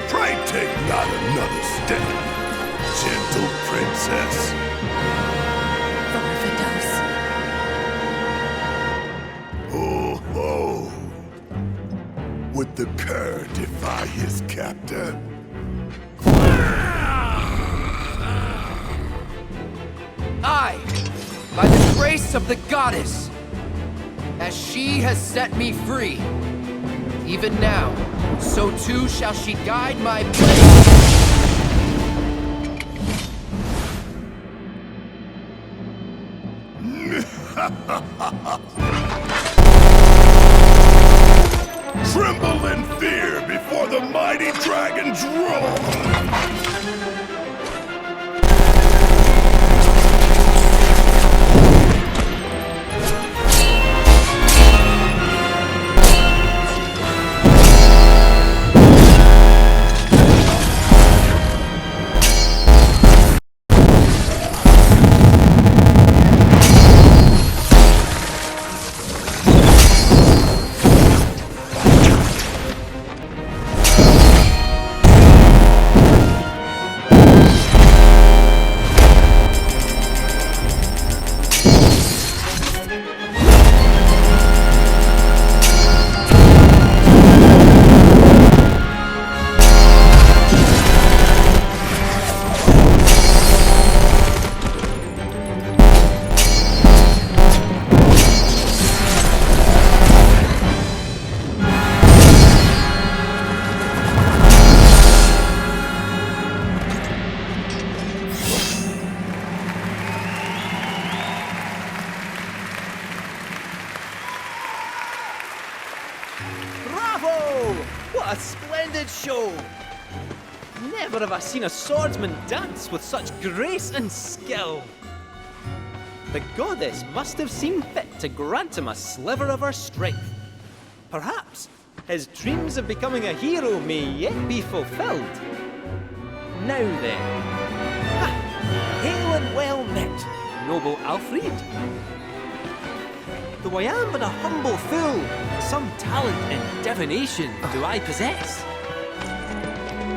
Pray take not another step, gentle princess. Oh, oh. Would the cur defy his captor? I, by the grace of the goddess, as she has set me free, even now, so too shall she guide my blade. Tremble in fear before the mighty dragon's roar! Bravo! What a splendid show! Never have I seen a swordsman dance with such grace and skill. The goddess must have seen fit to grant him a sliver of her strength. Perhaps his dreams of becoming a hero may yet be fulfilled. Now then, hail and well met, noble Alfred. Though I am but a humble fool, some talent in divination do I possess.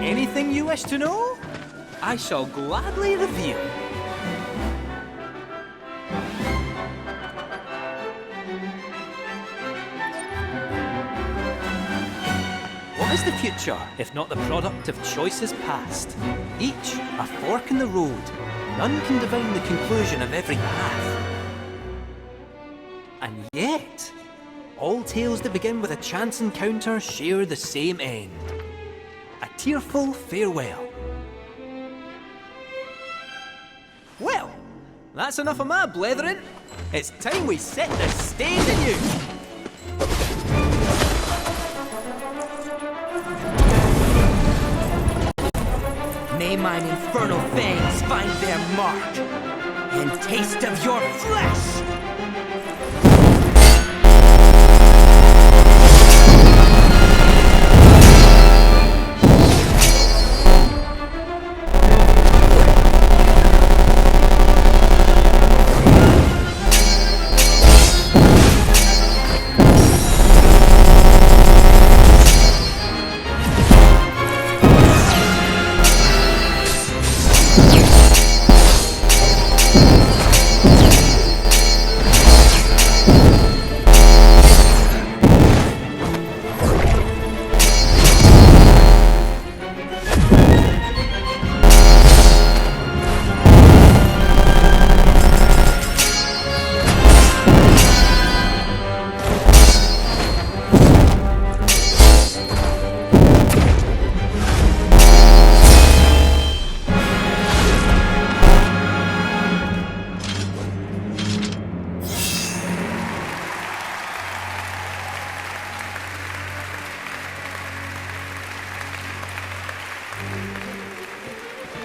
Anything you wish to know, I shall gladly reveal. is the future, if not the product of choices past? Each a fork in the road. None can divine the conclusion of every path. And yet, all tales that begin with a chance encounter share the same end. A tearful farewell. Well, that's enough of my blethering. It's time we set the stage anew. May mine infernal fangs find their mark, and taste of your flesh!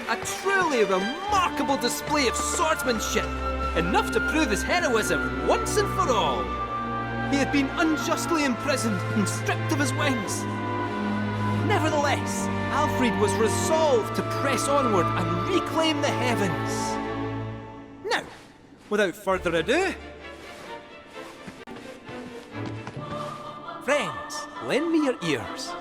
A truly remarkable display of swordsmanship, enough to prove his heroism once and for all. He had been unjustly imprisoned and stripped of his wings. Nevertheless, Alfred was resolved to press onward and reclaim the heavens. Now, without further ado, friends, lend me your ears.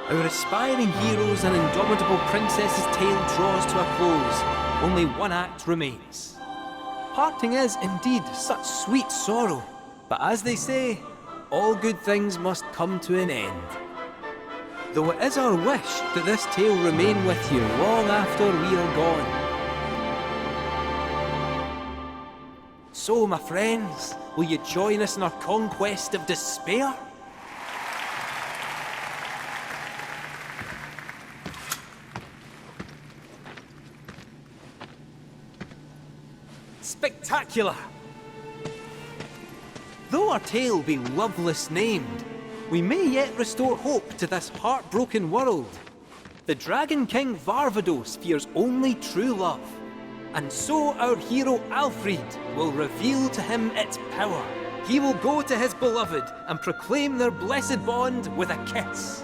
Our aspiring heroes and indomitable princess's tale draws to a close. Only one act remains. Parting is indeed such sweet sorrow, but as they say, all good things must come to an end. Though it is our wish that this tale remain with you long after we are gone. So, my friends, will you join us in our conquest of despair? Spectacular! Though our tale be loveless named, we may yet restore hope to this heartbroken world. The Dragon King Varvados fears only true love, and so our hero Alfred will reveal to him its power. He will go to his beloved and proclaim their blessed bond with a kiss.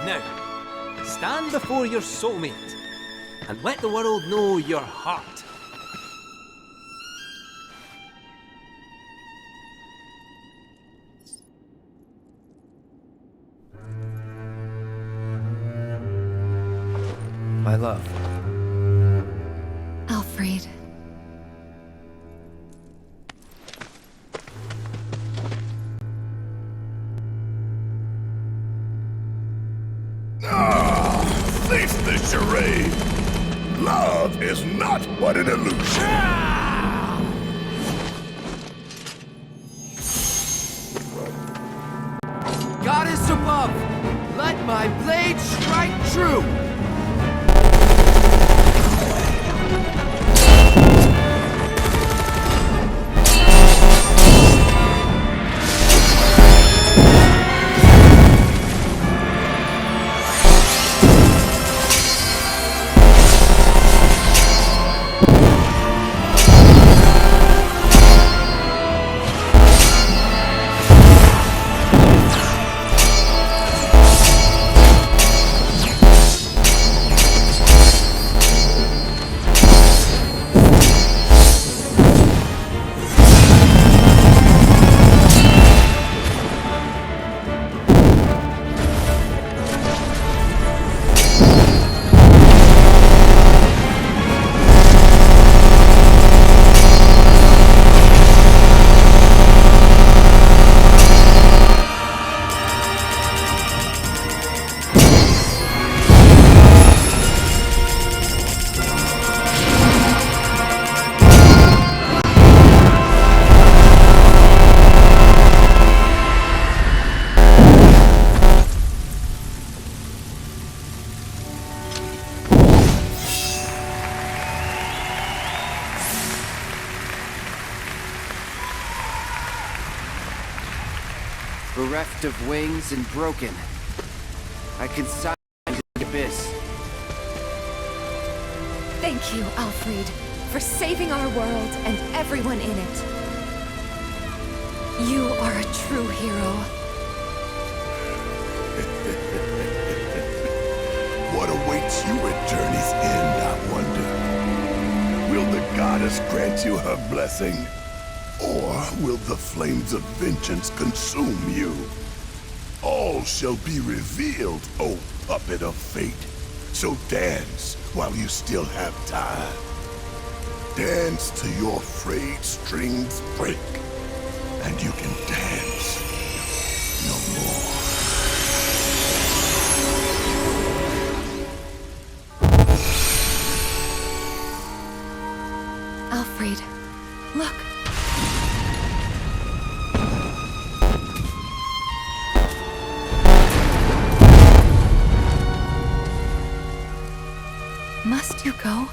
Now, stand before your soulmate and let the world know your heart. My love. Alfred. Cease this charade! Love is not but an illusion! Goddess above, let my blade strike true! bereft of wings and broken, I consigned to the abyss. Thank you, Alfred, for saving our world and everyone in it. You are a true hero. What awaits you at Journey's End, I wonder? Will the goddess grant you her blessing? Or will the flames of vengeance consume you? All shall be revealed, O puppet of fate. So dance while you still have time. Dance till your frayed strings break, and you can dance no more. Alfred, look. Must you go?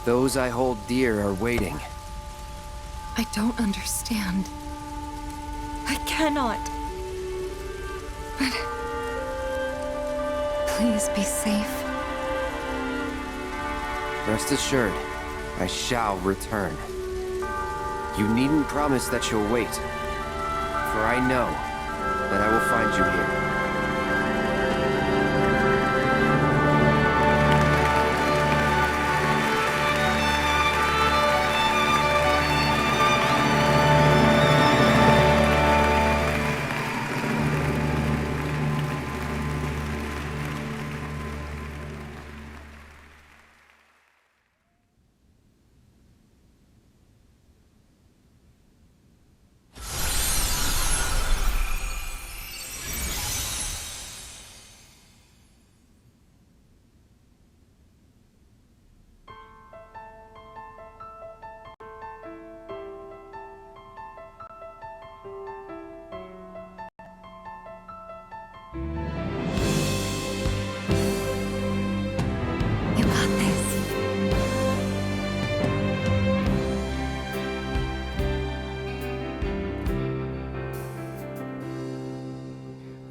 Those I hold dear are waiting. I don't understand. I cannot. But please be safe. Rest assured, I shall return. You needn't promise that you'll wait, for I know that I will find you here.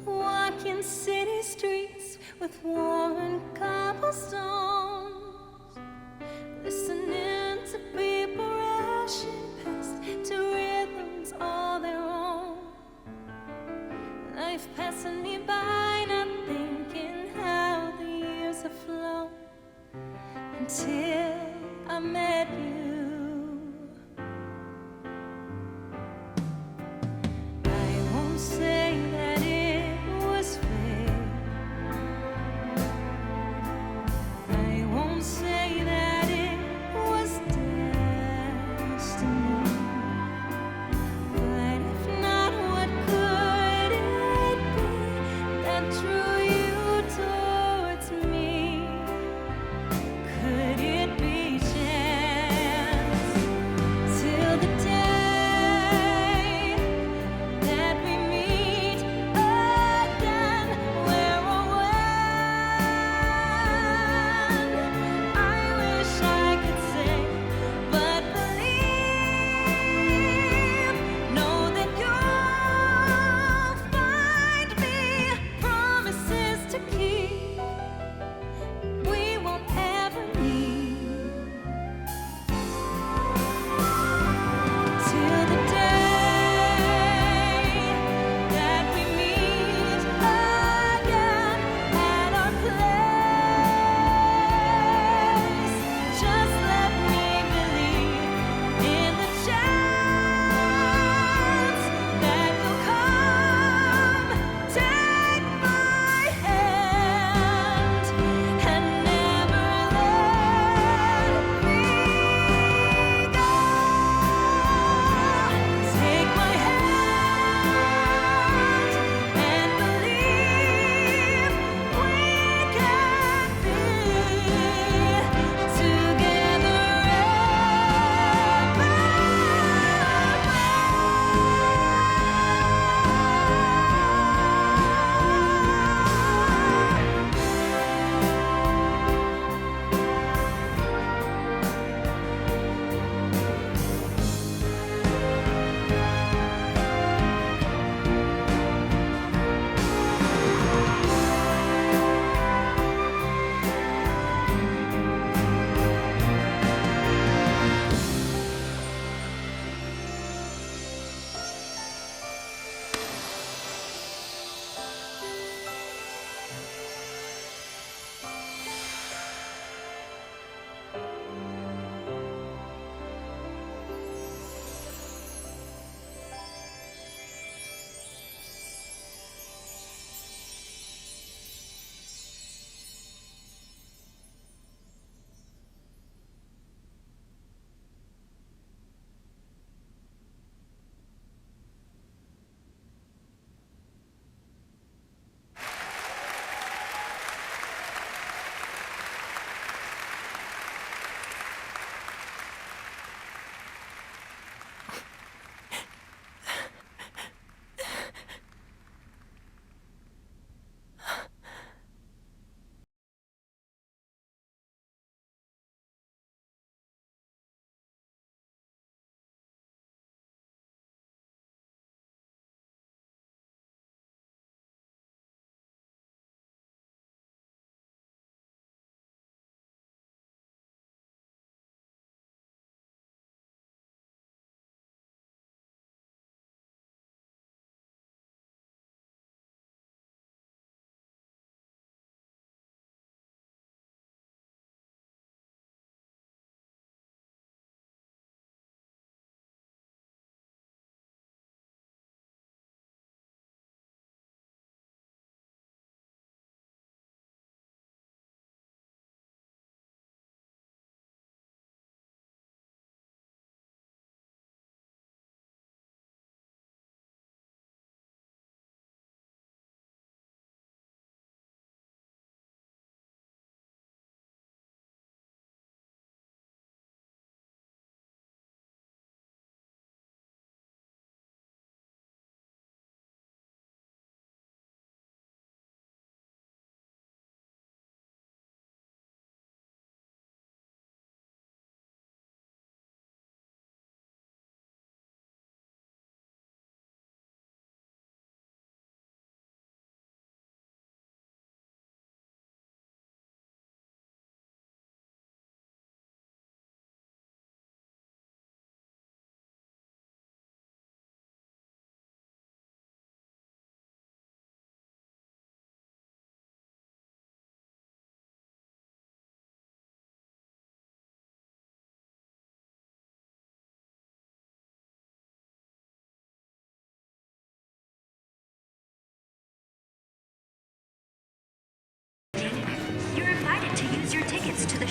Walking city streets with worn cobblestones, listening to people rushing past to rhythms all their own. Life passing me by, not thinking how the years have flown until I met you. I won't say that it was fair. I won't say that it was destiny. But if not, what could it be that drew you towards me? Could it be chance?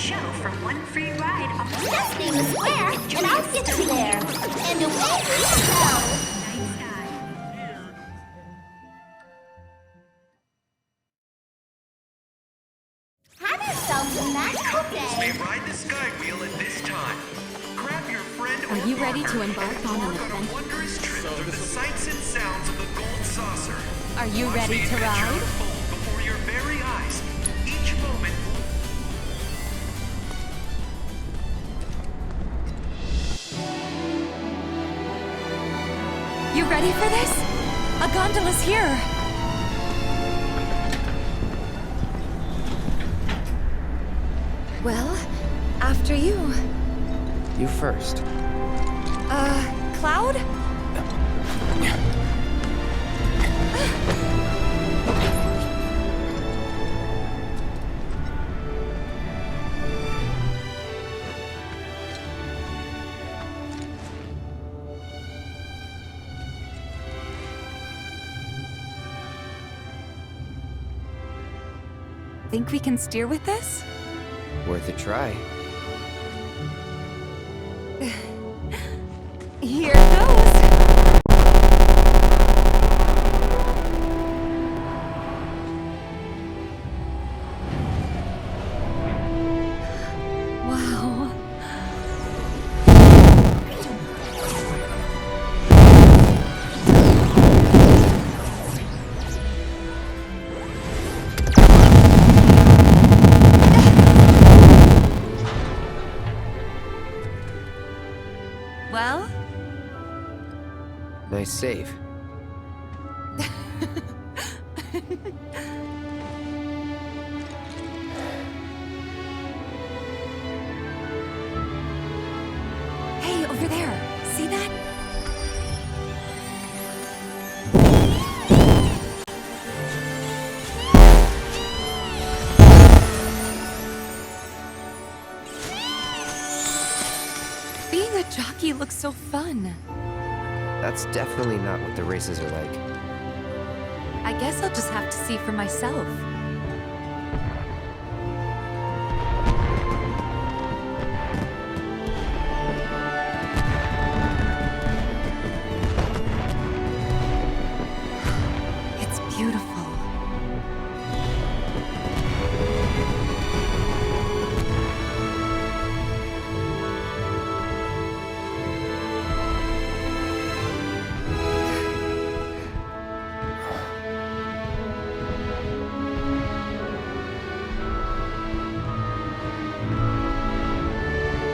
show for one free ride on the Just name a square, and I'll get you there. And away we go. Have yourselves a magical May day. ride the sky wheel at this time. Grab your friend Are or you ready to partner embark and on an embark on a adventure? wondrous trip through the sights and sounds of the Gold Saucer. Are you Watch ready the to adventure ride? unfold before your very eyes. Each moment You ready for this? A gondola's here. Well, after you. You first. Cloud? Think we can steer with this? Worth a try. Here goes! Wow. Well? Nice save. Hey, over there. See that? Being a jockey looks so fun. That's definitely not what the races are like. I guess I'll just have to see for myself. It's beautiful.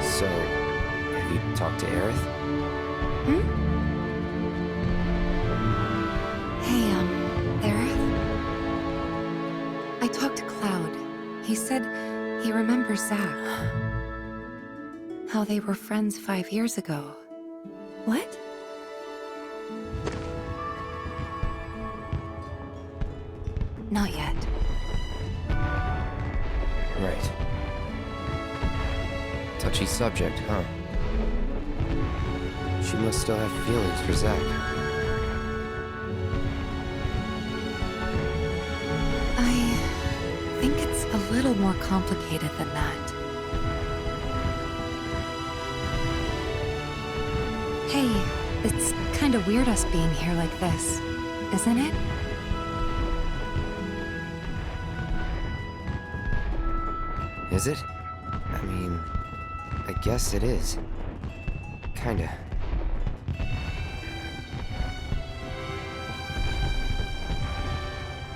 So, have you talked to Aerith? Hey, Aerith? I talked to Cloud. He said he remembers Zack. How they were friends 5 years ago. What? Not yet. Right. Touchy subject, huh? She must still have feelings for Zack. I think it's a little more complicated than that. Hey, it's kind of weird us being here like this, isn't it? Is it? I mean, I guess it is. Kinda.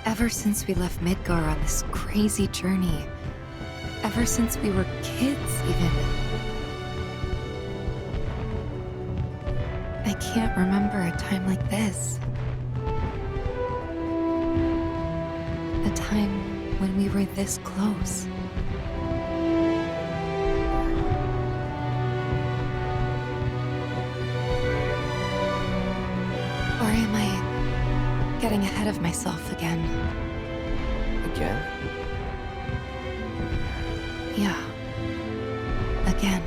Ever since we left Midgar on this crazy journey, ever since we were kids, even, I can't remember a time like this. A time when we were this close. Or am I getting ahead of myself again? Again? Yeah. Again.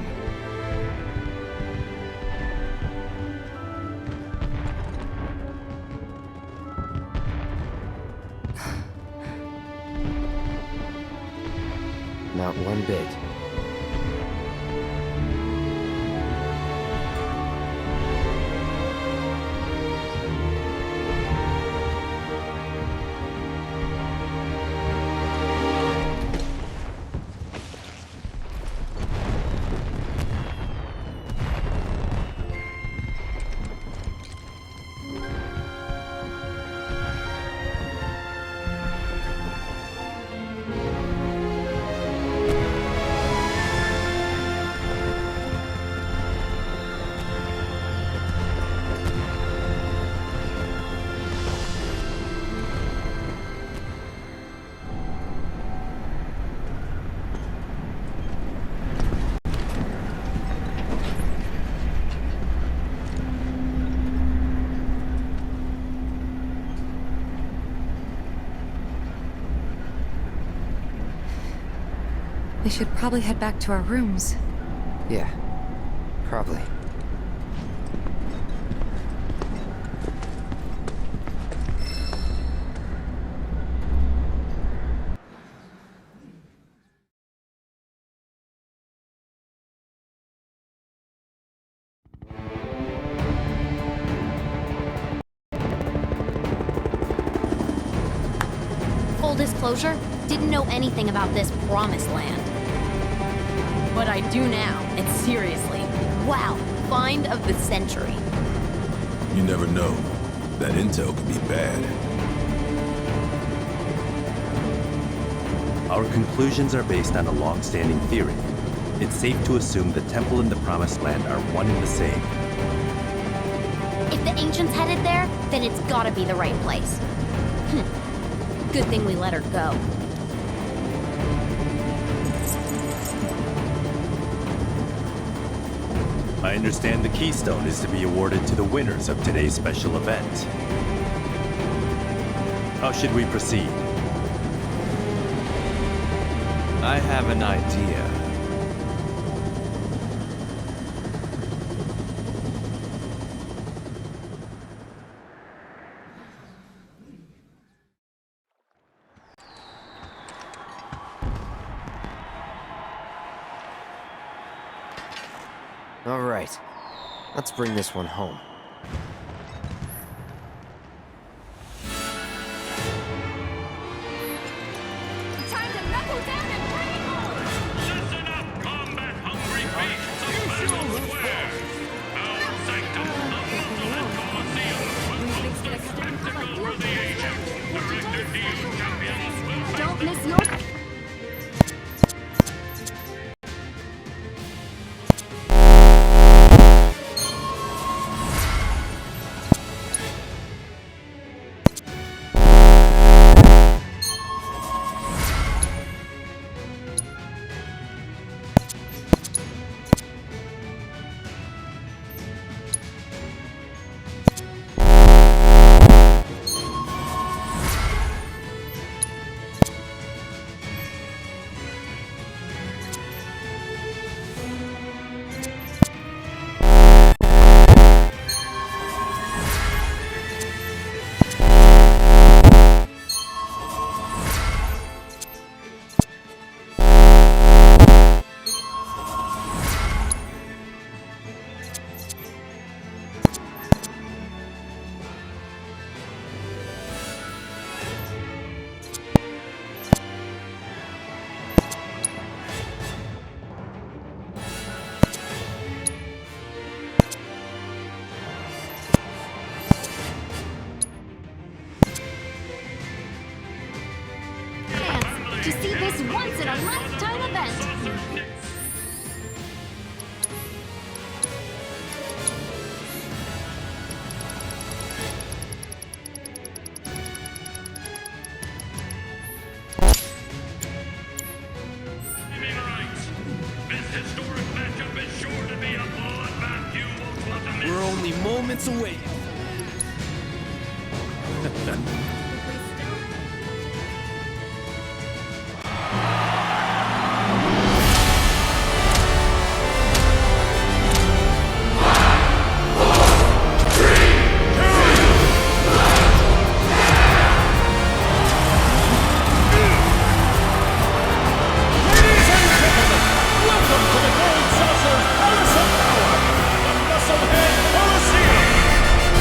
Not one bit. We should probably head back to our rooms. Yeah, probably. Full disclosure, didn't know anything about this promised land. But I do now, and seriously, wow, find of the century. You never know. That intel could be bad. Our conclusions are based on a long-standing theory. It's safe to assume the temple and the Promised Land are one and the same. If the ancients headed there, then it's gotta be the right place. Good thing we let her go. I understand the Keystone is to be awarded to the winners of today's special event. How should we proceed? I have an idea. All right, let's bring this one home. Time to knuckle down and bring it home! Listen up, combat-hungry beasts of Battle Square! Our sanctum, the Muslim Colosseum, will host a spectacle for the ages. Director Deal champions will face Don't miss your... to see this once-in-a-lifetime event. We're only moments away. Musclehead Coliseum!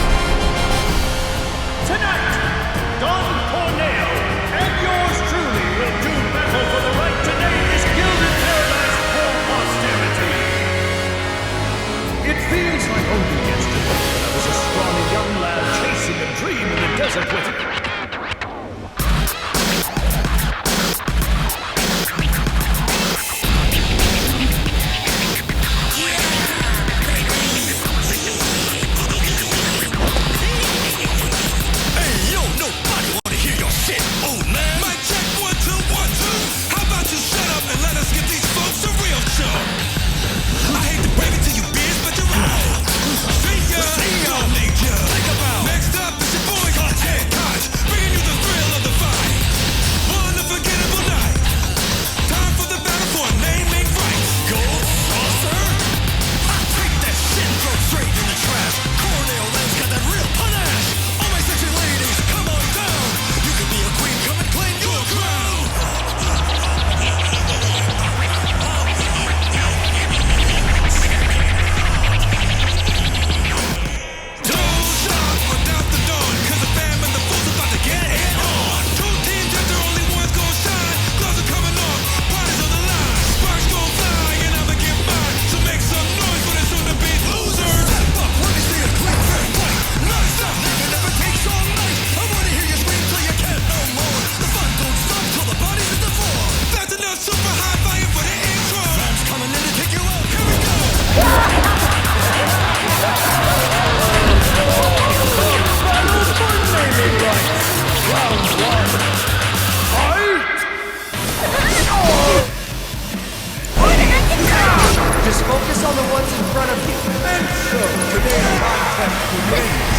on the ones in front of you. And so, today's contest begins.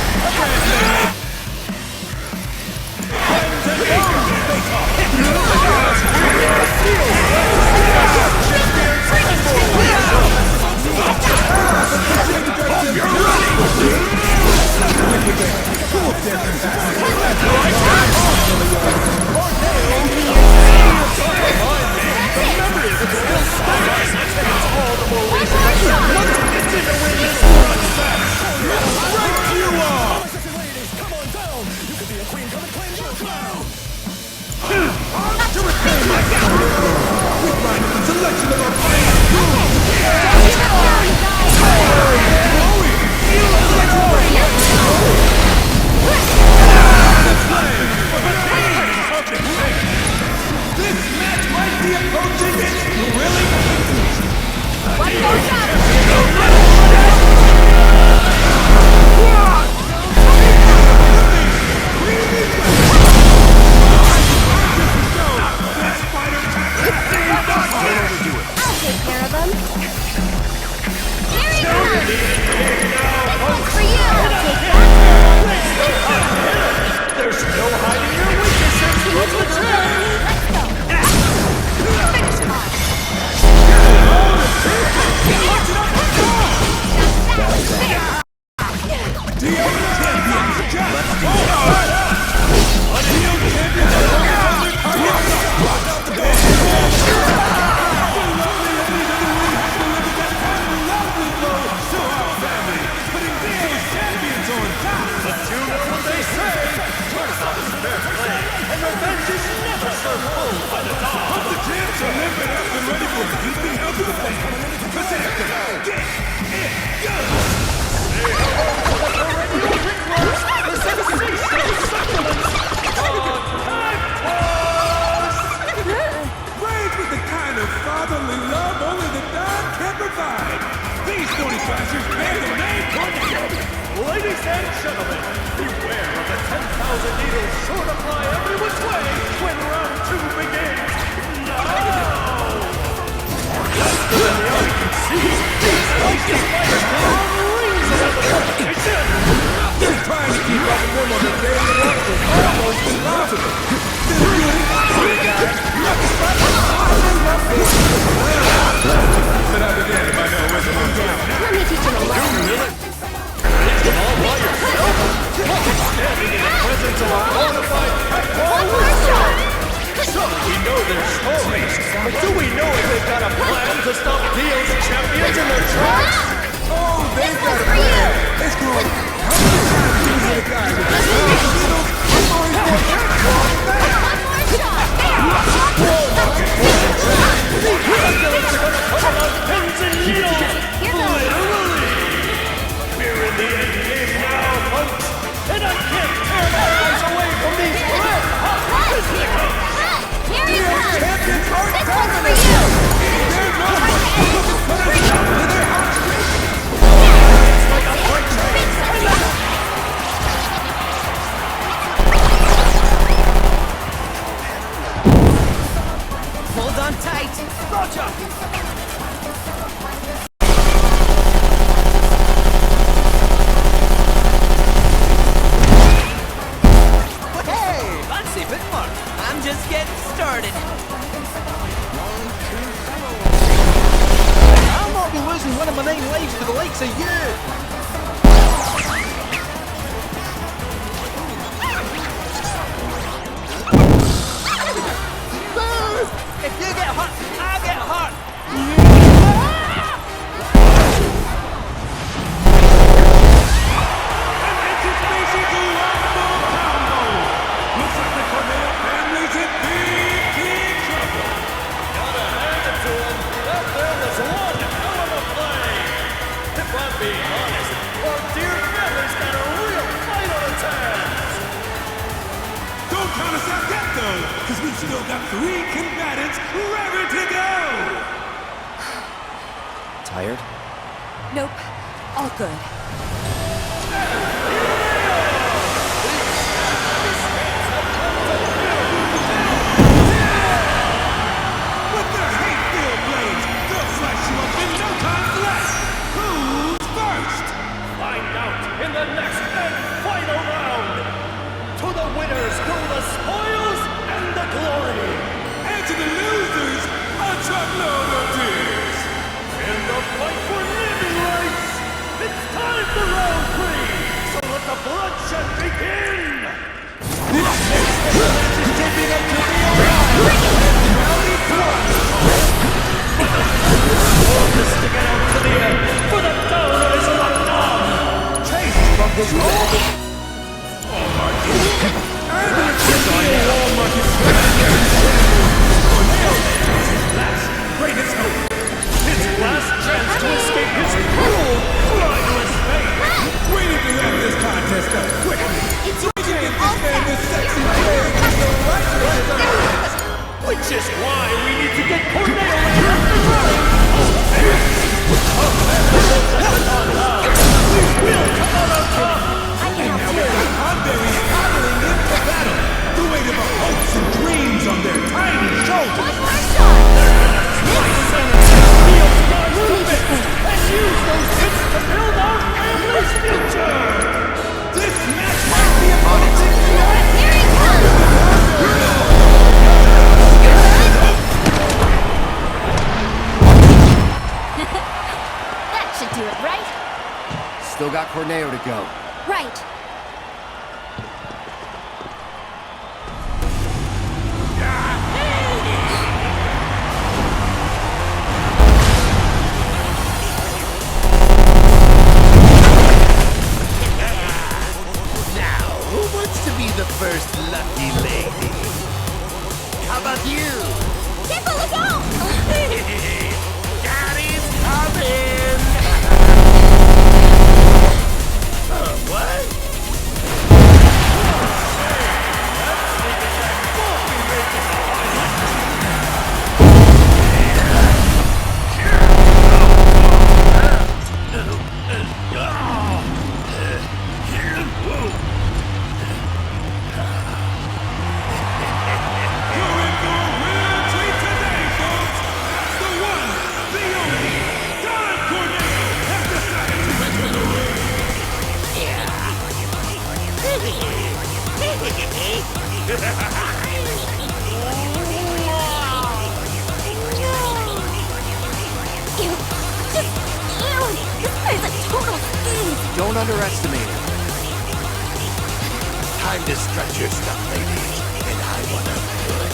Friends and foes face off. Ladies and gentlemen, beware of the 10,000 needles sure to fly every which way when round 2 begins. Now! Faster than the eye can see, these feisty spiders can run rings around the competition. Trying to keep up with them on the daily walk is almost impossible. But I began if I know where the one's going. Let me teach him a lesson. All by yourself? Standing in the presence of a qualified So we know their stories, but do we know if they've got a plan to stop Dio's champions in their tracks? Oh, they've got a plan. It's called how many times do you guys pins and needles! Literally! We're in the end game now, folks! And I can't tear my eyes away from these red-hot fisticuffs! Here he comes! This one's for you! Hold on tight! Roger! Hey! Fancy bit more! I'm just getting started! I'll not be losing one of my 9 lives to the likes of you! If you get hurt, I get hurt! Looks like the Cornell family's in big trouble. Gotta hand it to him. That there was one hell of a play. If I'm being honest, our dear family's got a real fight on its hands. Don't count us out yet, though, because we've still got 3 combatants ready to go! Tired? Nope. All good. With their hate-filled blades, they'll slice you up in no time flat! stuff quickly. It's your turn. Get this man this sexy pig in the right weather. Which is why we need to get Cornelio off the ground. We will come out on top. And now we got Conberries paddling into battle, the weight of our hopes and dreams on their tiny shoulders. And use those hits to build our family's future. This match might be a politic. Here he comes! That should do it, right? Still got Corneo to go. Right. Now, who wants to be the first lucky lady? How about you? Tipple, look out! Daddy's coming! What? Don't underestimate it. Time to stretch your stuff, ladies. And I want a good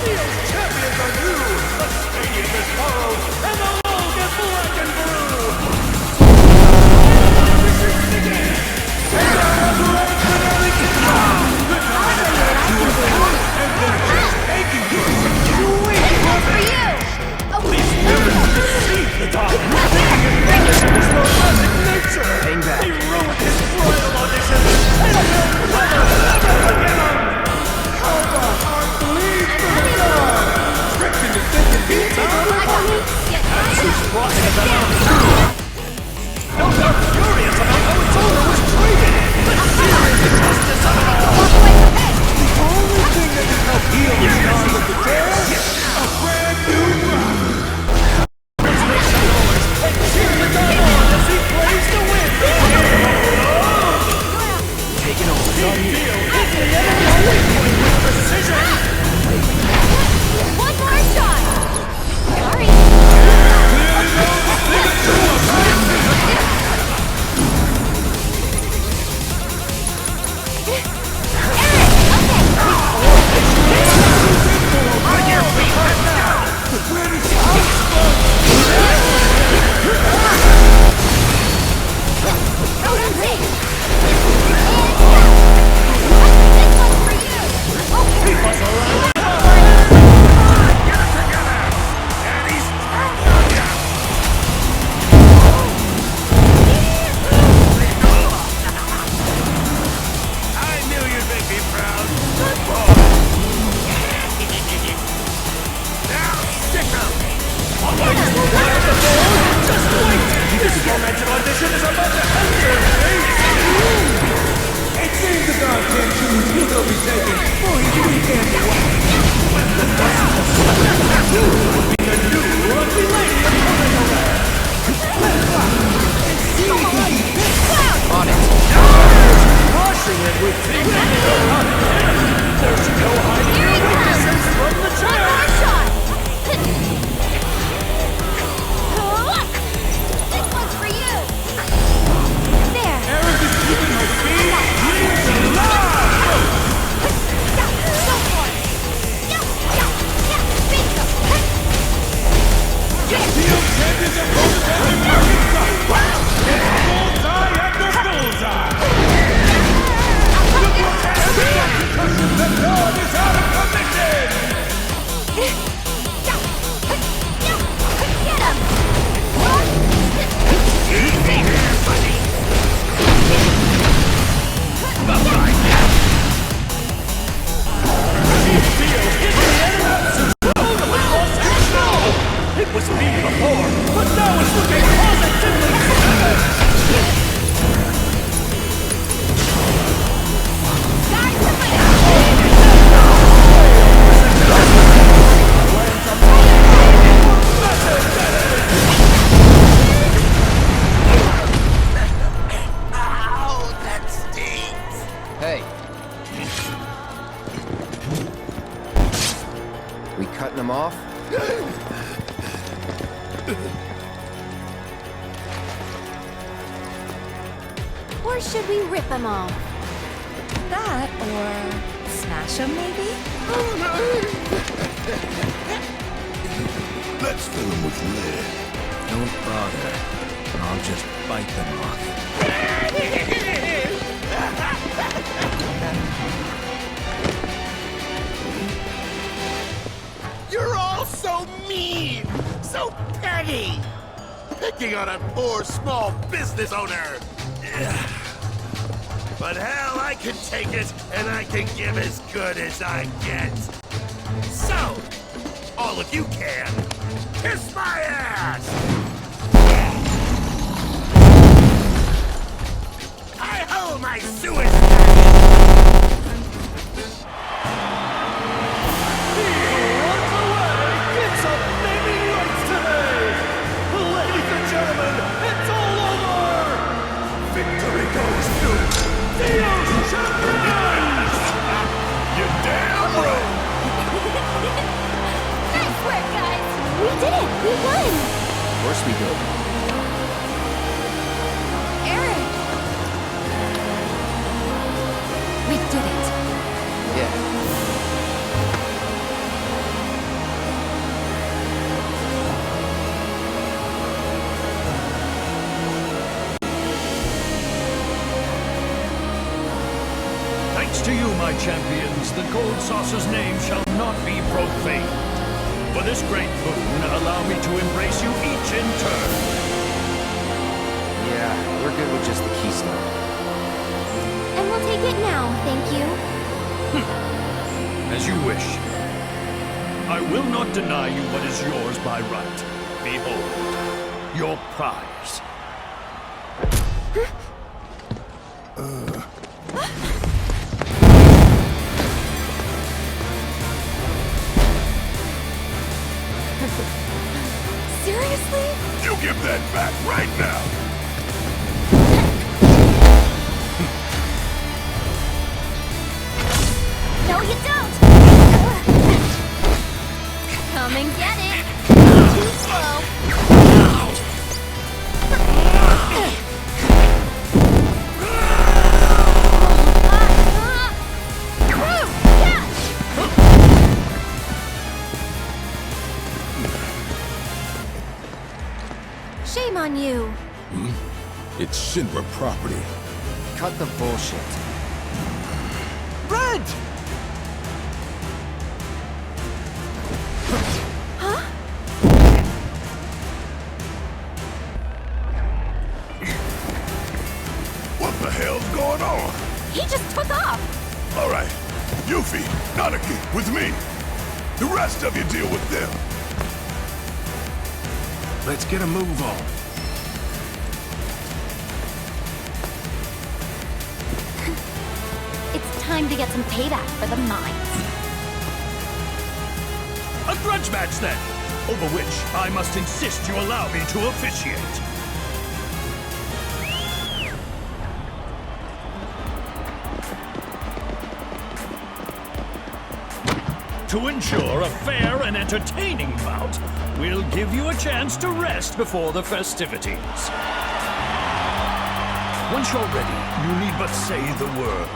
Neo's champions are you! The stadium is borrowed, and the load is black and blue! Please never deceive the dog! His romantic nature! Hang back. He ruined his royal audition, and he'll never forget him! How the heart bleeds for the dog! Tricked into thinking he's a ripper! That's who's brought him the mountain! No, they're furious about how its owner was treated! The serious justice of it all! The only thing that can help heal this dog with the tail, a brand new ride. And cheer the dog on as he plays to win! Take it over. Done deal! Hit the enemy weak point with precision! One more shot! Sorry. I knew you'd make me proud. Now, stick 'em! Ladies were wild before! Just wait! This romantic audition is about to enter phase 2! It seems the dog can't choose who they'll be taking for his weekend away. The new lucky lady of Cornelio! On it. Crushing it with dignity! There's no hiding your weaknesses from the chair! One more shot! This one's for you! There! Eric is keeping her feet alive! Go for it! Bingo! The intended opponent has been marking sight! It's bullseye after bullseye! The dog is out of commission! Get him! Easy there, buddy. It was me before, but now it's looking positively savage! Ow, that stings! Hey. We cutting them off? Or should we rip them off? That, or smash them, maybe? Let's fill them with lead. Don't bother. I'll just bite them off. You're all so mean! So petty! Picking on a poor small business owner! But hell, I can take it, and I can give as good as I get. So, all of you can, kiss my ass! Hi-ho, my suicide! It's a naming rights today! Ladies and gentlemen, it's all over! Victory goes to Dio's champions! You're damn right! Nice work, guys! We did it! We won! Of course we did. Eric! We did it. Yeah. Thanks to you, my champions, the Gold Saucer's name shall not be profaned. For this great boon, allow me to embrace you each in turn. Yeah, we're good with just the keystone. And we'll take it now, thank you. As you wish. I will not deny you what is yours by right. Behold, your prize. Seriously? You give that back right now! No, you don't! Come and get it! Too slow! Shame on you. It's Shinra property. Cut the bullshit. Red! Huh? What the hell's going on? He just took off. All right, Yuffie, Nanaki, with me. The rest of you deal with them. Let's get a move on. It's time to get some payback for the mines. A grudge match, then, over which I must insist you allow me to officiate. To ensure a fair and entertaining bout, we'll give you a chance to rest before the festivities. Once you're ready, you need but say the word.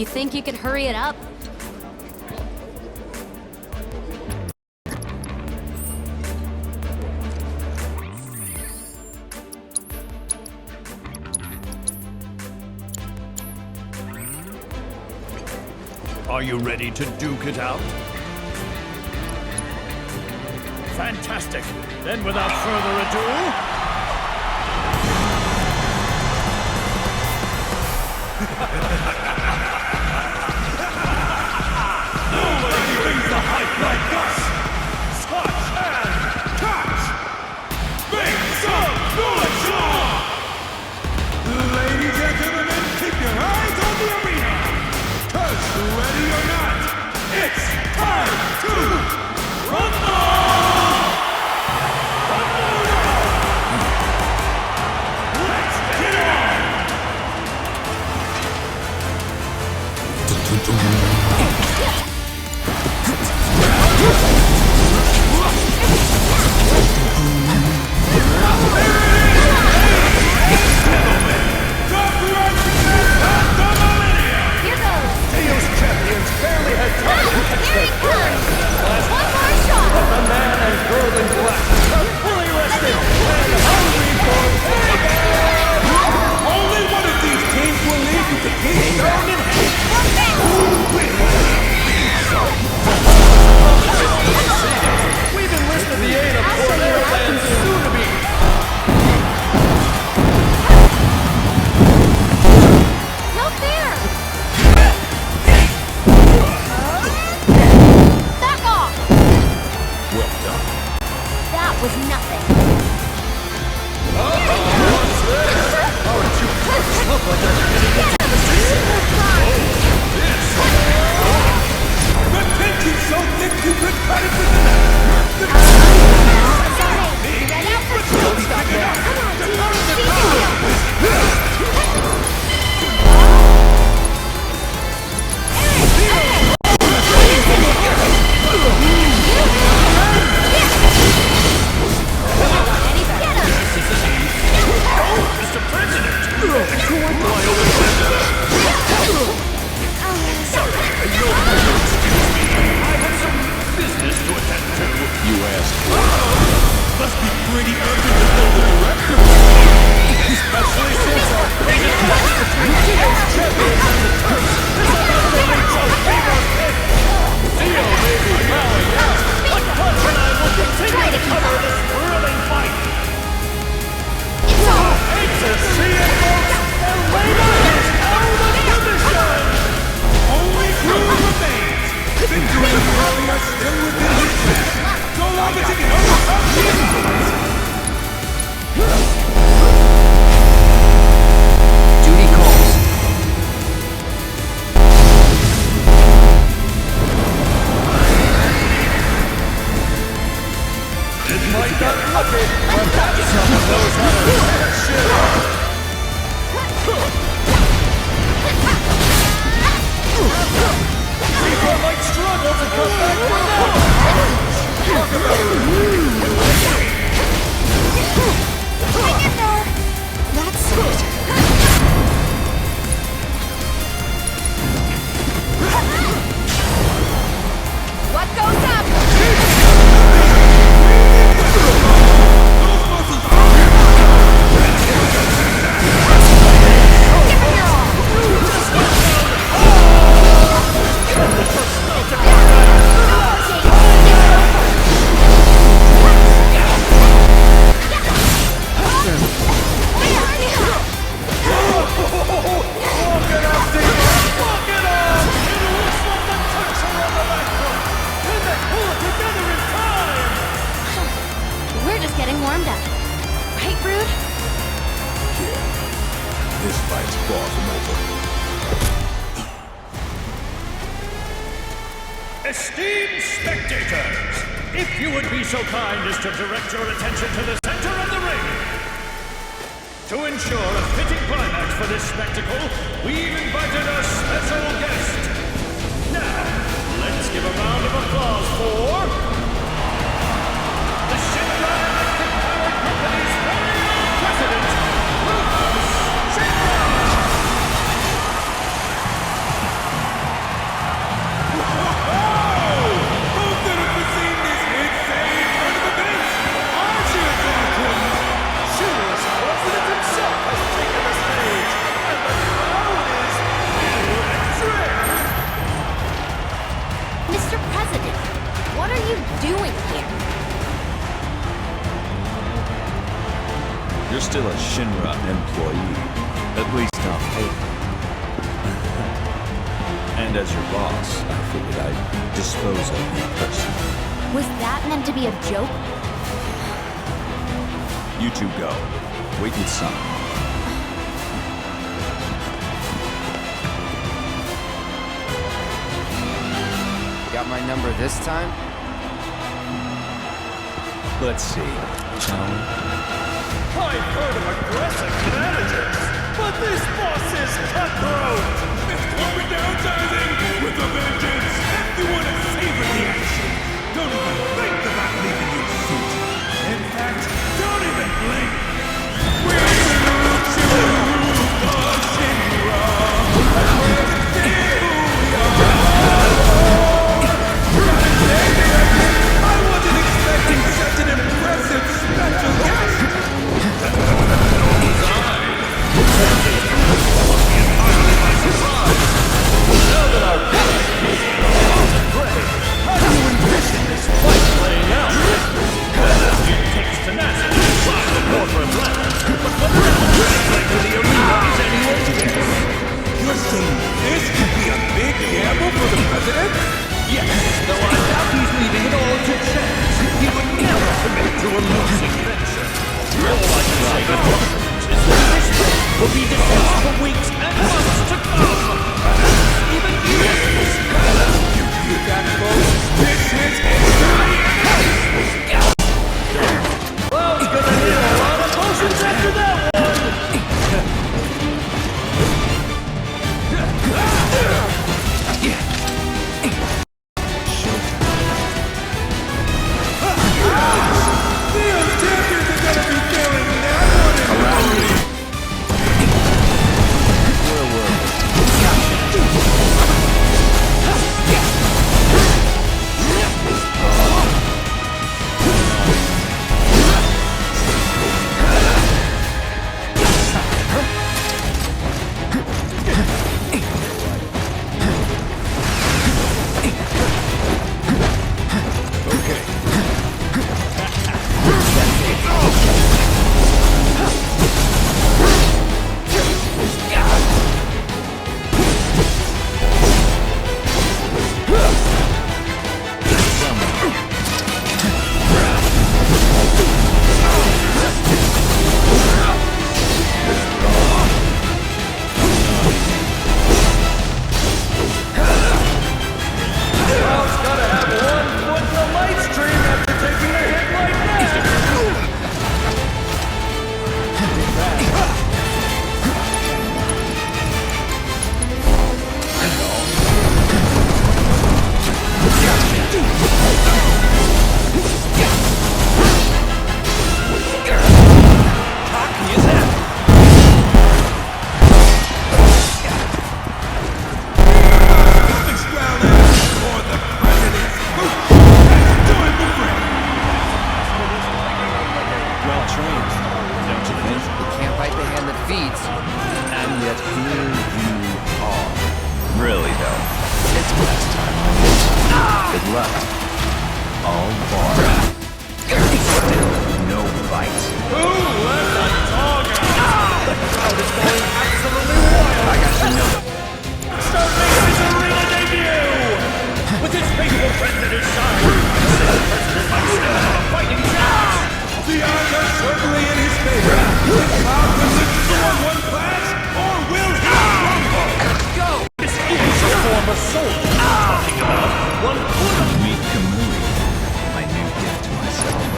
You think you could hurry it up? Are you ready to duke it out? Fantastic. Then without further ado... Nobody brings the hype like us! Scotch and catch! Make some noise! Ladies and gentlemen, keep your eyes on the arena! 'Cause ready or not, it's time to rumble! Let's get on! Teos champions barely had time to catch their breath. One more shot! But the man and girl in black are fully rested and hungry for payback! Only one of these teams will leave with the keystone in hand. We've enlisted the aid of Cornelius soon to be. Not fair! Back off! Well done. That was nothing. What's this? Our two firsts look like they're getting into the season. But think you so thick you could cut it with the Don't stop there. Mr. President! Sorry, you'll excuse me. I have some business to attend to. You asked for it. Must be pretty urgent to tell the director. Especially since our greatest match between Teos champions and the Turks is about to reach a fever pitch. Teo may be bowing out, but Clutch and I will continue to cover this thrilling fight. Hate to see it, folks! The labor is out of commission! Only crew remains! Victory and glory are still within his grasp! So long as he can overcome the odds! Duty calls. It might not look it, but someone knows how to tear shit up! People might struggle to come back from that! Talk about Hang in there! That's it. What goes up? We're just getting warmed up. Right, Brood? This fight's far from over. Esteemed spectators, if you would be so kind as to direct your attention to the center of the ring. To ensure a fitting climax for this spectacle, we've invited a special guest. Now, let's give a round of applause for... the Shinra Electric Power Company's very own president, Rufus Shinra! You're still a Shinra employee, at least on paper. And as your boss, I figured I'd dispose of you personally. Was that meant to be a joke? You two go. Wait inside. Got my number this time? Let's see, shall we? I've heard of aggressive managers, but this boss is cutthroat! It's corporate downsizing with a vengeance! You want to savor the action! Don't even think about leaving your seat! In fact, don't even blink! We salute you, the Shinra! I wasn't expecting such an impressive special guest! Now that our how do you envision this fight playing out? It takes tenacity to climb the corporate ladder, but what translate to the arena is anyone's guess. You're saying this could be a big gamble for the president? Yes, though I doubt he's leaving it all to chance. He would never commit to a losing venture. All I can say to Russians is that this fight will be discussed for weeks and months to come. Even years. You hear that, folks? This is history! Well, it's gonna need a lot of potions after that one. These champions are gonna be feeling that one in Where were we?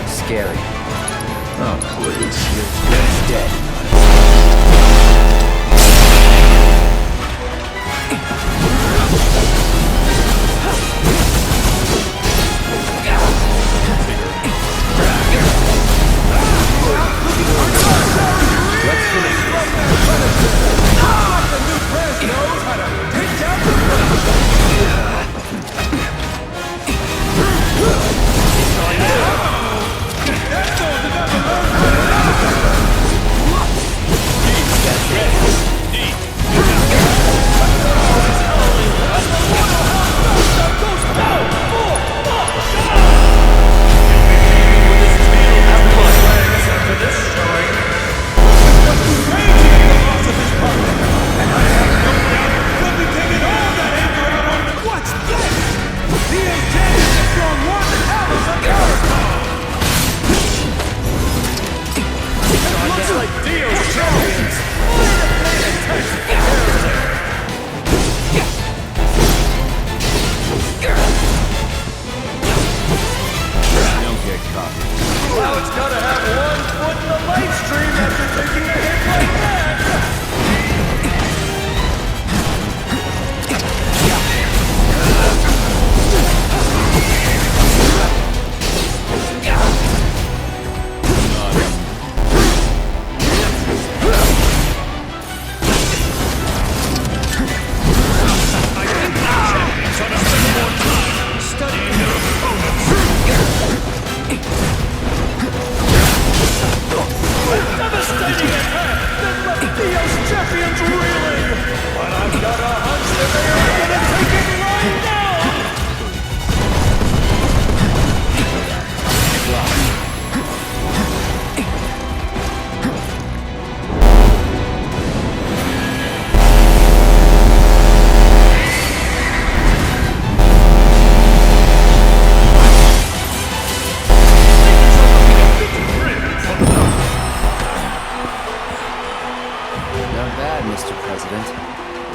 Scary. Oh, please. He's dead.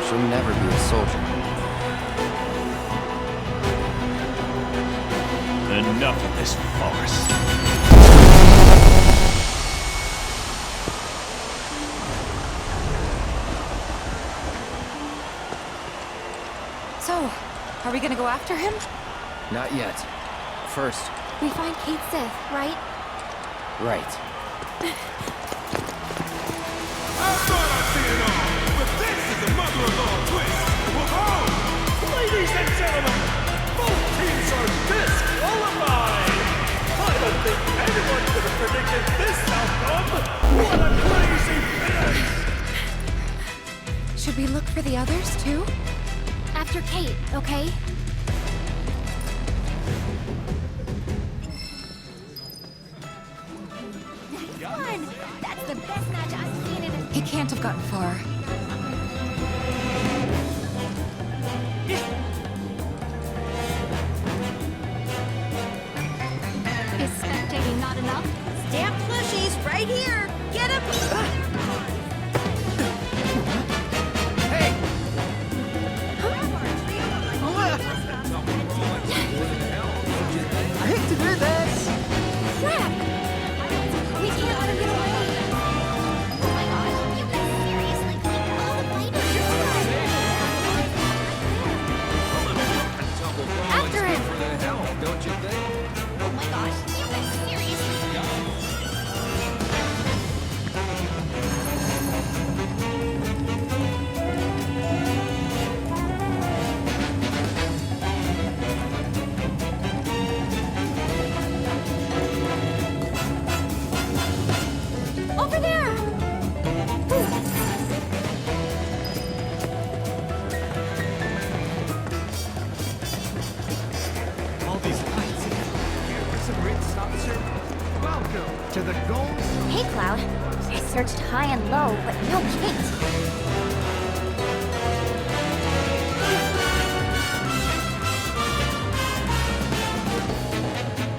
She'll never be a soldier. Enough of this farce. So, are we gonna go after him? Not yet. First, We find Kate Sith, right? right. I thought I'd seen it all, but this is the mother of all twists. Whoa! Ladies and gentlemen, both teams are disqualified. I don't think anyone could have predicted this outcome. What a crazy finish! Should we look for the others, too? After Kate, okay? Nice one! That's the best match I've seen in a... He can't have gotten far. Is spectating not enough? Stamp plushies right here! Get him! I hate to do this! Crap! We can't let him get away! Oh my gosh, you guys seriously cleaned all the fighters after him! For the help, don't you think? Oh my gosh, you guys seriously... Over there! All these lights. Cameras and rigs, officer. Welcome to the Gold. Hey, Cloud. I searched high and low, but no Kate.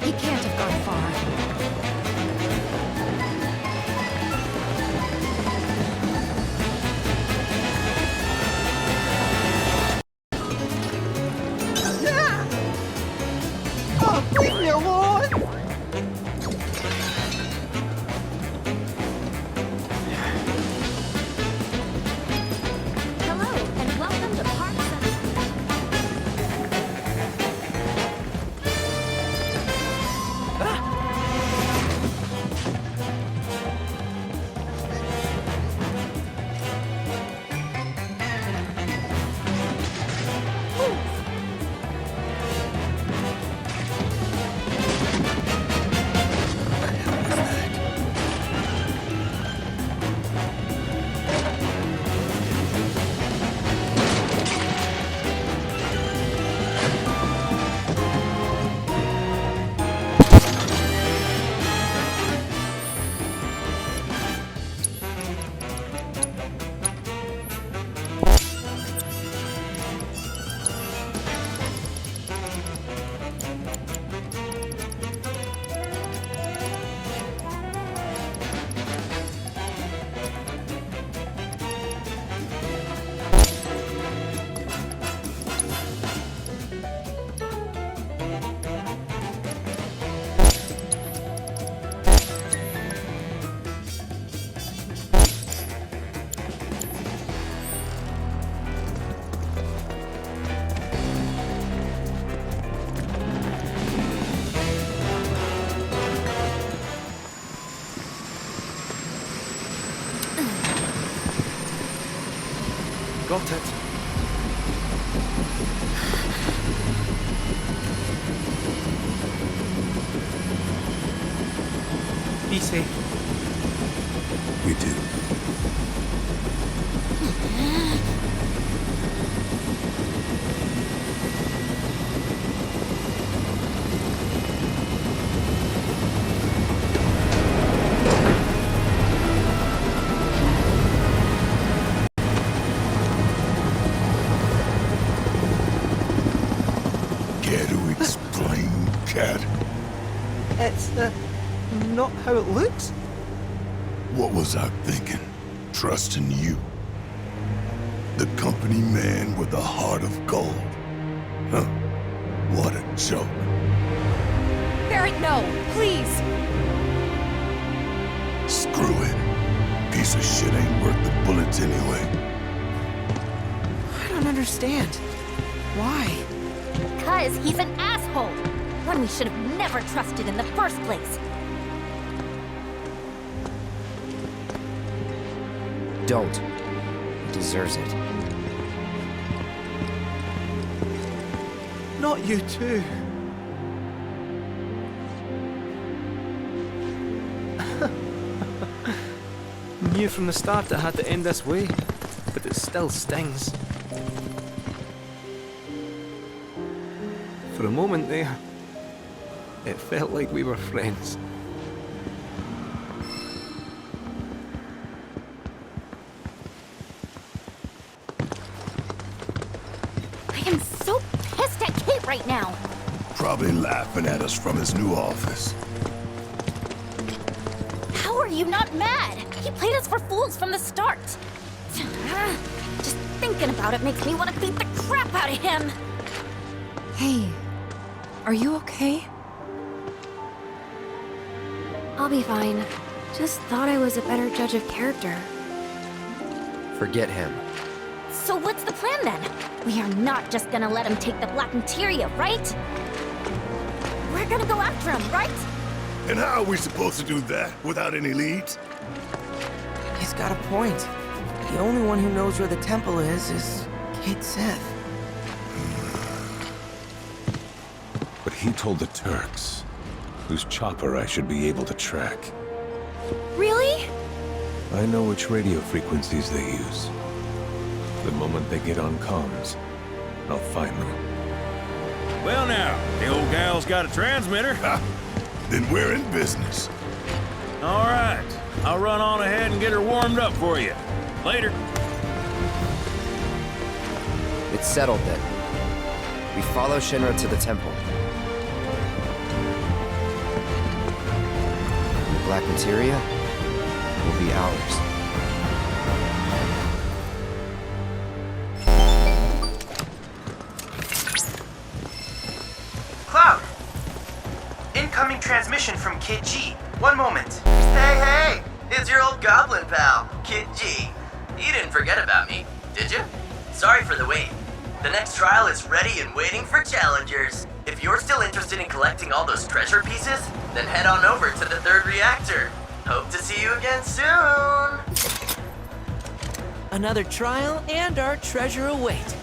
He can't have gone far. Oh, leave me alone! Hello, and welcome to Park Center. Got it. Be safe. We do. Care to explain, Cat? It's, not how it looks. What was I thinking? Trusting you. The company man with a heart of gold. Huh. What a joke. Barrett, no! Please! Screw it. Piece of shit ain't worth the bullets anyway. I don't understand. Why? Because he's an asshole! One we should have never trusted in the first place. Don't. He deserves it. Not you too. Knew from the start it had to end this way, but it still stings. For a moment there, it felt like we were friends. I am so pissed at Kate right now! Probably laughing at us from his new office. How are you not mad? He played us for fools from the start. Just thinking about it makes me want to beat the crap out of him. Hey, are you okay? I'll be fine. Just thought I was a better judge of character. Forget him. So what's the plan then? We are not just gonna let him take the Black Materia, right? We're gonna go after him, right? And how are we supposed to do that without any leads? He's got a point. The only one who knows where the temple is Kate Seth. But he told the Turks, whose chopper I should be able to track. Really? I know which radio frequencies they use. The moment they get on comms, I'll find them. Well now, the old gal's got a transmitter. Then we're in business. All right, I'll run on ahead and get her warmed up for you. Later. It's settled then. We follow Shinra to the temple. And the Black Materia will be ours. Cloud! Incoming transmission from Kid G. One moment. Hey! It's your old goblin pal, Kid G. You didn't forget about me, did you? Sorry for the wait. The next trial is ready and waiting for challengers. If you're still interested in collecting all those treasure pieces, then head on over to the third reactor. Hope to see you again soon! Another trial and our treasure await.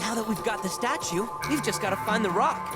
Now that we've got the statue, we've just got to find the rock.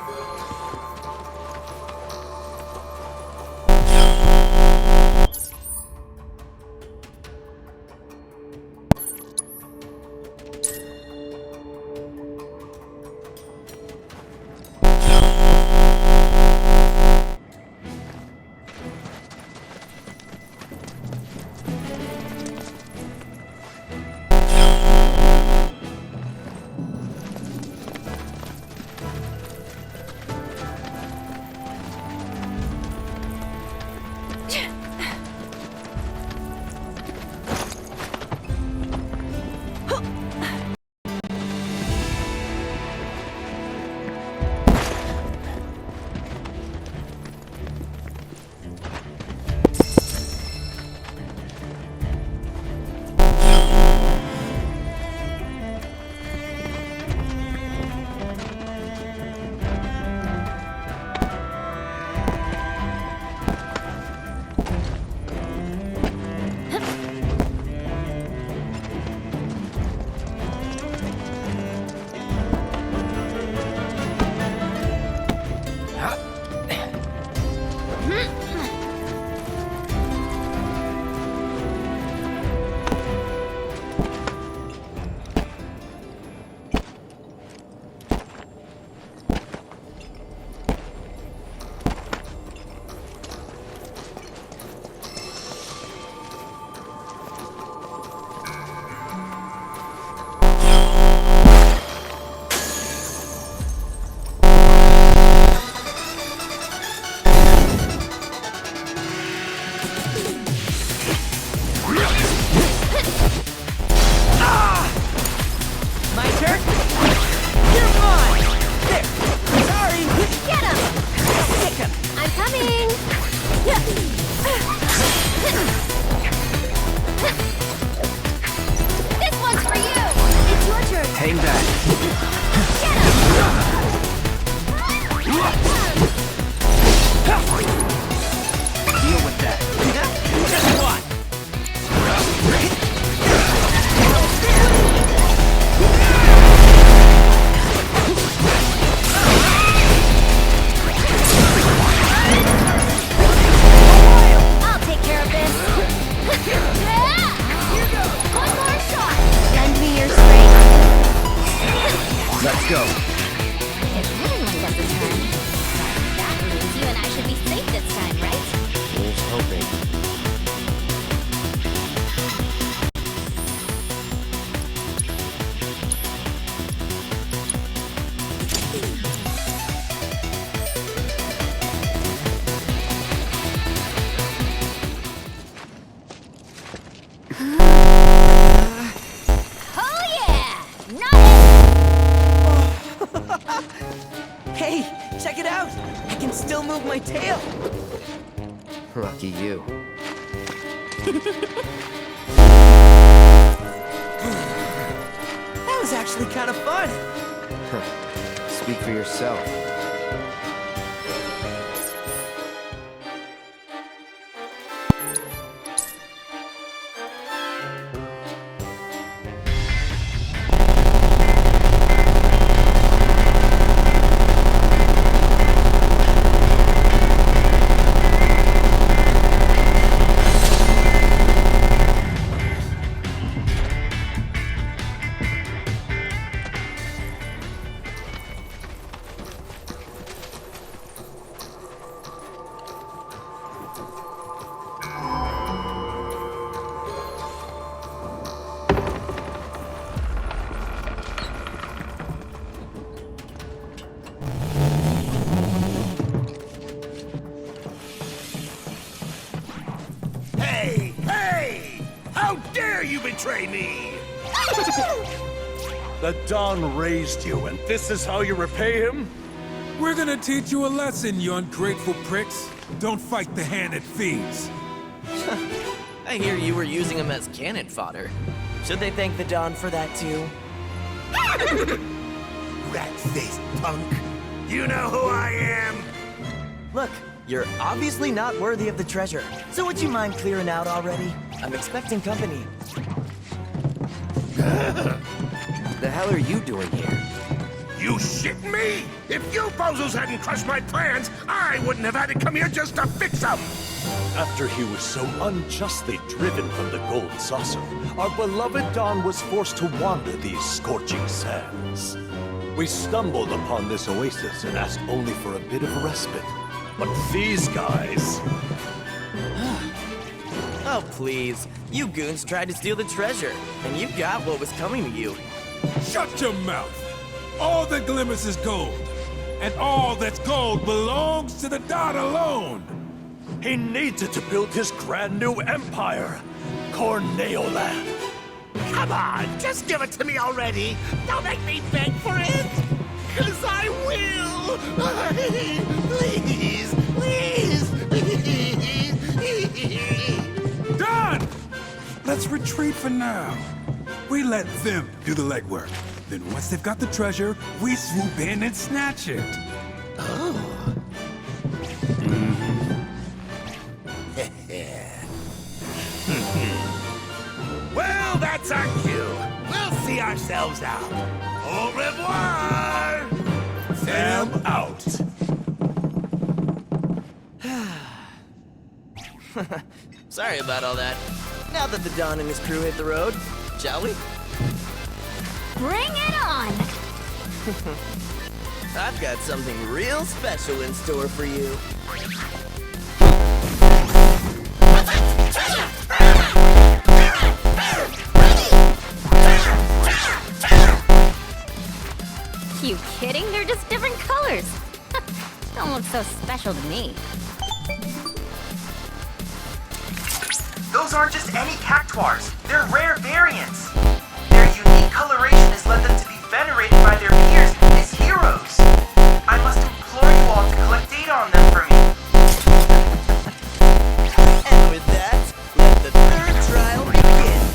hoping. Oh yeah! Hey, check it out! I can still move my tail! Lucky you. That was actually kind of fun! Speak for yourself. Hey! Hey! How dare you betray me! The Don raised you, and this is how you repay him? We're gonna teach you a lesson, you ungrateful pricks. Don't fight the hand that feeds. I hear you were using him as cannon fodder. Should they thank the Don for that too? Rat-faced punk! You know who I am? Look, you're obviously not worthy of the treasure. So would you mind clearing out already? I'm expecting company. The hell are you doing here? You shitting me? If you bozos hadn't crushed my plans, I wouldn't have had to come here just to fix them! After he was so unjustly driven from the gold saucer, our beloved Don was forced to wander these scorching sands. We stumbled upon this oasis and asked only for a bit of respite. But these guys... Oh, please. You goons tried to steal the treasure, and you got what was coming to you. Shut your mouth! All that glimmers is gold, and all that's gold belongs to the Don alone! He needed to build his grand new empire, Corneoland. Come on, just give it to me already! Don't make me beg for it! 'Cause I will! Please! Please! Please! Don! Let's retreat for now. We let them do the legwork. Then once they've got the treasure, we swoop in and snatch it. Oh. Well, that's our cue. We'll see ourselves out. Au revoir! Sam out. Sorry about all that. Now that the Don and his crew hit the road, shall we? Bring it on! I've got something real special in store for you. You kidding? They're just different colors. Don't look so special to me. Those aren't just any cactuars. They're rare variants. Their unique coloration has led them to be venerated by their peers as heroes. I must implore you all to collect data on them for me. And with that, let the third trial begin.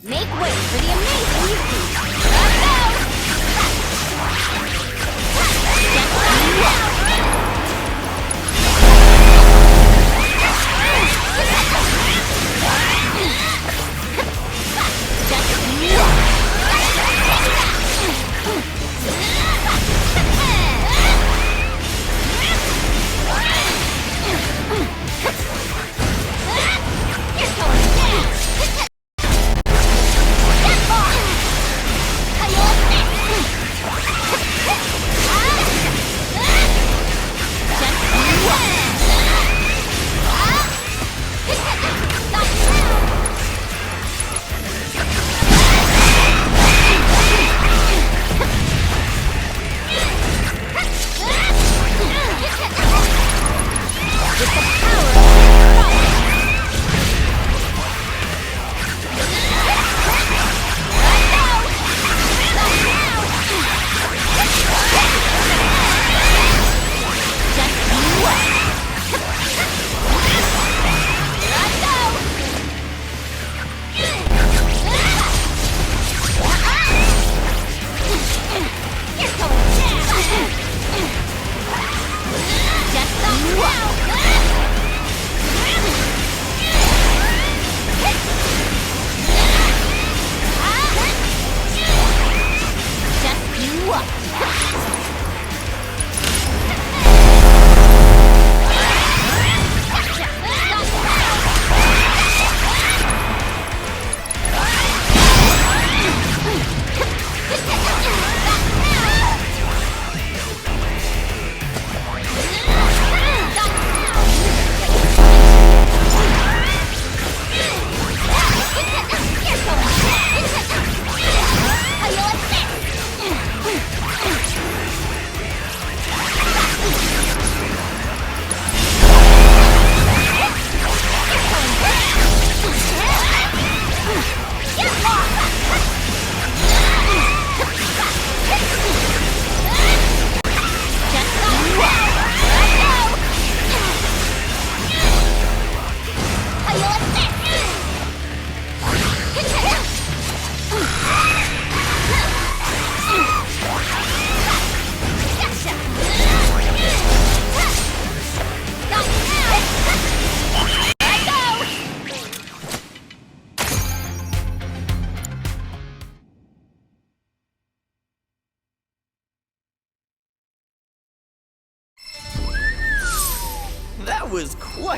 Make way for the amazing Yuki! Let's go!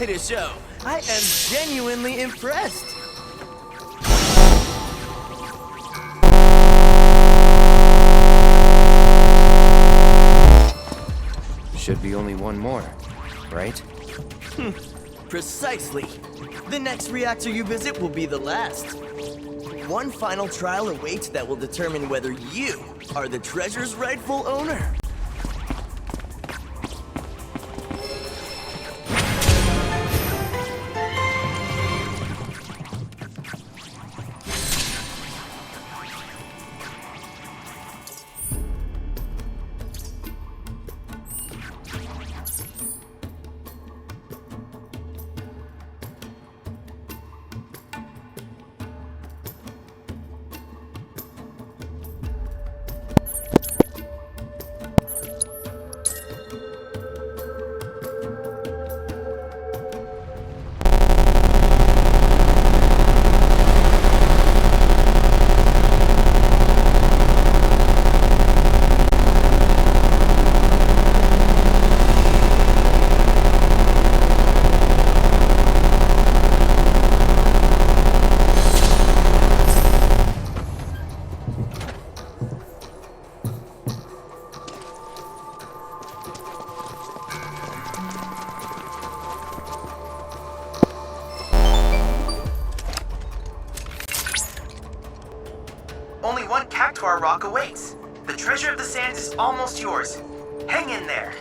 quite a show. I am genuinely impressed. Should be only one more, right? Precisely. The next reactor you visit will be the last. One final trial awaits that will determine whether you are the treasure's rightful owner. Only one cactuar rock awaits. The treasure of the sands is almost yours. Hang in there.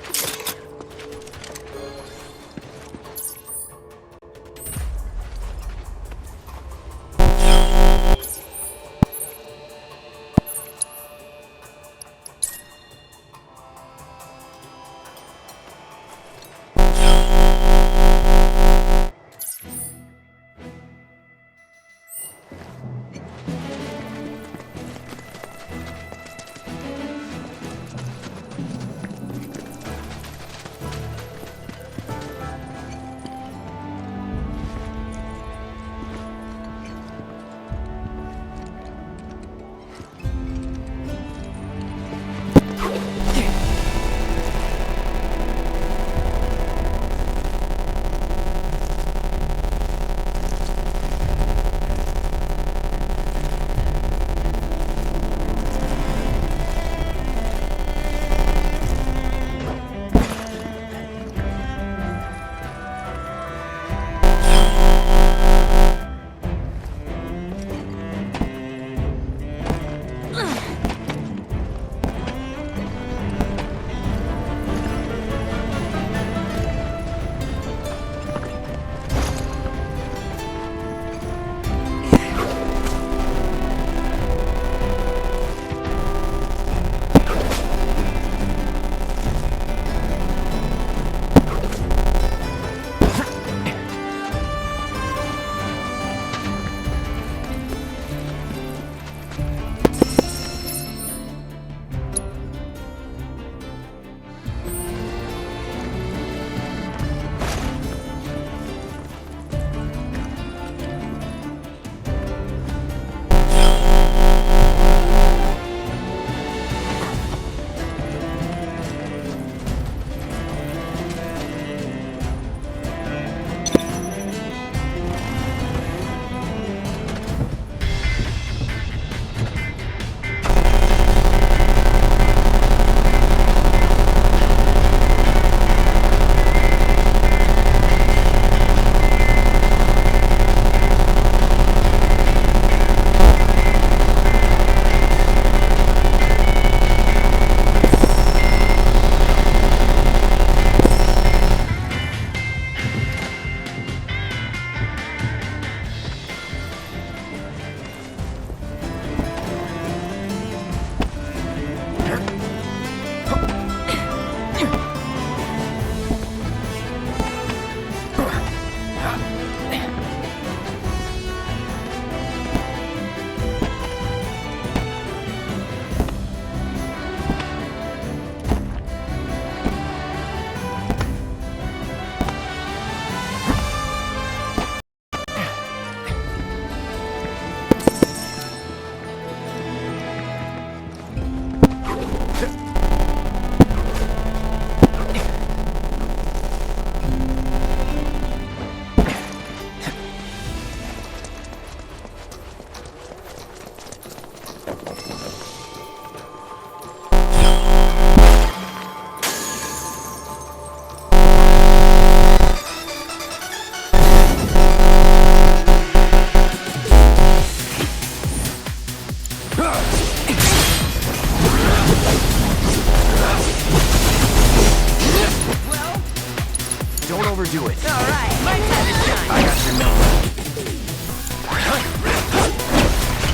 My time to shine. I got your number.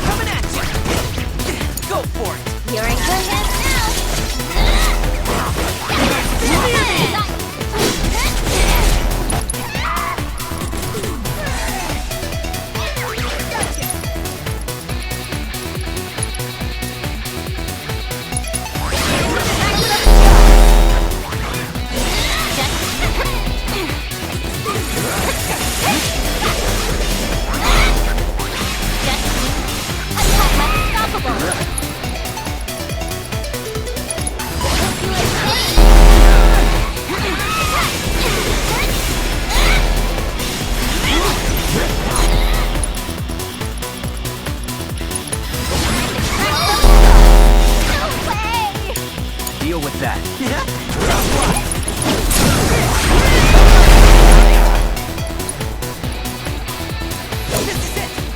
Coming at you. Go for it. You're in good hands now. Deal with that.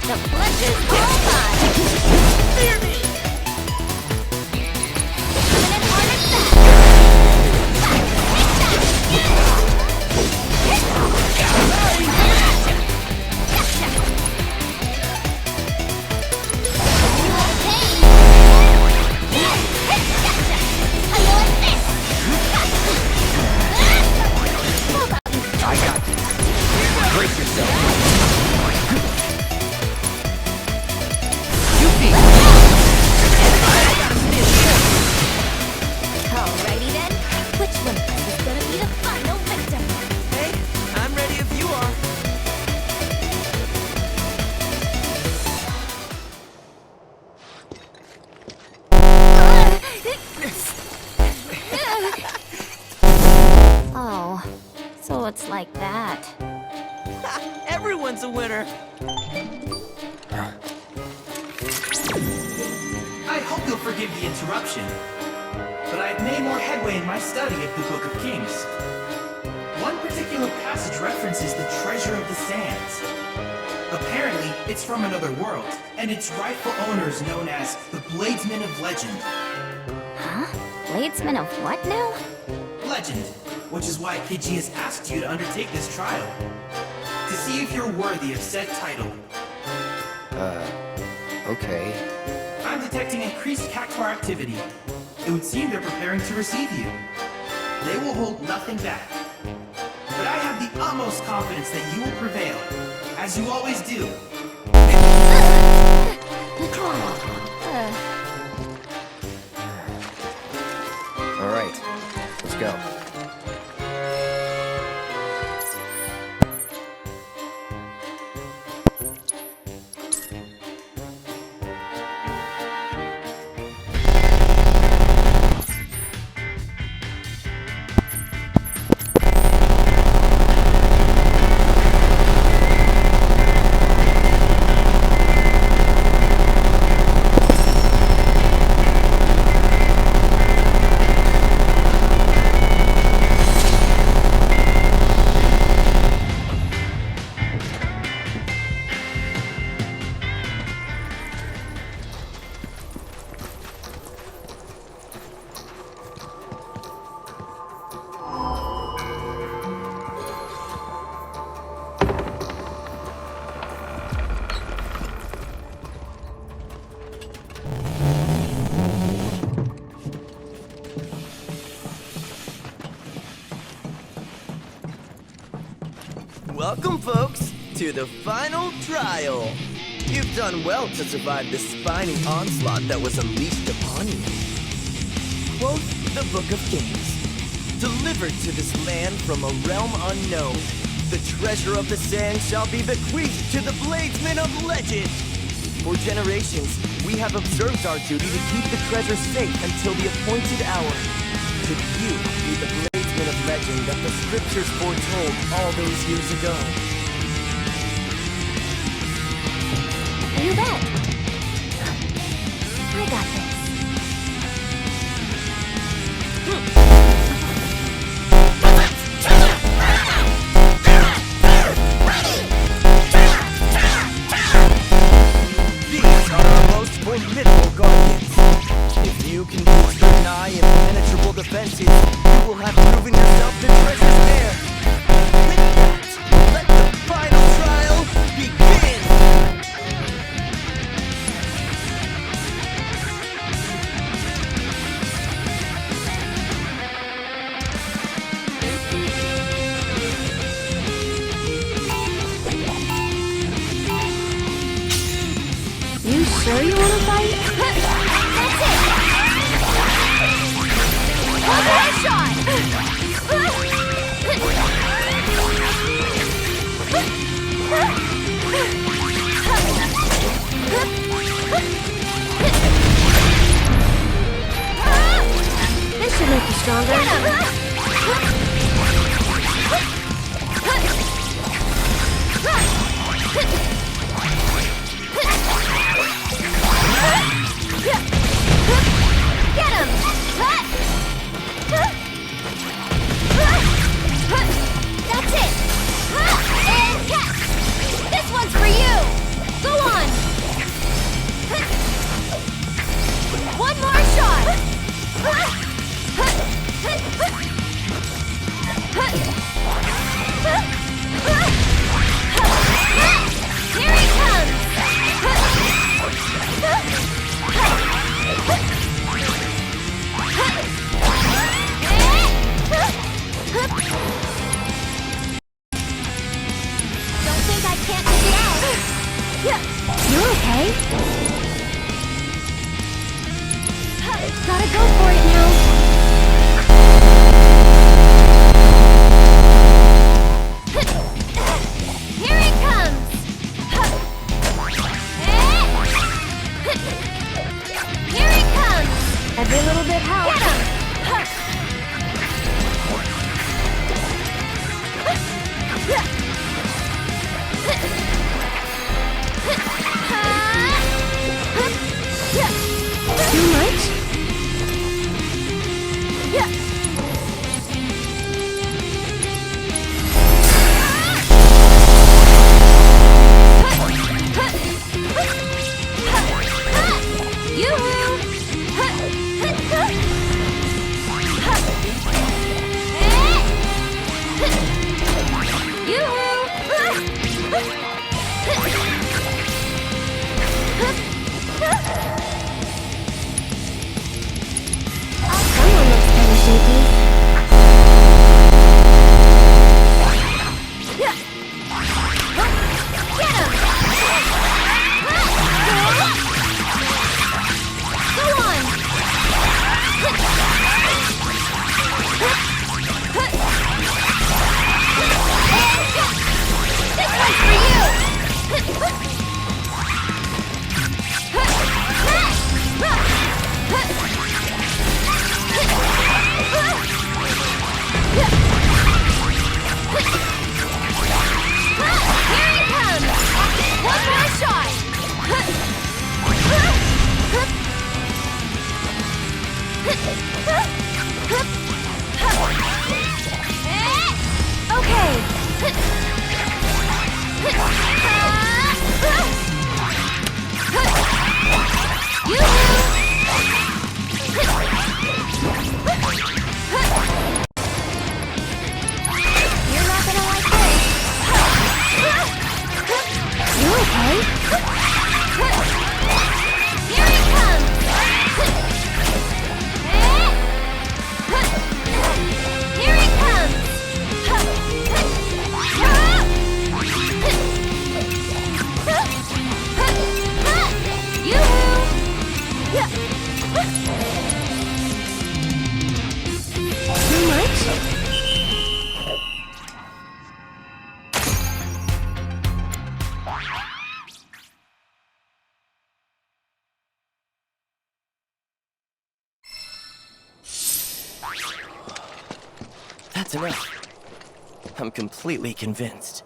The pleasure's all mine. Fear me. Coming in hard and fast. I got this. Brace yourself. You beat. Alrighty then. Which one of us is gonna be the final victim? Hey, I'm ready if you are. Oh, so it's like that. Everyone's a winner. I hope you'll forgive the interruption, but I've made more headway in my study of the Book of Kings. One particular passage references the treasure of the sands. Apparently, it's from another world, and its rightful owner is known as the Bladesman of Legend. Huh? Bladesman of what now? Legend, which is why Kiji has asked you to undertake this trial. To see if you're worthy of said title. Okay. I'm detecting increased Cactuar activity. It would seem they're preparing to receive you. They will hold nothing back. But I have the utmost confidence that you will prevail, as you always do. Alright, let's go. Welcome, folks, to the final trial. You've done well to survive the spiny onslaught that was unleashed upon you. Quote the Book of Kings. Delivered to this land from a realm unknown, the treasure of the sand shall be bequeathed to the Bladesman of Legend. For generations, we have observed our duty to keep the treasure safe until the appointed hour. Could you be the Bladesman of Legend that the scriptures foretold all those years ago? You bet. I got this. These are our most formidable guardians. If you can reach their nigh impenetrable defenses, you will have proven yourself the treasure's heir. With that, let sure you want to fight? That's it! One more shot! This should make you stronger. Get him! That's it! And catch! This one's for you! Go on! One more shot! Here he comes! Don't think I can't take it out. You're okay. Gotta go for it now. Here it comes. Here it comes. Every little bit helps. Get him. Too much? Someone looks kinda shaky. Get him! Go on! This one's for you! Here he comes! One more shot! Okay. You're not gonna like this. You okay? Here it comes! Here it comes! Too much? That's enough. I'm completely convinced.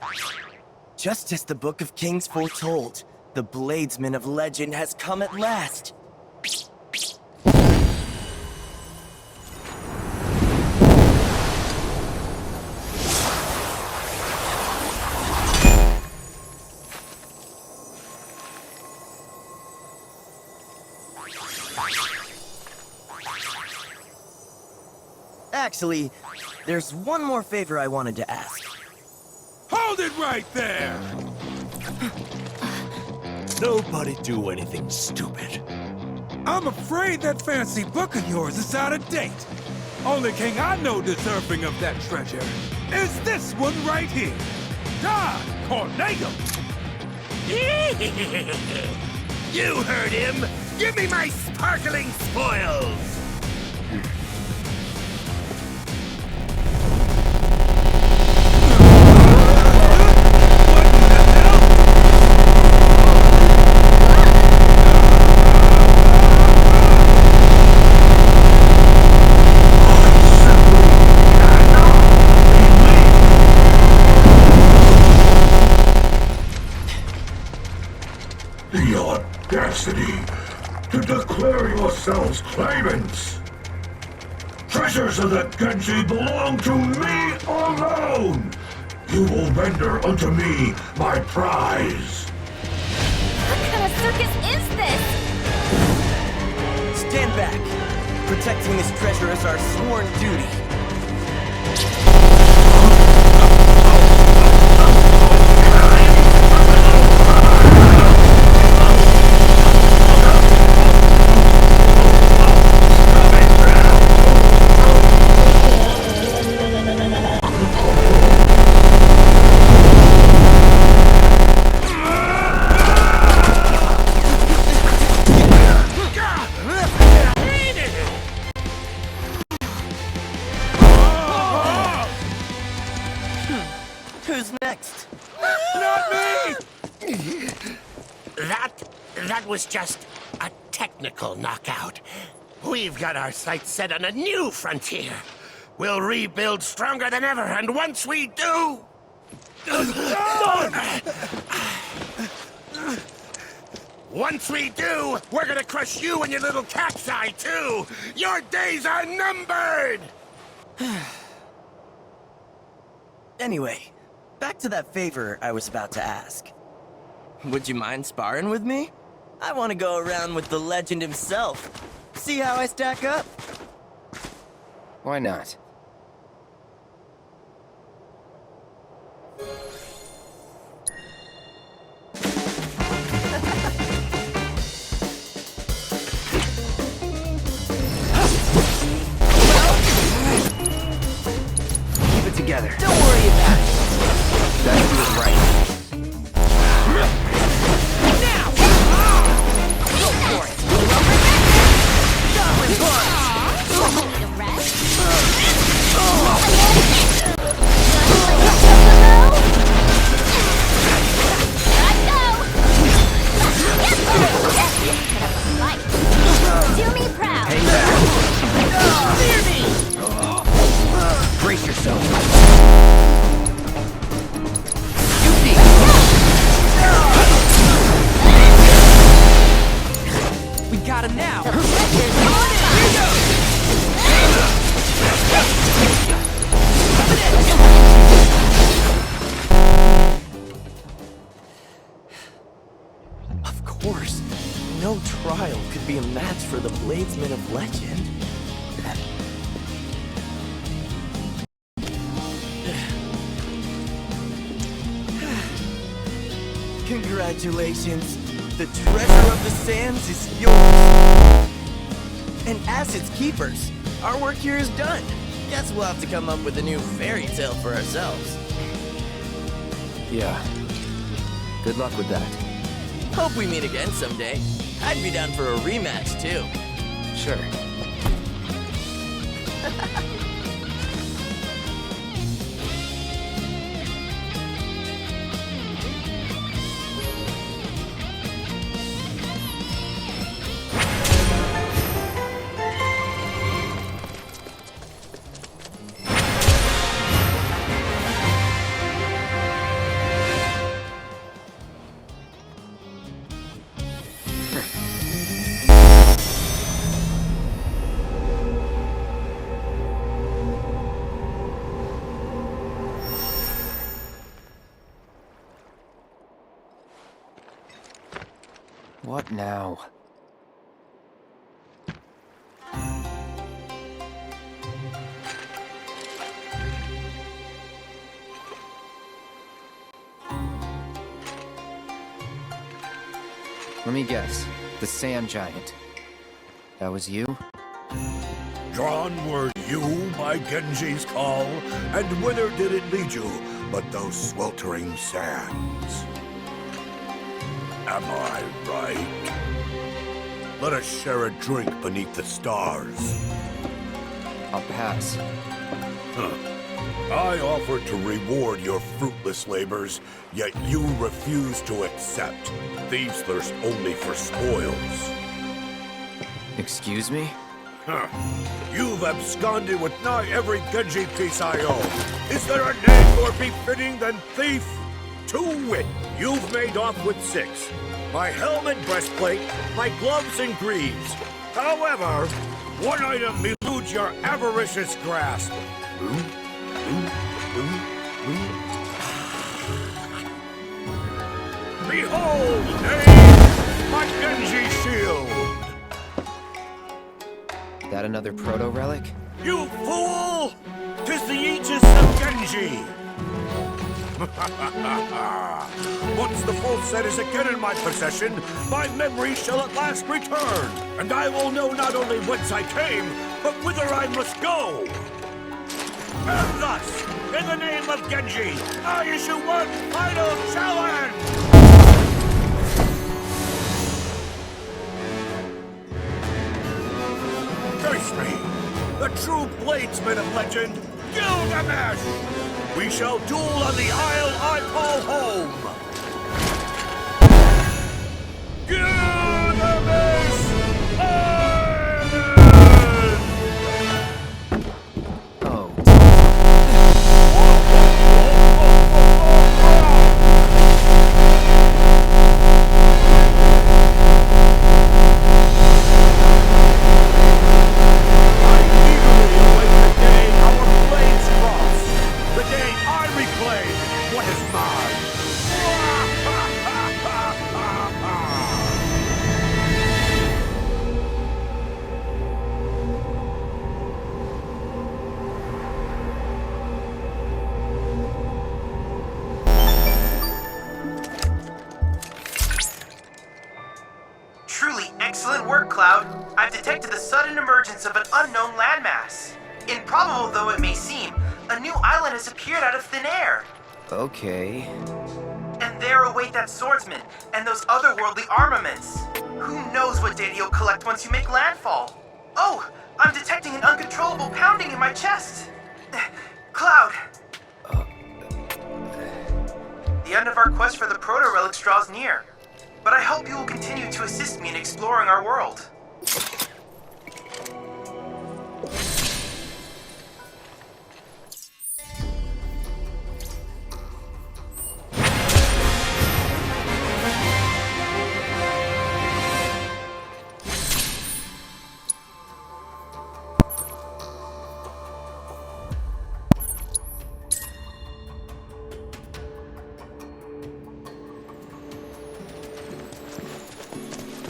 Just as the Book of Kings foretold, the Bladesman of legend has come at last. Actually, there's one more favor I wanted to ask. Hold it right there! Nobody do anything stupid. I'm afraid that fancy book of yours is out of date. Only king I know deserving of that treasure is this one right here. Don Corneo! You heard him! Give me my sparkling spoils! The audacity to declare yourselves claimants! Treasures of the Genji belong to me alone! You will render unto me my prize! What kind of circus is this? Stand back. Protecting this treasure is our sworn duty. Who's next? Not me! That was just a technical knockout. We've got our sights set on a new frontier. We'll rebuild stronger than ever, and once we do... Once we do, we're gonna crush you and your little cat's eye, too! Your days are numbered! Anyway, back to that favor I was about to ask. Would you mind sparring with me? I want to go around with the legend himself. See how I stack up? Why not? Keep it together. Don't worry about it. Gotta do it right. Now! Go for it! Goblin punch! Need a rest? Do me proud. Hang back. Fear me! Brace yourself. We got him now. Of course, no trial could be a match for the Bladesman of Legend. Congratulations! The treasure of the sands is yours! And as its keepers, our work here is done. Guess we'll have to come up with a new fairy tale for ourselves. Yeah. Good luck with that. Hope we meet again someday. I'd be down for a rematch, too. Sure. What now? Let me guess. The Sand Giant. That was you? Drawn were you by Genji's call, and whither did it lead you but those sweltering sands? Am I right? Let us share a drink beneath the stars. I'll pass. Huh. I offered to reward your fruitless labors, yet you refuse to accept. Thieves thirst only for spoils. Excuse me? Huh. You've absconded with nigh every Genji piece I own. Is there a name more befitting than thief? To wit, you've made off with 6. My helmet, breastplate, my gloves and greaves. However, one item eludes your avaricious grasp. Behold, knave, my Genji shield! That another proto-relic? You fool! 'Tis the Aegis of Genji! Once the full set is again in my possession, my memory shall at last return, and I will know not only whence I came, but whither I must go! And thus, in the name of Genji, I issue one final challenge! Face me, the true bladesman of legend, Gilgamesh! We shall duel on the isle I call home! Gilgamesh Island! Oh. Truly excellent work, Cloud. I've detected the sudden emergence of an unknown landmass. Improbable though it may seem, a new island has appeared out of thin air. Okay. And there await that swordsman and those otherworldly armaments. Who knows what data you'll collect once you make landfall? Oh, I'm detecting an uncontrollable pounding in my chest. Cloud. The end of our quest for the proto-relics draws near. But I hope you will continue to assist me in exploring our world.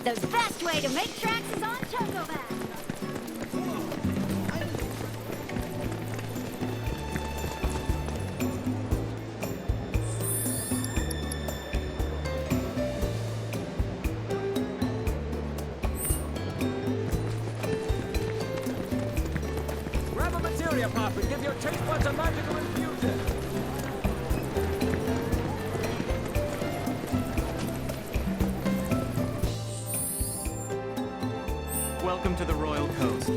The best way to make tracks is on Chocoback. Grab a materia pop and give your taste buds a magical infusion. Welcome to the Royal Coast.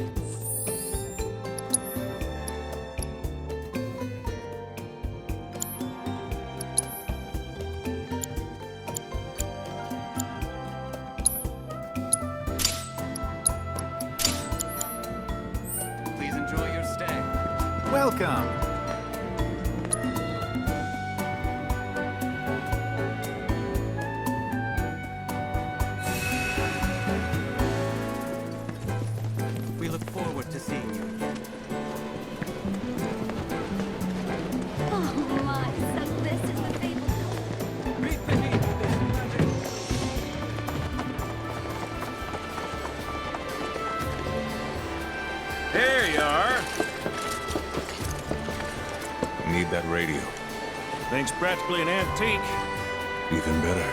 Please enjoy your stay. Welcome. We look forward to seeing you. Oh my, so this is the fabled Meet beneath this magic. There you are. Need that radio. Thing's practically an antique. Even better.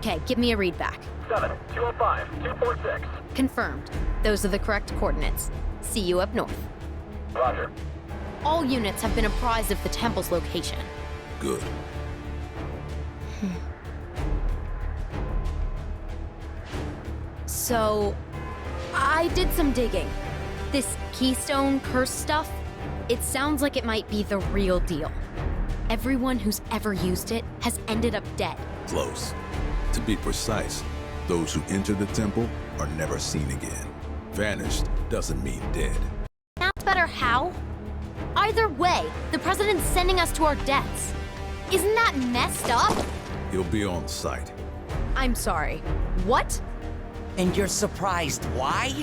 Okay, give me a read back. 7-205, 246. Confirmed. Those are the correct coordinates. See you up north. Roger. All units have been apprised of the temple's location. Good. So, I did some digging. This keystone curse stuff, it sounds like it might be the real deal. Everyone who's ever used it has ended up dead. Close. To be precise, those who enter the temple are never seen again. Vanished doesn't mean dead. Sounds better how? Either way, the president's sending us to our deaths. Isn't that messed up? He'll be on site. I'm sorry. What? And you're surprised why?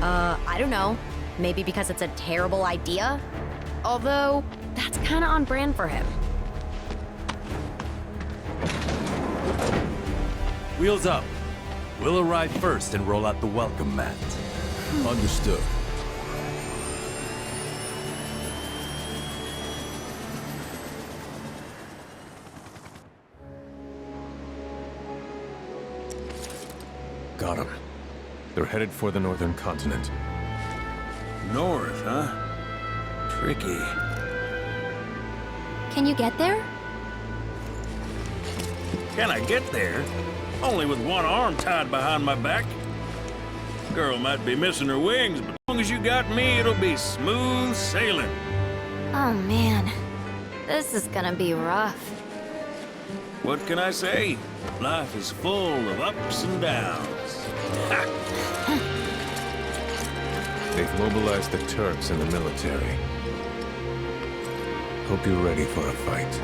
I don't know. Maybe because it's a terrible idea? Although, that's kinda on brand for him. Wheels up. We'll arrive first and roll out the welcome mat. Understood. Got 'em. They're headed for the northern continent. North, huh? Tricky. Can you get there? Can I get there? Only with one arm tied behind my back. Girl might be missing her wings, but as long as you got me, it'll be smooth sailing. Oh man, this is gonna be rough. What can I say? Life is full of ups and downs. They've mobilized the Turks and the military. Hope you're ready for a fight.